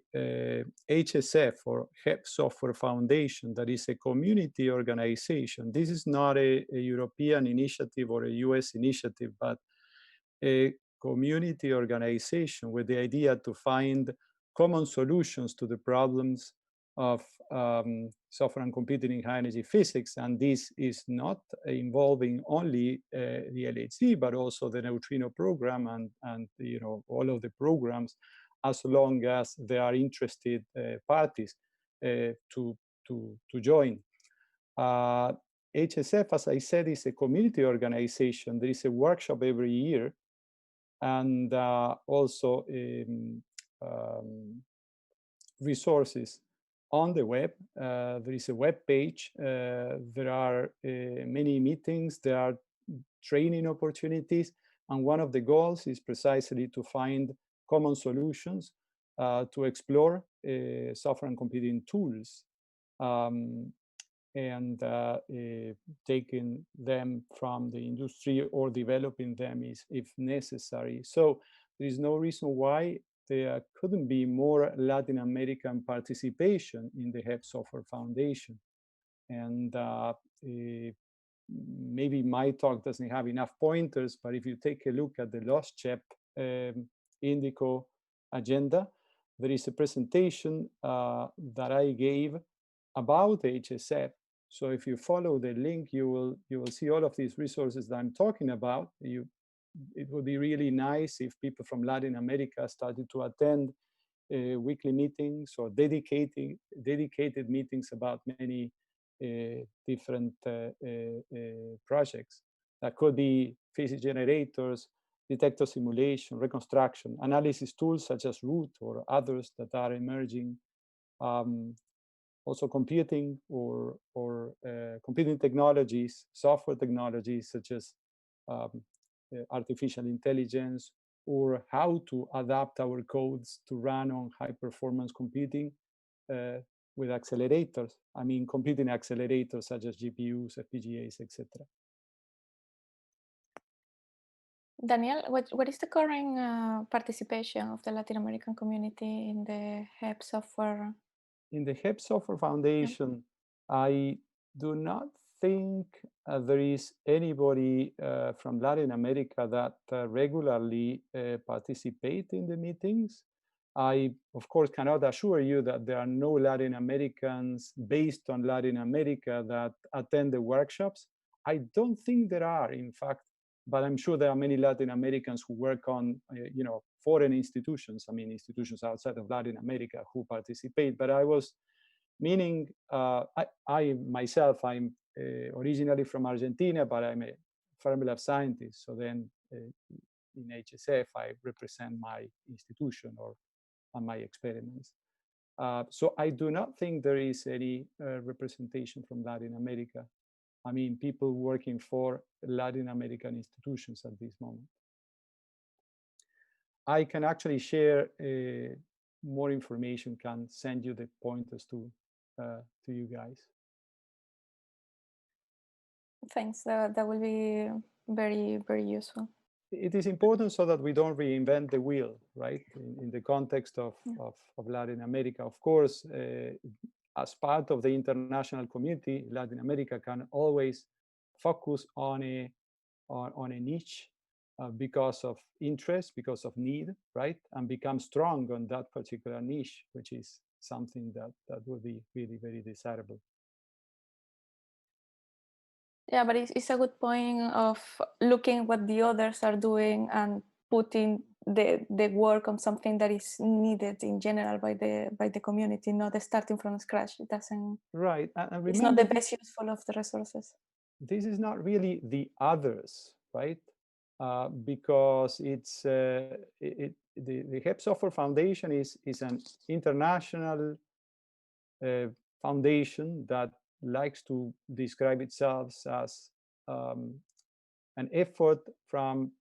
HSF, or HEP Software Foundation, that is a community organization. This is not a European initiative or a US initiative, but a community organization with the idea to find common solutions to the problems of software and computing in high energy physics. And this is not involving only the LHC, but also the neutrino program and all of the programs, as long as there are interested parties to join. HSF, as I said, is a community organization. There is a workshop every year, and also resources on the web. There is a web page. There are many meetings. There are training opportunities. And one of the goals is precisely to find common solutions to explore software and computing tools, and taking them from the industry or developing them if necessary. So there is no reason why there couldn't be more Latin American participation in the HEP Software Foundation. And maybe my talk doesn't have enough pointers, but if you take a look at the Lost Chep Indico agenda, there is a presentation that I gave about HSF. So if you follow the link, you will see all of these resources that I'm talking about. It would be really nice if people from Latin America started to attend weekly meetings or dedicated meetings about many different projects. That could be physics generators, detector simulation, reconstruction, analysis tools such as Root or others that are emerging. Also computing or computing technologies, software technologies such as artificial intelligence, or how to adapt our codes to run on high performance computing with accelerators. I mean, computing accelerators such as GPUs, FPGAs, etc. Daniel, what is the current participation of the Latin American community in the HEP software? In the HEP Software Foundation, I do not think there is anybody from Latin America that regularly participate in the meetings. I, of course, cannot assure you that there are no Latin Americans based on Latin America that attend the workshops. I don't think there are, in fact, but I'm sure there are many Latin Americans who work on, foreign institutions. I mean, institutions outside of Latin America who participate. But I was meaning, I myself, I'm originally from Argentina, but I'm a Fermilab scientist. So then in HSF, I represent my institution or my experiments. So I do not think there is any representation from Latin America. I mean, people working for Latin American institutions at this moment. I can actually share more information, can send you the pointers to you guys. Thanks, that will be very, very useful. It is important so that we don't reinvent the wheel, right? In the context of Latin America. Of course, as part of the international community, Latin America can always focus on a niche because of interest, because of need, right? And become strong on that particular niche, which is something that would be really very desirable. Yeah, but it's a good point of looking what the others are doing and putting the work on something that is needed in general by the community, not starting from scratch. It doesn't. Right, and remember, it's not the best useful of the resources. This is not really the others, right? Because it's the HEP Software Foundation is an international foundation that likes to describe itself as an effort from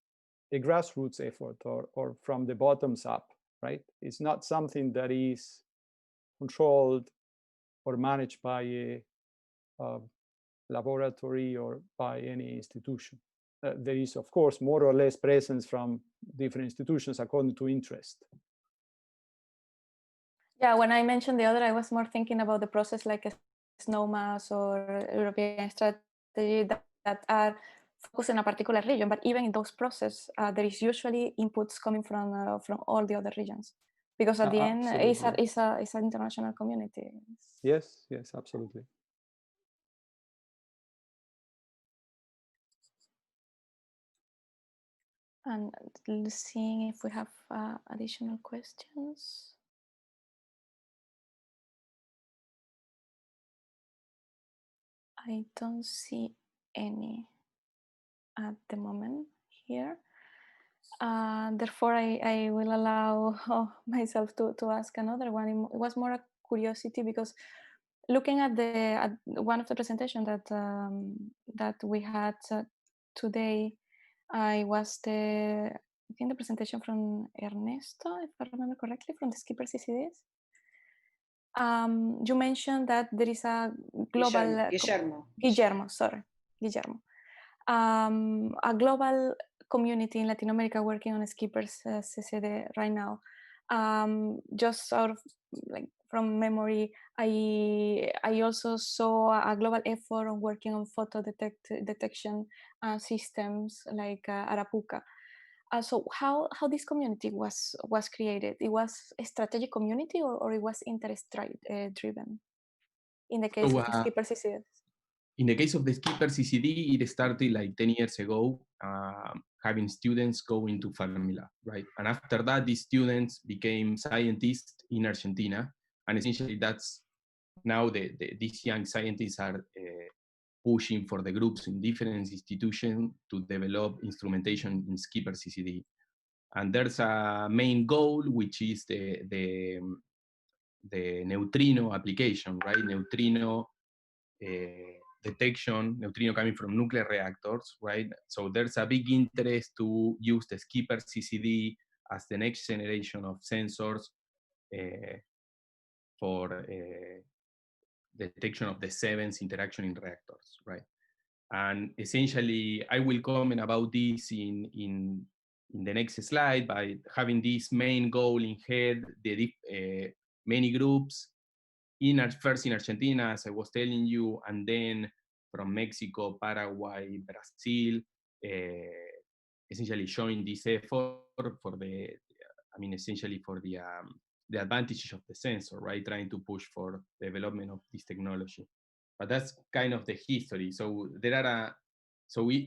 a grassroots effort or from the bottoms up, right? It's not something that is controlled or managed by a laboratory or by any institution. There is, of course, more or less presence from different institutions according to interest. Yeah, when I mentioned the other, I was more thinking about the process like a SNOMAS or European strategy that are focused in a particular region. But even in those processes, there is usually inputs coming from all the other regions, because at the end, it's an international community. Yes, yes, absolutely. And seeing if we have additional questions. I don't see any at the moment here. Therefore, I will allow myself to ask another one. It was more a curiosity because looking at one of the presentations that we had today, I think the presentation from Ernesto, if I remember correctly, from the Skipper-CCDs. You mentioned that there is a global Guillermo, a global community in Latin America working on Skipper-CCD right now. Just sort of like from memory, I also saw a global effort on working on photo detection systems like Arapuca. So how this community was created? It was a strategic community or it was interest driven? In the case of the Skipper-CCD. In the case of the Skipper-CCD, it started like 10 years ago, having students go into Fermilab, right? And after that, these students became scientists in Argentina. And essentially that's now these young scientists are pushing for the groups in different institutions to develop instrumentation in Skipper-CCD. And there's a main goal, which is the neutrino application, right? Neutrino detection, neutrino coming from nuclear reactors, right? So there's a big interest to use the Skipper-CCD as the next generation of sensors for detection of the 7th interaction in reactors, right? And essentially, I will comment about this in the next slide by having this main goal in head, the many groups, first in Argentina, as I was telling you, and then from Mexico, Paraguay, Brazil, essentially showing this effort for the, essentially for the advantages of the sensor, right? Trying to push for the development of this technology. But that's kind of the history. So there are,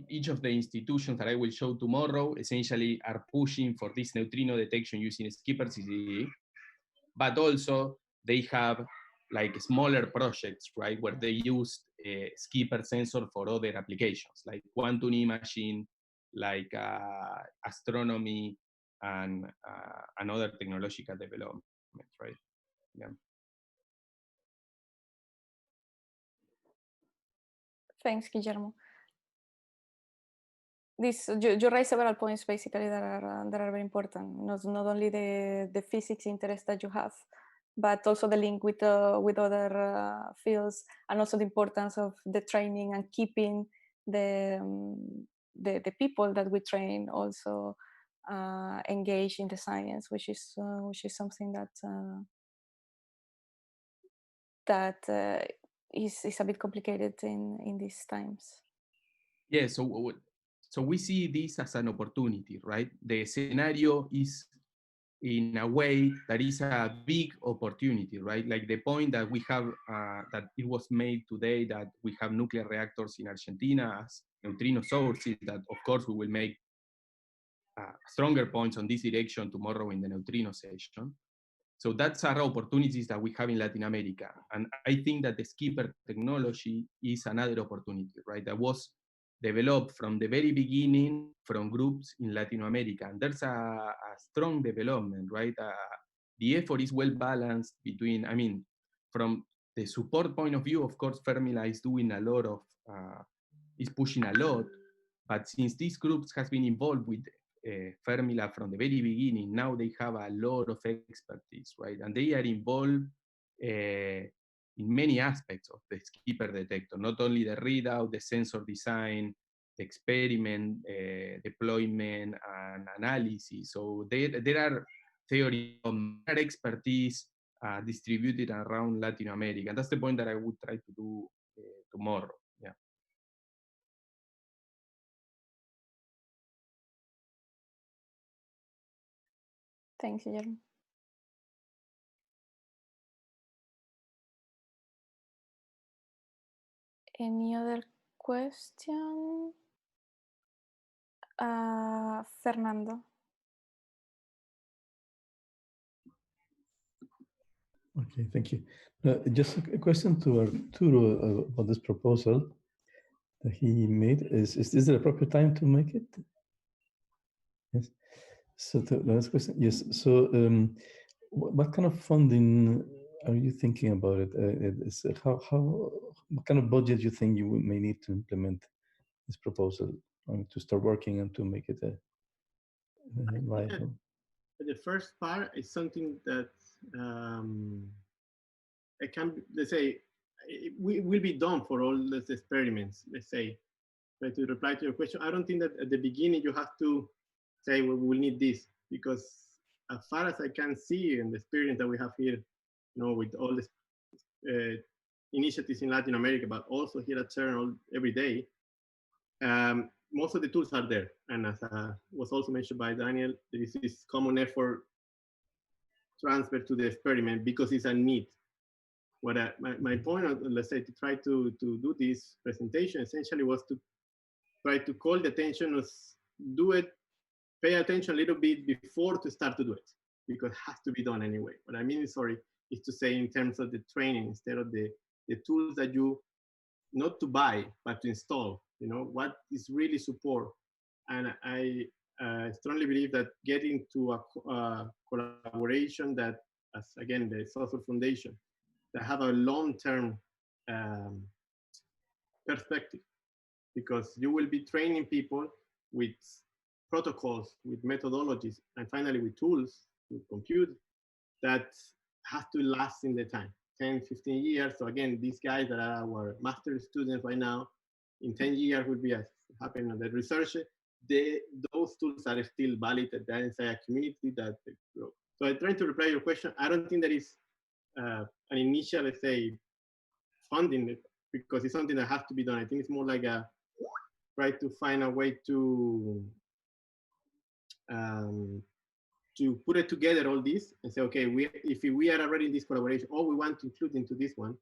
each of the institutions that I will show tomorrow essentially are pushing for this neutrino detection using Skipper-CCD, but also they have like smaller projects, right, where they use a Skipper sensor for other applications, like quantum imaging, like astronomy, and other technological development, right? Yeah. Thanks, Guillermo. You raised several points basically that are very important. Not only the physics interest that you have, but also the link with other fields, and also the importance of the training and keeping the people that we train also engaged in the science, which is something that is a bit complicated in these times. Yeah, so we see this as an opportunity, right? The scenario is in a way that is a big opportunity, right? Like the point that we have, that it was made today, that we have nuclear reactors in Argentina as neutrino sources, that of course we will make stronger points on this direction tomorrow in the neutrino session. So that's our opportunities that we have in Latin America. And I think that the Skipper technology is another opportunity, right? That was developed from the very beginning from groups in Latin America. And there's a strong development, right? The effort is well balanced between, from the support point of view, of course, Fermila is doing a lot of, is pushing a lot. But since these groups has been involved with Fermila from the very beginning, now they have a lot of expertise, right? And they are involved in many aspects of the Skipper detector, not only the readout, the sensor design, the experiment, deployment, and analysis. So there are theory of expertise distributed around Latin America. And that's the point that I would try to do tomorrow. Yeah. Thanks, Guillermo. Any other question? Fernando. Okay, thank you. Just a question to Arturo about this proposal that he made. Is this the appropriate time to make it? Yes. So the last question, yes. So what kind of funding are you thinking about it? What kind of budget you think you may need to implement this proposal, to start working and to make it viable? The first part is something that I can, let's say, it will be done for all these experiments, let's say. But to reply to your question, I don't think that at the beginning you have to say, well, we will need this, because as far as I can see in the experience that we have here, with all the initiatives in Latin America, but also here at CERN every day, most of the tools are there. And as was also mentioned by Daniel, there is this common effort transfer to the experiment because it's a need. What my point, let's say, to try to do this presentation essentially was to try to call the attention of do it, pay attention a little bit before to start to do it, because it has to be done anyway. What I mean, is to say in terms of the training, instead of the tools that you, not to buy, but to install, what is really support. And I strongly believe that getting to a collaboration that, as again, the Social Foundation, that have a long-term perspective, because you will be training people with protocols, with methodologies, and finally with tools to compute that have to last in the time. 10, 15 years. So again, these guys that are our master students right now, in 10 years will be happening on the research. Those tools are still valid inside a community that they grow. So I'm trying to reply your question. I don't think there is an initial, let's say, funding because it's something that has to be done. I think it's more like a try to find a way to put it together all this and say, okay, if we are already in this collaboration, or we want to include into this one,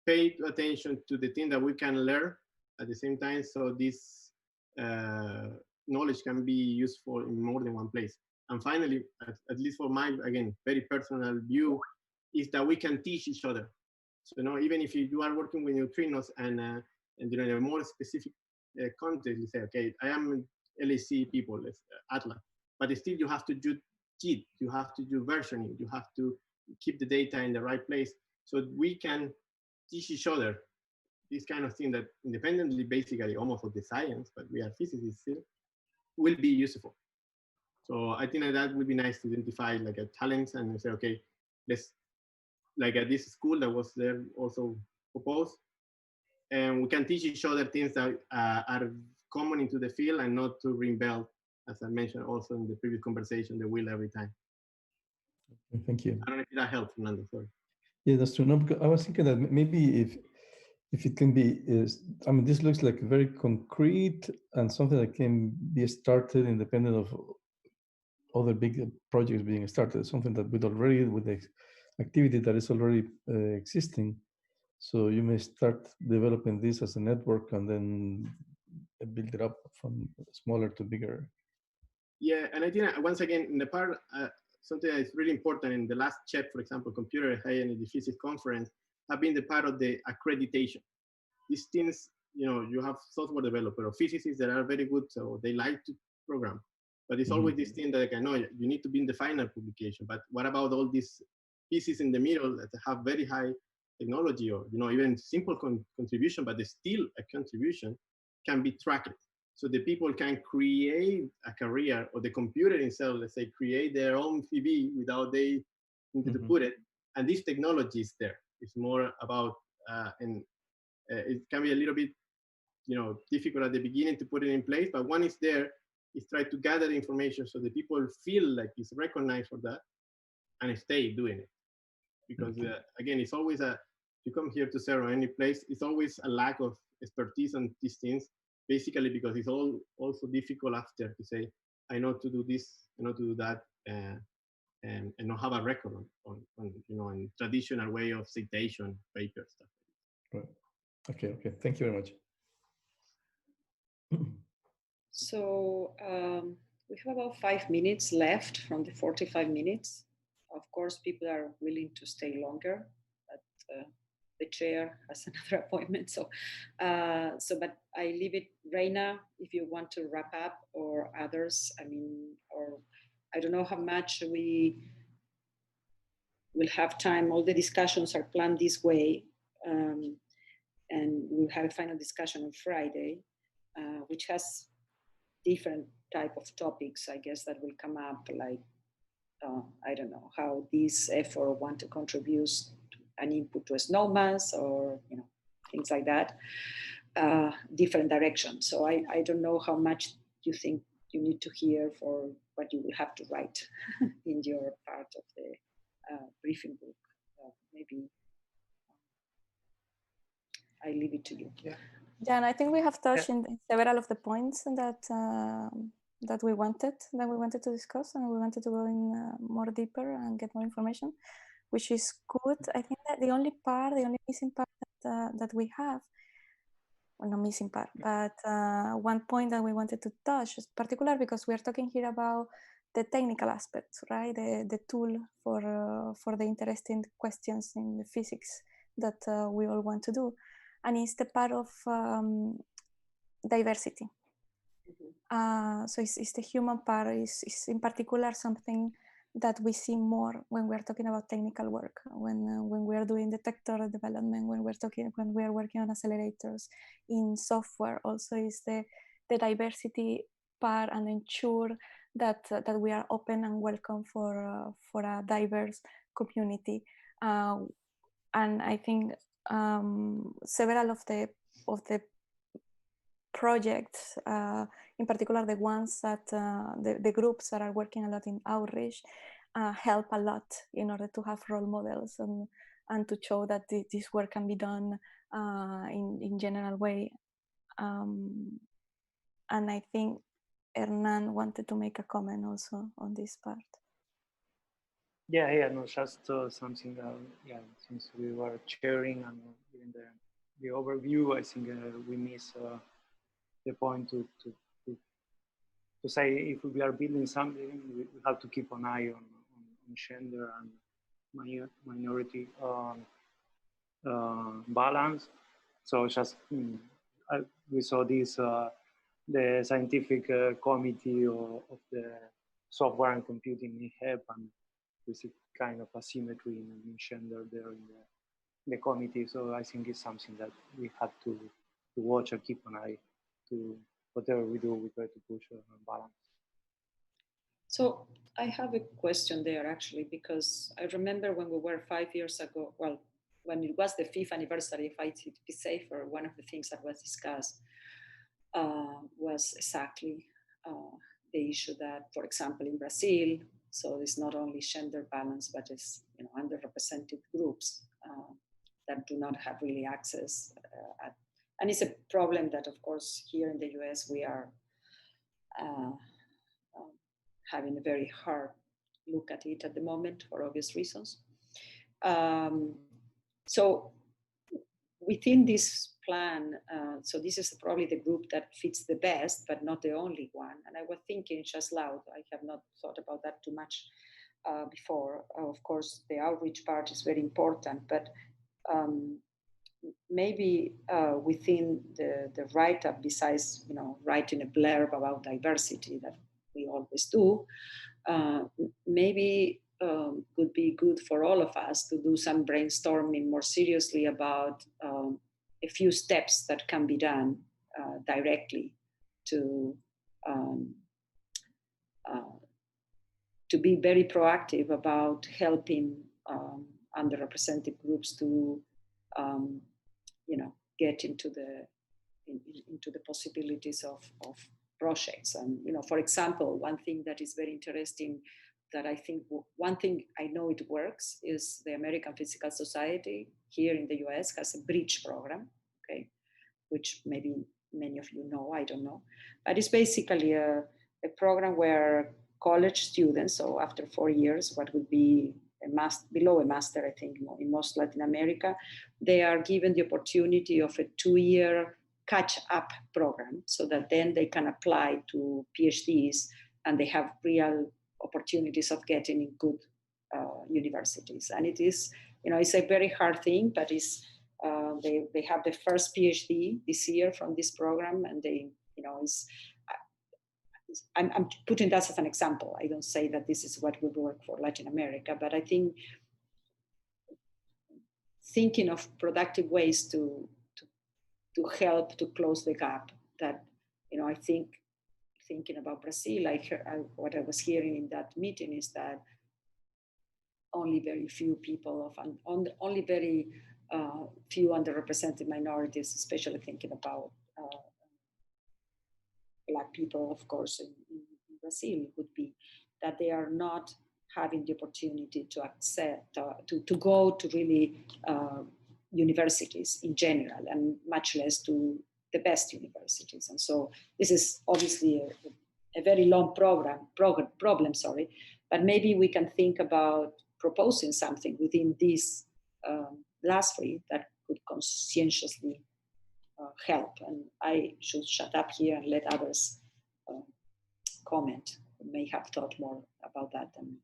pay attention to the thing that we can learn at the same time, so this knowledge can be useful in more than one place. And finally, at least for my, again, very personal view, is that we can teach each other. So, you know, even if you are working with neutrinos and you know, in a more specific context, you say, okay, I am LAC people, Atlas, but still you have to do JIT, you have to do versioning, you have to keep the data in the right place, so we can teach each other this kind of thing that independently, basically almost of the science, but we are physicists still, will be useful. So I think that would be nice to identify like a talents and say, okay, let's, like at this school that was there also proposed, and we can teach each other things that are common into the field and not to reinvent, as I mentioned also in the previous conversation, the wheel every time. Thank you. I don't know if that helps, Fernando, sorry. Yeah, that's true. No, because I was thinking that maybe if it can be, I mean, this looks like very concrete and something that can be started independent of other big projects being started, something that with the activity that is already existing. So you may start developing this as a network and then build it up from smaller to bigger. Yeah, and I think once again, in the part, something that is really important in the last CHEP, for example, Computer High Energy Physics Conference, have been the part of the accreditation. These things, you know, you have software developer or physicists that are very good, so they like to program. But it's always this thing that, like, I know you need to be in the final publication, but what about all these pieces in the middle that have very high technology, or, you know, even simple contribution, but there's still a contribution, can be tracked. So the people can create a career, or the computer itself, let's say, create their own CV without they need to put it. And this technology is there. It's more about, it can be a little bit, you know, difficult at the beginning to put it in place, but when it's there, it's try to gather the information so the people feel like it's recognized for that and stay doing it. Because again, it's always you come here to serve any place, it's always a lack of expertise on these things, basically because it's also difficult after to say, I know to do this, I know to do that, and not have a record on you know, in traditional way of citation paper stuff. Right. Okay. Thank you very much. So we have about 5 minutes left from the 45 minutes. Of course, people are willing to stay longer, but the chair has another appointment. So, but I leave it, Reina, if you want to wrap up, or others. I mean, or I don't know how much we will have time. All the discussions are planned this way, and we'll have a final discussion on Friday, which has different type of topics, I guess, that will come up, like, I don't know, how this effort want to contribute an input to SNOMAS, or, you know, things like that, different directions. So I don't know how much you think you need to hear for what you will have to write in your part of the briefing book. Maybe I leave it to you. Yeah, and I think we have touched in several of the points that that we wanted to discuss, and we wanted to go in more deeper and get more information, which is good. I think that the only missing part that we have, well, not missing part, but one point that we wanted to touch is particular, because we are talking here about the technical aspects, right? The tool for the interesting questions in the physics that we all want to do, and it's the part of diversity. So it's the human part, is in particular something that we see more when we're talking about technical work, when we are doing detector development, when we are working on accelerators. In software also is the diversity part, and ensure that we are open and welcome for a diverse community. And I think several of the projects, in particular the ones that the groups that are working a lot in outreach, help a lot in order to have role models and to show that this work can be done in general way. And I think Hernan wanted to make a comment also on this part. Yeah, no, just something. Yeah, since we were sharing and giving the overview, I think we miss the point to say if we are building something, we have to keep an eye on gender and minority balance. So just we saw this the scientific committee of the software and computing in HEP, and we see kind of asymmetry in gender there in the committee. So I think it's something that we have to watch and keep an eye to whatever we do. We try to push a balance. So I have a question there actually, because I remember when we were 5 years ago, well, when it was the 5th anniversary of ICTP-SAIFR, one of the things that was discussed was exactly the issue that, for example, in Brazil, so it's not only gender balance, but it's underrepresented groups that do not have really access. And it's a problem that, of course, here in the US, we are having a very hard look at it at the moment for obvious reasons. So within this plan, so this is probably the group that fits the best, but not the only one. And I was thinking just loud, I have not thought about that too much before. Of course, the outreach part is very important, but maybe within the write-up, besides writing a blurb about diversity that we always do, maybe would be good for all of us to do some brainstorming more seriously about a few steps that can be done directly to be very proactive about helping underrepresented groups to get into the possibilities of projects. And for example, one thing that is very interesting that I think, one thing I know it works is the American Physical Society here in the US has a bridge program, okay, which maybe many of you know, I don't know. But it's basically a program where college students, so after 4 years, what would be below a master, I think, in most Latin America, they are given the opportunity of a 2-year catch-up program so that then they can apply to PhDs and they have real opportunities of getting in good universities. And it is, it's a very hard thing, but it's, they have the first PhD this year from this program, and they, I'm putting that as an example. I don't say that this is what would work for Latin America, but I think thinking of productive ways to help to close the gap that, I think, thinking about Brazil, what I was hearing in that meeting is that only very few people only very few underrepresented minorities, especially thinking about Black people, of course, in Brazil, would be that they are not having the opportunity to accept, to go to really universities in general, and much less to the best universities. And so this is obviously a very long problem, but maybe we can think about proposing something within this last 3 that could conscientiously help. And I should shut up here and let others comment who may have thought more about that than me.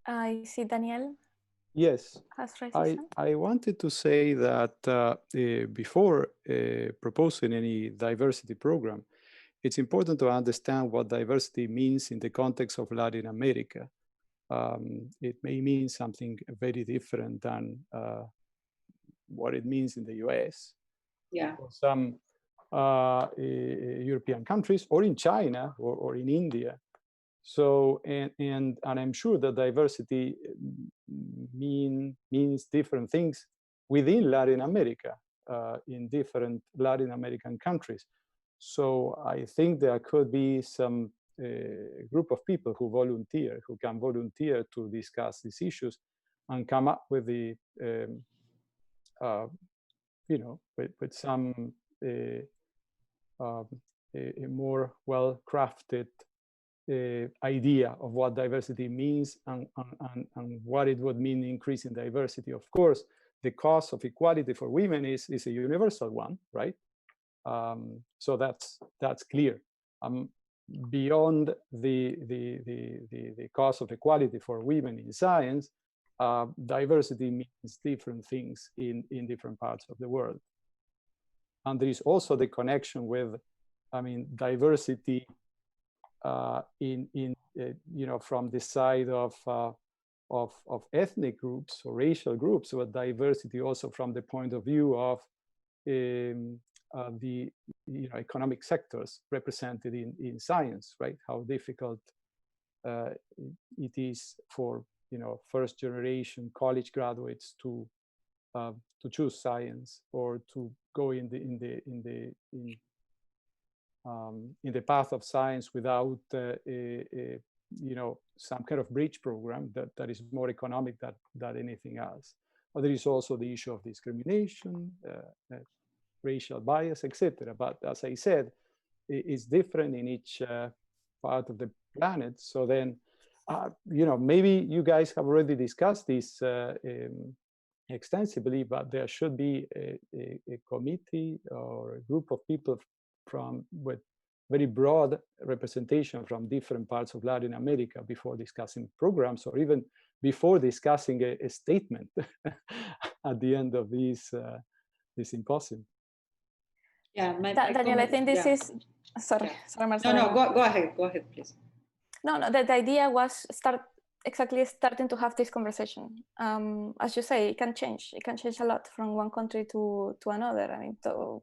I see Daniel. Yes, has raised his hand. I wanted to say that before proposing any diversity program, it's important to understand what diversity means in the context of Latin America. It may mean something very different than what it means in the US. Yeah. Or some European countries, or in China, or in India. So, and I'm sure that diversity means different things within Latin America, in different Latin American countries. So I think there could be some group of people who can volunteer to discuss these issues and come up with the, you know, with some a more well-crafted idea of what diversity means and what it would mean increasing diversity. Of course, the cause of equality for women is a universal one, right? So that's clear. Beyond the cause of equality for women in science, diversity means different things in different parts of the world. And there is also the connection with, I mean, diversity you know, from the side of ethnic groups or racial groups, but diversity also from the point of view of the economic sectors represented in science, right? How difficult it is for first generation college graduates to choose science or to go in the path of science without some kind of bridge program that is more economic than anything else. But there is also the issue of discrimination, racial bias, etc. But as I said, it's different in each part of the planet. So then, maybe you guys have already discussed this extensively, but there should be a committee or a group of people with very broad representation from different parts of Latin America before discussing programs, or even before discussing a statement at the end of this symposium. Yeah, Daniel, I think this is, sorry, Marcela. No, go ahead, please. No, the idea was starting to have this conversation. As you say, it can change a lot from one country to another. I mean,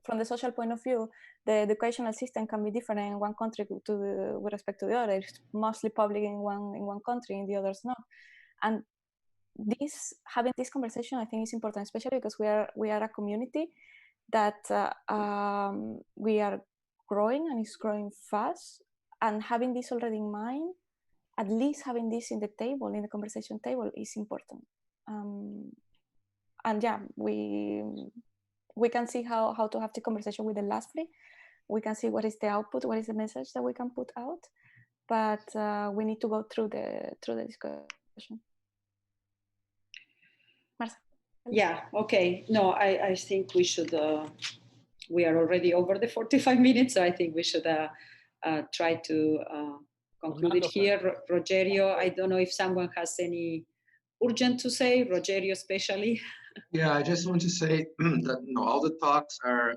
from the social point of view, the educational system can be different in one country with respect to the other. It's mostly public in one country, in the others not. And having this conversation, I think, is important, especially because we are a community that we are growing, and it's growing fast. And having this already in mind, at least having this in the conversation table, is important. And yeah, we can see how to have the conversation with the last three. We can see what is the output, what is the message that we can put out, but we need to go through the discussion. Marcela? Yeah, okay. No, I think we should, we are already over the 45 minutes, so I think we should try to conclude it here. Rogerio, I don't know if someone has any urgent to say, Rogerio especially. Yeah, I just want to say that all the talks are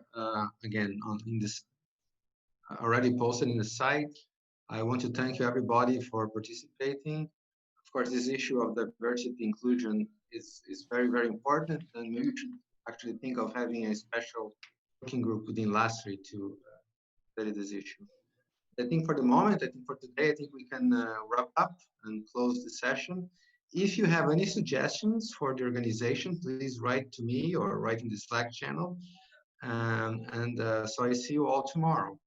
again in this already posted in the site. I want to thank you everybody for participating. Of course, this issue of diversity inclusion is very, very important, and maybe we should actually think of having a special working group within LASRI to study this issue. I think for the moment, I think for today, I think we can wrap up and close the session. If you have any suggestions for the organization, please write to me or write in the Slack channel. So I see you all tomorrow.